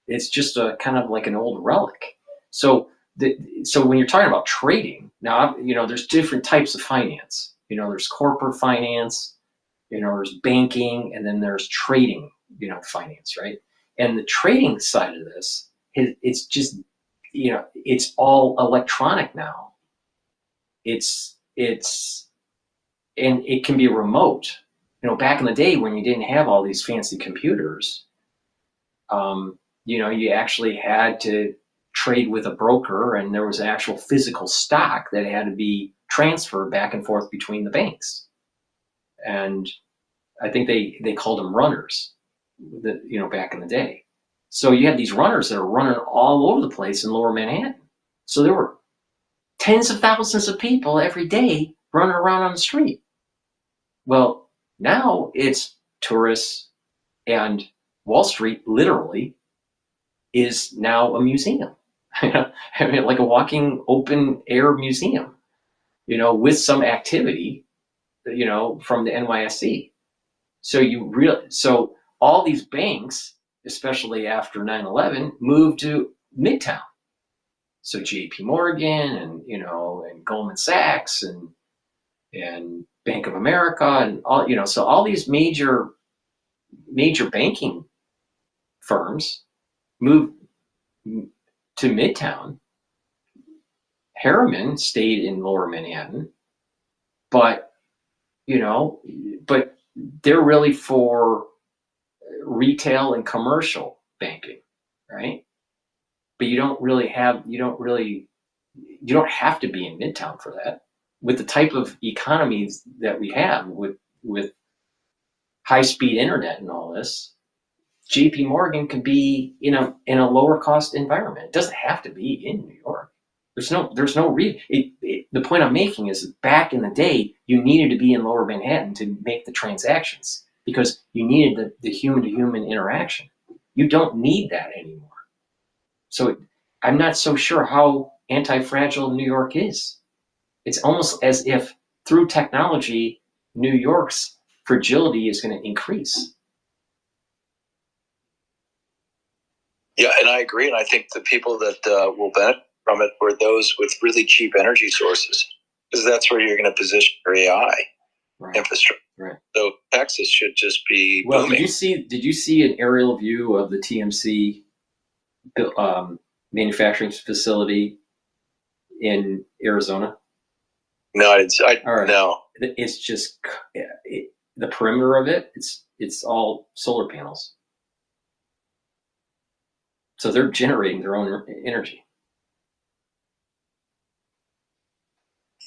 It's just a kind of like an old relic. So when you're talking about trading, now there's different types of finance. There's corporate finance, there's banking, and then there's trading, finance, right? And the trading side of this, it's just, it's all electronic now. And it can be remote. Back in the day when you didn't have all these fancy computers, you actually had to trade with a broker, and there was an actual physical stock that had to be transferred back and forth between the banks. And I think they called them runners, back in the day. So you had these runners that are running all over the place in lower Manhattan. So there were tens of thousands of people every day running around on the street. Well, now it's tourists, and Wall Street literally is now a museum. I mean, like a walking open air museum, with some activity, from the NYSE. So all these banks, especially after 9/11, moved to Midtown. So JP Morgan and Goldman Sachs and Bank of America and all, so all these major banking firms moved to Midtown. Harriman stayed in lower Manhattan, but they're really for retail and commercial banking, right? But you don't have to be in Midtown for that. With the type of economies that we have with high-speed internet and all this, JP Morgan can be in a lower cost environment. It doesn't have to be in New York. There's no reason. The point I'm making is back in the day, you needed to be in lower Manhattan to make the transactions because you needed the human-to-human interaction. You don't need that anymore. So I'm not so sure how anti-fragile New York is. It's almost as if through technology, New York's fragility is going to increase. Yeah, and I agree. And I think the people that will benefit from it were those with really cheap energy sources, because that's where you're going to position your AI infrastructure. Right. So Texas should just be booming. Did you see an aerial view of the TMC manufacturing facility in Arizona? No, I didn't. No. It's just the perimeter of it. It's all solar panels. So they're generating their own energy.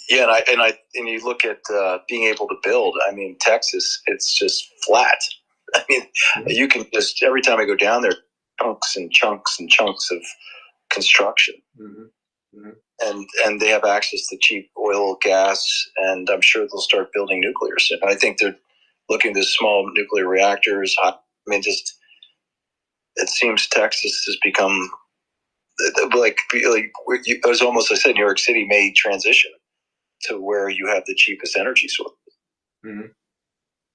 Yeah, and you look at being able to build. I mean, Texas, it's just flat. I mean, you can just every time I go down there, chunks and chunks and chunks of construction. And they have access to cheap oil, gas, and I'm sure they'll start building nuclear soon. I think they're looking to small nuclear reactors. I mean, just it seems Texas has become like it was almost, I said, New York City may transition to where you have the cheapest energy source.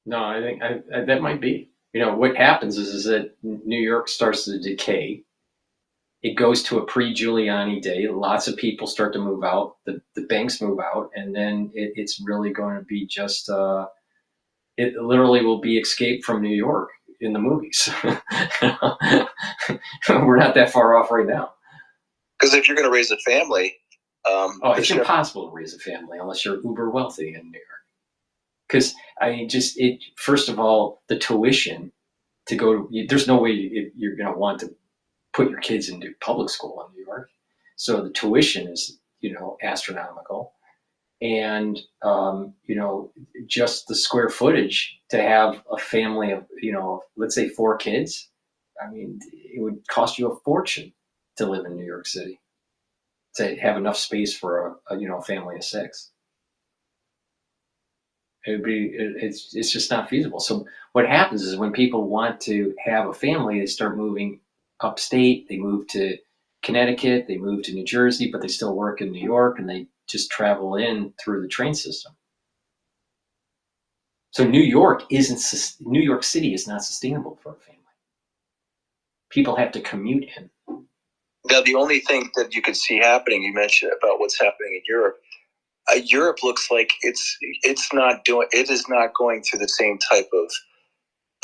No, I think that might be. You know, what happens is that New York starts to decay. It goes to a pre-Giuliani day. Lots of people start to move out. The banks move out, and then it's really going to be just. It literally will be Escape from New York in the movies. We're not that far off right now. Because if you're going to raise a family, it's impossible to raise a family unless you're uber wealthy in New York. Because I mean, first of all, the tuition to go to, there's no way you're going to want to put your kids into public school in New York. So the tuition is, astronomical. And, just the square footage to have a family of, let's say 4 kids. I mean, it would cost you a fortune to live in New York City to have enough space for a family of 6. It's just not feasible. So what happens is when people want to have a family, they start moving upstate. They move to Connecticut, they move to New Jersey, but they still work in New York, and they just travel in through the train system. So New York City is not sustainable for a family. People have to commute in. Now, the only thing that you could see happening, you mentioned about what's happening in Europe. Europe looks like it is not going through the same type of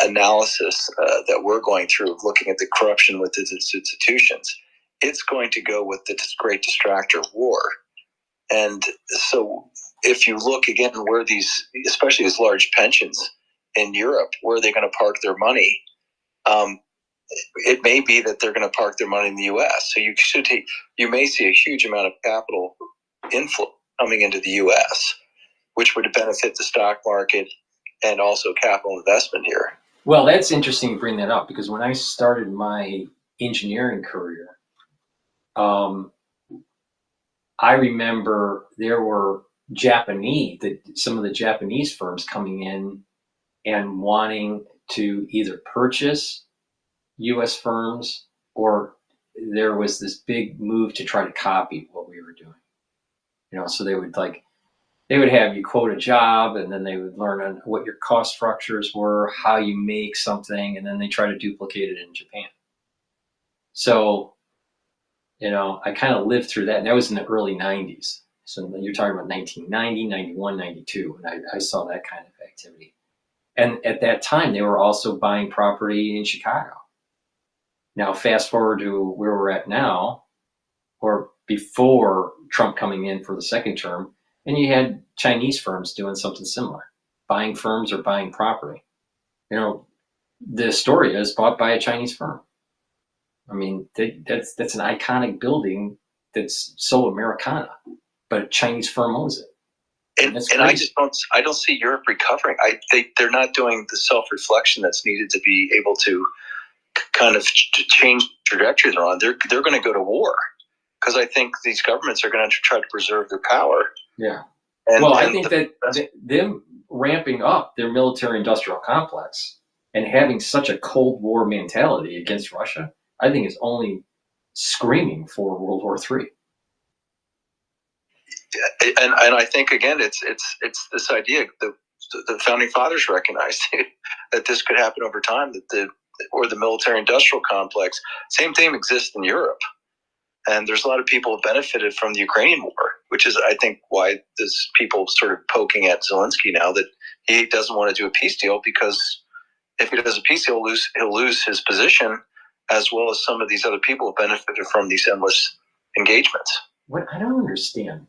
analysis that we're going through, looking at the corruption with its institutions. It's going to go with the great distractor war. And so if you look again where these, especially these large pensions in Europe, where are they going to park their money? It may be that they're going to park their money in the U.S. So you may see a huge amount of capital inflow coming into the U.S., which would benefit the stock market and also capital investment here. Well, that's interesting to bring that up, because when I started my engineering career, I remember there were some of the Japanese firms coming in and wanting to either purchase U.S. firms, or there was this big move to try to copy what we were doing. So they would have you quote a job, and then they would learn on what your cost structures were, how you make something, and then they try to duplicate it in Japan. So, I kind of lived through that. And that was in the early 90s. So you're talking about 1990, 91, 92. And I saw that kind of activity. And at that time, they were also buying property in Chicago. Now, fast forward to where we're at now, or before Trump coming in for the second term, and you had Chinese firms doing something similar, buying firms or buying property. The Astoria is bought by a Chinese firm. I mean, that's an iconic building that's so Americana, but a Chinese firm owns it. And I don't see Europe recovering. They're not doing the self-reflection that's needed to be able to kind of change the trajectory they're on. They're going to go to war, because I think these governments are going to try to preserve their power. Yeah. I think that them ramping up their military-industrial complex and having such a Cold War mentality against Russia, I think is only screaming for World War III. And I think, again, it's this idea that the founding fathers recognized that this could happen over time, that the military-industrial complex, same thing exists in Europe. And there's a lot of people who benefited from the Ukrainian war, which is, I think, why there's people sort of poking at Zelensky now that he doesn't want to do a peace deal, because if he does a peace deal, he'll lose his position, as well as some of these other people who benefited from these endless engagements. What I don't understand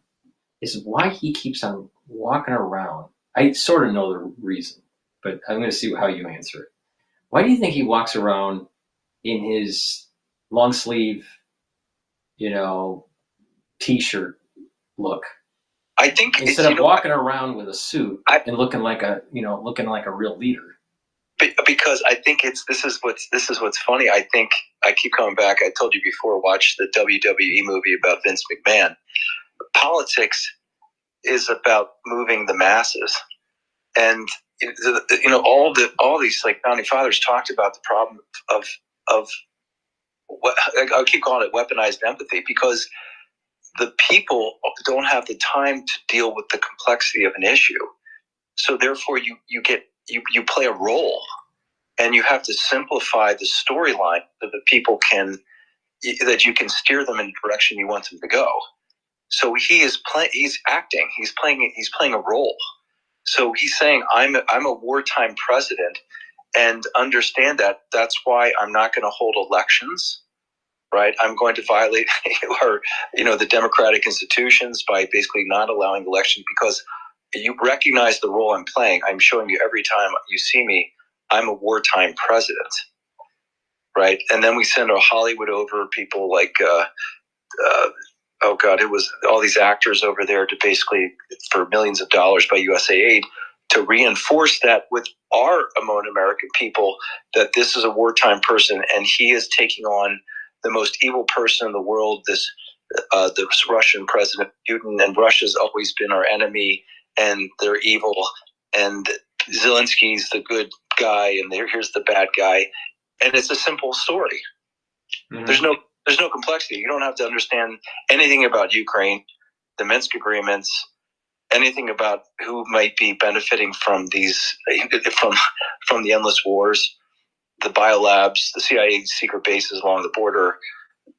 is why he keeps on walking around. I sort of know the reason, but I'm going to see how you answer it. Why do you think he walks around in his long sleeve, T-shirt look? I think instead of walking around with a suit and looking like a real leader. because I think this is what's funny. I think I keep coming back. I told you before, watch the WWE movie about Vince McMahon. Politics is about moving the masses, and all these like founding fathers talked about the problem of what I'll keep calling it weaponized empathy, because the people don't have the time to deal with the complexity of an issue. So therefore, you play a role, and you have to simplify the storyline so that that you can steer them in the direction you want them to go. So he's acting. He's playing a role. So he's saying, I'm a wartime president, and understand that. That's why I'm not going to hold elections. Right, I'm going to violate the democratic institutions by basically not allowing elections, because you recognize the role I'm playing. I'm showing you every time you see me, I'm a wartime president, right? And then we send our Hollywood over, people like, it was all these actors over there to basically, for millions of dollars by USAID, to reinforce that with our American people, that this is a wartime person, and he is taking on the most evil person in the world, this Russian President Putin, and Russia's always been our enemy, and they're evil, and Zelensky's the good guy, and here's the bad guy, and it's a simple story. Mm-hmm. There's no complexity. You don't have to understand anything about Ukraine, the Minsk agreements, anything about who might be benefiting from these from the endless wars, the biolabs, the CIA secret bases along the border,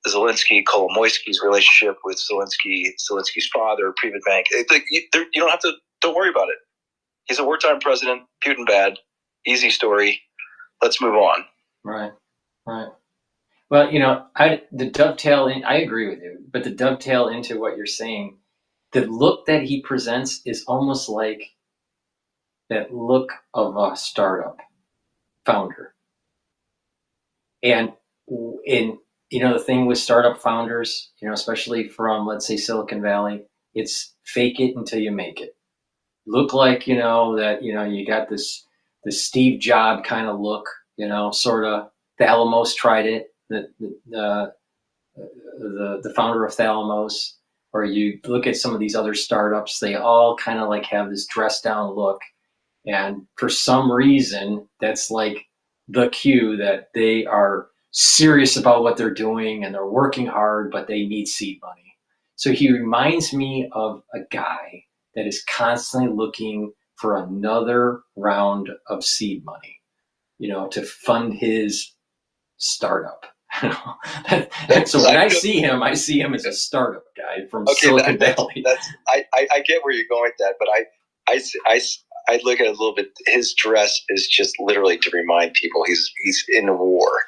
Zelensky, Kolomoisky's relationship with Zelensky's father, Private Bank. You don't worry about it. He's a wartime president, Putin bad, easy story. Let's move on. Right. Well, I agree with you, but to dovetail into what you're saying, the look that he presents is almost like that look of a startup founder. And the thing with startup founders, especially from, let's say, Silicon Valley, it's fake it until you make it. Look like, you got this Steve Jobs kind of look, sort of. Thalamus tried it, the founder of Thalamus, or you look at some of these other startups, they all kind of like have this dressed down look. And for some reason, that's like the cue that they are serious about what they're doing and they're working hard, but they need seed money. So he reminds me of a guy that is constantly looking for another round of seed money, to fund his startup. So when I see him as a startup guy from Silicon Valley. I get where you're going with that, but I look at it a little bit. His dress is just literally to remind people he's in a war.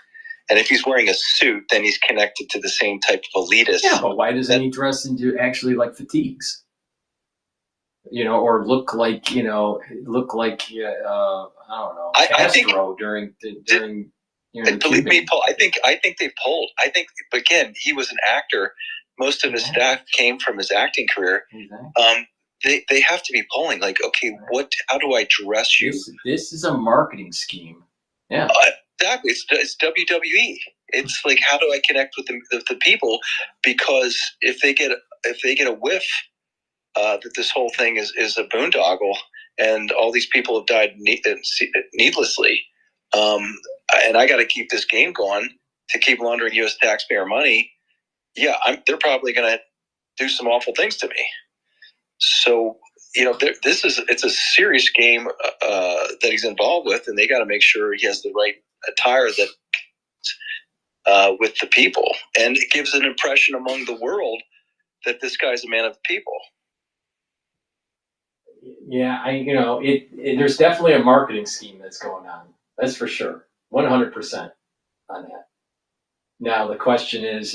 And if he's wearing a suit, then he's connected to the same type of elitist. Yeah, but why doesn't he dress into actually like fatigues? Or look like I don't know, Castro during believe me, Paul, I think they pulled. I think, again, he was an actor. Most of his staff came from his acting career. Exactly. They have to be pulling. Like, okay, how do I dress you? This is a marketing scheme. Yeah. Exactly. It's WWE. It's like, how do I connect with the people? Because if they get a whiff that this whole thing is a boondoggle and all these people have died needlessly, and I got to keep this game going to keep laundering U.S. taxpayer money. Yeah, they're probably going to do some awful things to me. So, it's a serious game that he's involved with, and they got to make sure he has the right attire that with the people, and it gives an impression among the world that this guy's a man of the people. Yeah, there's definitely a marketing scheme that's going on. That's for sure. 100% on that. Now the question is,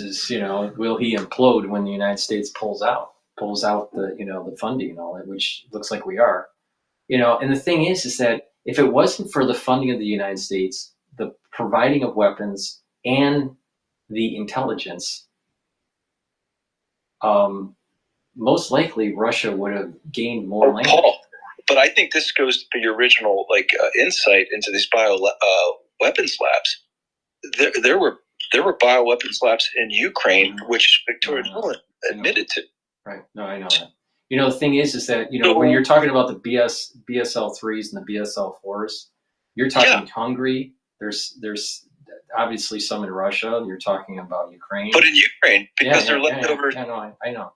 will he implode when the United States pulls out the, the funding and all that, which looks like we are, and the thing is that if it wasn't for the funding of the United States, the providing of weapons and the intelligence, most likely Russia would have gained more land. But I think this goes to your original insight into these weapons labs. There were bioweapons labs in Ukraine, which Victoria Nuland admitted to. Right. No, I know that. The thing is that, when you're talking about the BSL-3s and the BSL-4s, you're talking Hungary. There's obviously some in Russia. You're talking about Ukraine. But in Ukraine, because they're left over. I know.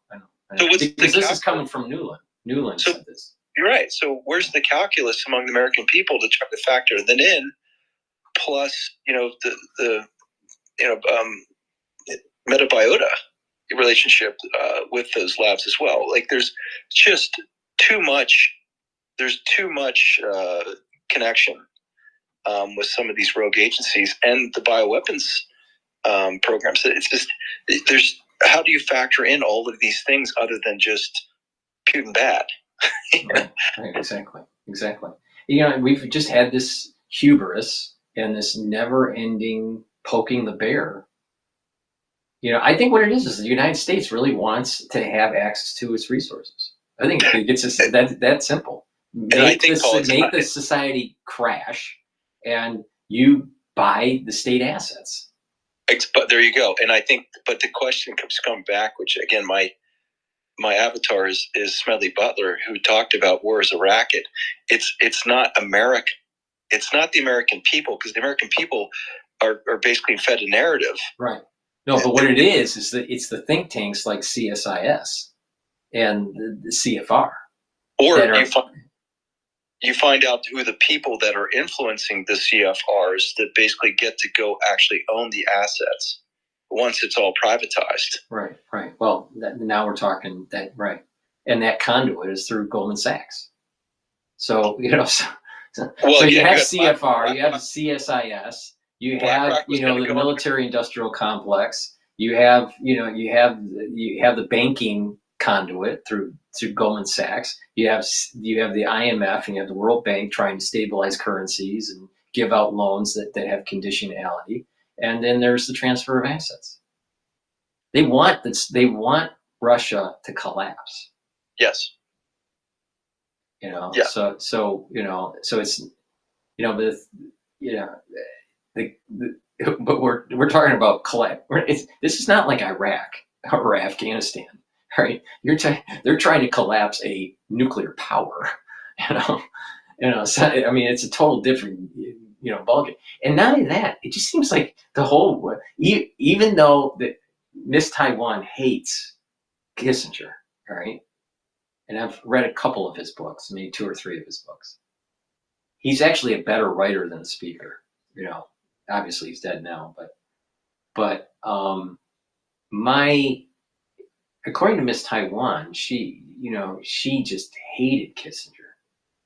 So what's because this is coming from Nuland. Nuland said this. You're right. So where's the calculus among the American people to try to factor them in? Plus, the metabiota relationship with those labs as well. There's just too much. There's too much connection with some of these rogue agencies and the bioweapons programs. It's just how do you factor in all of these things other than just Putin bad? Right, exactly. We've just had this hubris and this never-ending poking the bear. I think what it is the United States really wants to have access to its resources. I think it's just that simple. Make the society crash, and you buy the state assets. But there you go. And I think, but the question comes back, which again, my avatar is Smedley Butler, who talked about war as a racket. It's not America. It's not the American people, because the American people are basically fed a narrative. Right. No, but what it is that it's the think tanks like CSIS and the CFR. Or you find out who the people that are influencing the CFRs that basically get to go actually own the assets once it's all privatized. Right. Well, now we're talking that, right. And that conduit is through Goldman Sachs. So, you have CFR, you have CSIS, you have, the military industrial complex, you have the banking conduit through Goldman Sachs, you have the IMF, and you have the World Bank trying to stabilize currencies and give out loans that have conditionality. And then there's the transfer of assets. They want Russia to collapse. Yes. So it's, but we're talking about collapse. This is not like Iraq or Afghanistan, right? They're trying to collapse a nuclear power, So, it's a total different, ballgame. And not only that, it just seems like the whole, even though that Miss Taiwan hates Kissinger, right? And I've read a couple of his books, maybe 2 or 3 of his books. He's actually a better writer than a speaker. Obviously he's dead now, but according to Miss Taiwan, she just hated Kissinger.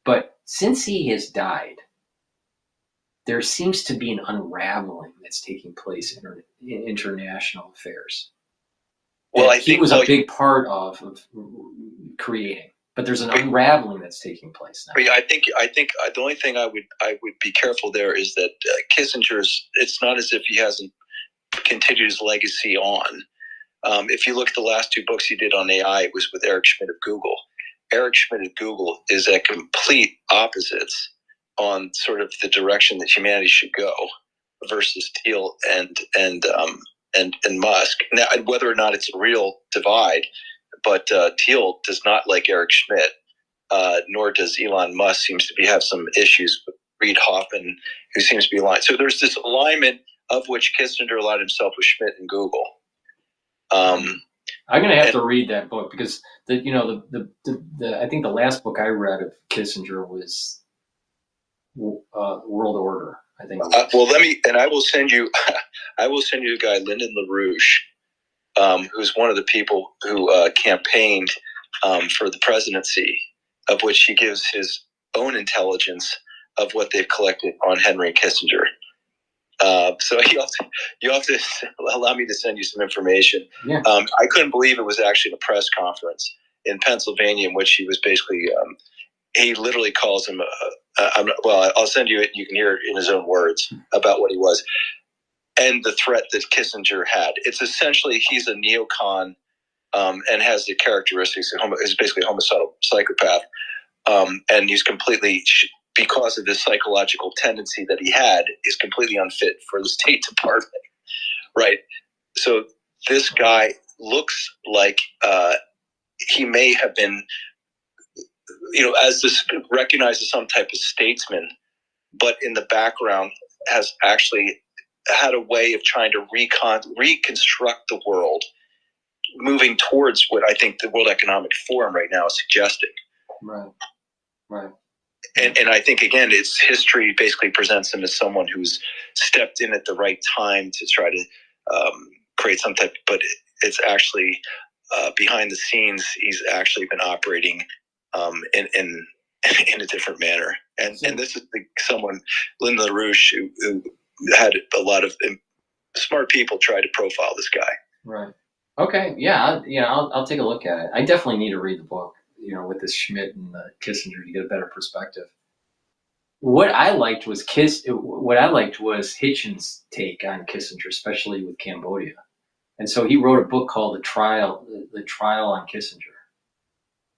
But since he has died, there seems to be an unraveling that's taking place in international affairs. Well, I think he was a big part of creating, but there's an unraveling that's taking place now. But I think the only thing I would be careful there is that Kissinger's. It's not as if he hasn't continued his legacy on. If you look at the last 2 books he did on AI, it was with Eric Schmidt of Google. Eric Schmidt of Google is at complete opposites on sort of the direction that humanity should go versus Thiel and Musk. Now, whether or not it's a real divide, but Thiel does not like Eric Schmidt, nor does Elon Musk. Seems to have some issues with Reid Hoffman, who seems to be aligned. So there's this alignment of which Kissinger aligned himself with Schmidt and Google. I'm going to have to read that book because I think the last book I read of Kissinger was World Order. I think. I will send you the guy Lyndon LaRouche, who's one of the people who campaigned for the presidency, of which he gives his own intelligence of what they've collected on Henry Kissinger. So you have to allow me to send you some information. Yeah. I couldn't believe it was actually a press conference in Pennsylvania in which he was basically, he literally calls him, I'll send you it. You can hear it in his own words about what he was and the threat that Kissinger had. It's essentially, he's a neocon and has the characteristics is basically a homicidal psychopath. and he's completely, because of this psychological tendency that he had, is completely unfit for the State Department, right? So this guy looks like he may have been, as this recognized as some type of statesman, but in the background has actually had a way of trying to reconstruct the world, moving towards what I think the World Economic Forum right now is suggesting. Right. And I think, again, it's history basically presents him as someone who's stepped in at the right time to try to create some type, but it's actually behind the scenes, he's actually been operating in a different manner. And this is someone, Lynn LaRouche, who had a lot of smart people try to profile this guy. Right. Okay. Yeah. I'll take a look at it. I definitely need to read the book, with this Schmidt and the Kissinger to get a better perspective. What I liked was Hitchens' take on Kissinger, especially with Cambodia. And so he wrote a book called The Trial on Kissinger.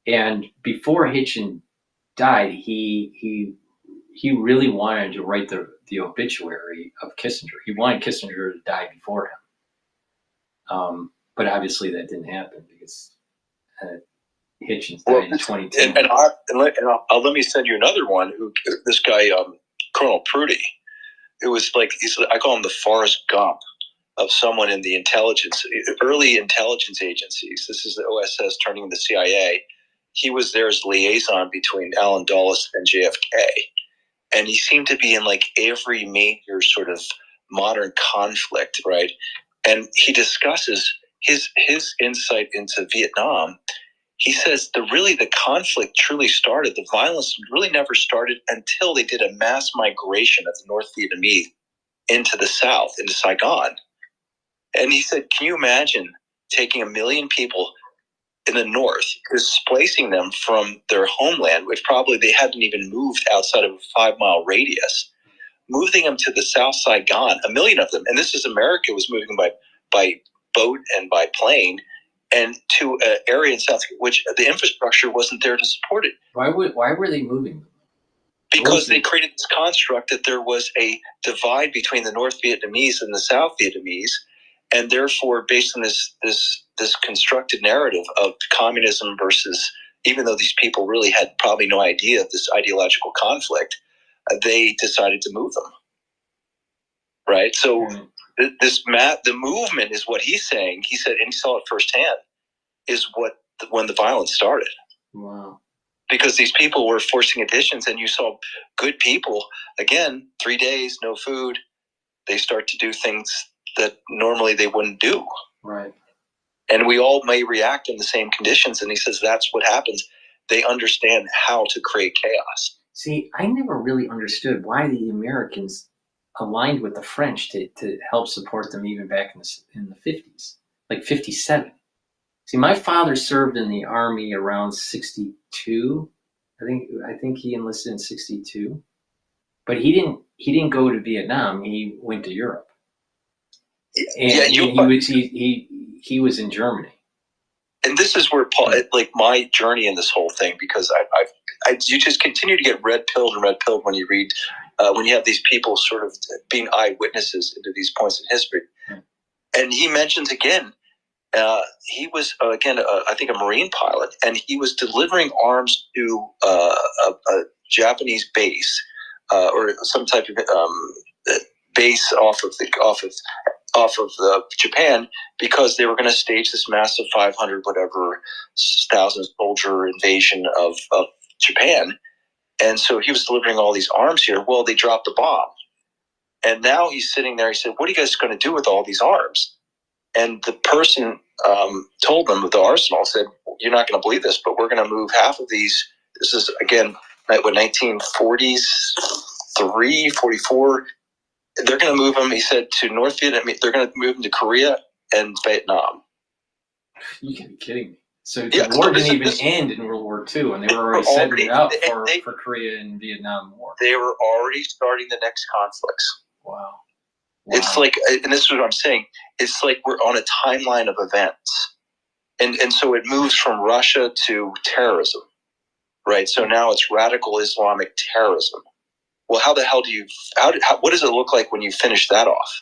And before Hitchens died, he really wanted to write the obituary of Kissinger. He wanted Kissinger to die before him. But obviously that didn't happen because Hitchens died in 2010. And let me send you another one. This guy, Colonel Prudy, who was I call him the Forrest Gump of someone in the early intelligence agencies. This is the OSS turning into the CIA. He was there as liaison between Allen Dulles and JFK. And he seemed to be in every major sort of modern conflict, right? And he discusses his insight into Vietnam. He says the conflict truly started, the violence really never started until they did a mass migration of the North Vietnamese into the South, into Saigon. And he said, can you imagine taking 1 million people in the North, displacing them from their homeland, which probably they hadn't even moved outside of a 5-mile radius, moving them to the South Saigon, 1 million of them. And this is America was moving by boat and by plane, and to an area in South, which the infrastructure wasn't there to support it. Why were they moving? Because they created this construct that there was a divide between the North Vietnamese and the South Vietnamese, and therefore, based on this constructed narrative of communism versus, even though these people really had probably no idea of this ideological conflict, they decided to move them. Right. So the movement is what he's saying. He said, and he saw it firsthand, is when the violence started. Wow. Because these people were forcing additions, and you saw good people, again, 3 days, no food. They start to do things that normally they wouldn't do. Right. And we all may react in the same conditions. And he says that's what happens. They understand how to create chaos. See, I never really understood why the Americans aligned with the French to help support them even back in the 50s, like 57. See, my father served in the Army around 62. I think he enlisted in 62. But he didn't go to Vietnam. He went to Europe. And he was in Germany. And this is where my journey in this whole thing, because you just continue to get red pilled when you read, when you have these people sort of being eyewitnesses into these points in history. And he mentions again, he was I think a Marine pilot, and he was delivering arms to a Japanese base or some type of base off of Japan, because they were going to stage this massive 500,000 soldier invasion of Japan. And so he was delivering all these arms here. Well, they dropped the bomb. And now he's sitting there. He said, what are you guys going to do with all these arms? And the person told them with the arsenal, said, you're not going to believe this, but we're going to move half of these. This is, again, 1940s, 44. They're going to move them, he said, to North Vietnam. They're going to move them to Korea and Vietnam. You can't be kidding me. So the war didn't even end in World War II, and they were already setting it up for Korea and Vietnam War. They were already starting the next conflicts. Wow. It's like, and this is what I'm saying, it's like we're on a timeline of events. And so it moves from Russia to terrorism, right? So now it's radical Islamic terrorism. Well, how the hell do you, what does it look like when you finish that off?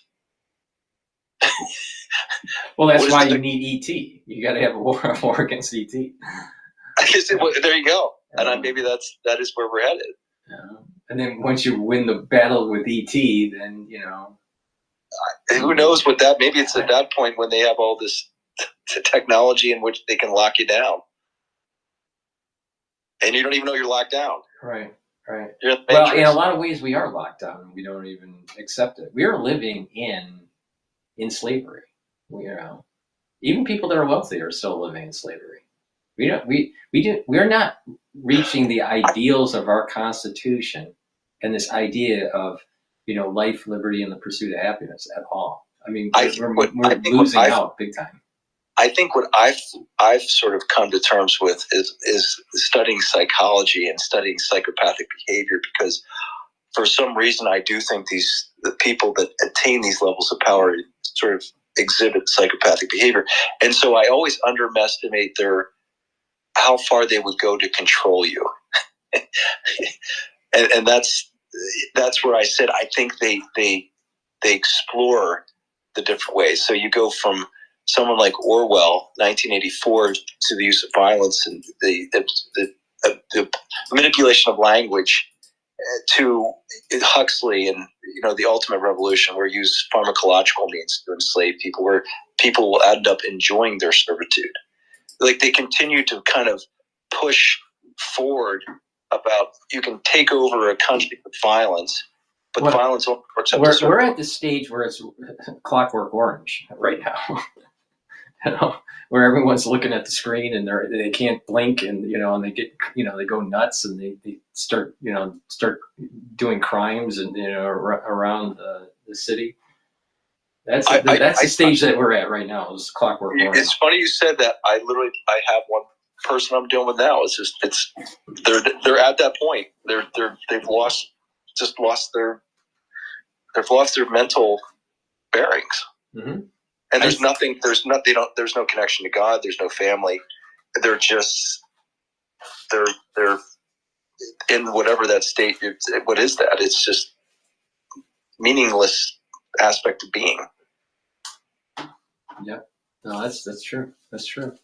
Well, that's why you need ET. You got to have a war against ET. I guess there you go. And maybe that is where we're headed. And then once you win the battle with ET, then, you know. Who knows what that, maybe it's at that point when they have all this technology in which they can lock you down. And you don't even know you're locked down. Right. You're well, in a lot of ways, we are locked down. We don't even accept it. We are living in slavery. Even people that are wealthy are still living in slavery. We're not reaching the ideals of our Constitution and this idea of, life, liberty, and the pursuit of happiness at all. I mean, we're losing out big time. I think what I've sort of come to terms with is studying psychology and studying psychopathic behavior, because for some reason I do think the people that attain these levels of power sort of exhibit psychopathic behavior, and so I always underestimate how far they would go to control you, and that's where I said I think they explore the different ways. So you go from someone like Orwell, 1984, to the use of violence and the manipulation of language, to Huxley and the ultimate revolution, where you use pharmacological means to enslave people, where people will end up enjoying their servitude. Like, they continue to kind of push forward about you can take over a country with violence, but violence only works up to certain. We're at the stage where it's Clockwork Orange right now. Where everyone's looking at the screen and they can't blink, and and they get they go nuts, and they start doing crimes and around the city. That's the stage that we're at right now. Is Clockwork Orange. It's funny you said that. I have one person I'm dealing with now. They're at that point. They've lost their mental bearings. Mm-hmm. And there's no connection to God. There's no family. They're in whatever that state. What is that? It's just meaningless aspect of being. Yeah, no, that's true. That's true.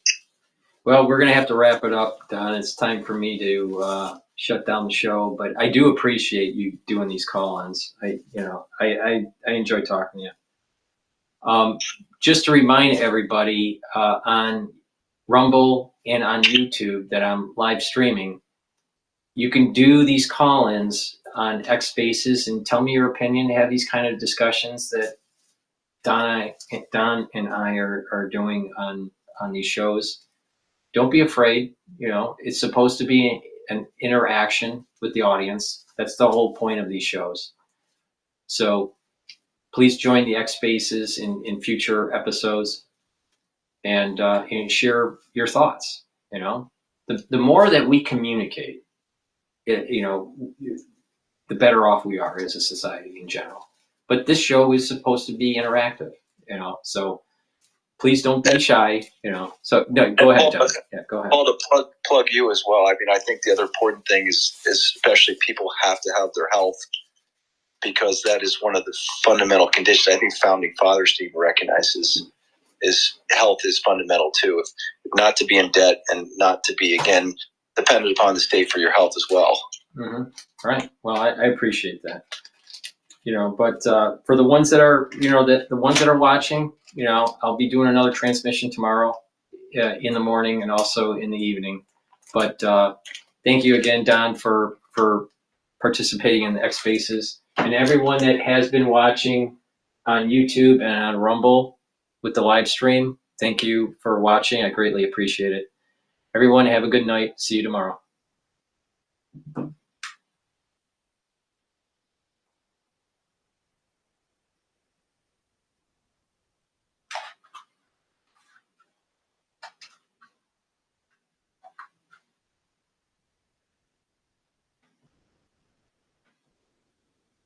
Well, we're gonna have to wrap it up, Don. It's time for me to shut down the show. But I do appreciate you doing these call-ins. I enjoy talking to you. Just to remind everybody, on Rumble and on YouTube that I'm live streaming, you can do these call-ins on X Spaces and tell me your opinion, have these kind of discussions that Don and I are doing on these shows. Don't be afraid. It's supposed to be an interaction with the audience. That's the whole point of these shows. So please join the X Spaces in future episodes and share your thoughts. The more that we communicate, the better off we are as a society in general. But this show is supposed to be interactive, so please don't be shy, So no, go ahead, John. Yeah, go ahead. Paul, to plug you as well. I mean, I think the other important thing is especially people have to have their health, because that is one of the fundamental conditions. I think founding fathers even recognizes is health is fundamental too. If not to be in debt and not to be, again, dependent upon the state for your health as well. Mm-hmm. Right. Well, I appreciate that. But for the ones that are, the ones that are watching, I'll be doing another transmission tomorrow in the morning and also in the evening. But thank you again, Don, for participating in the X Spaces, and everyone that has been watching on YouTube and on Rumble with the live stream. Thank you for watching. I greatly appreciate it. Everyone, have a good night. See you tomorrow.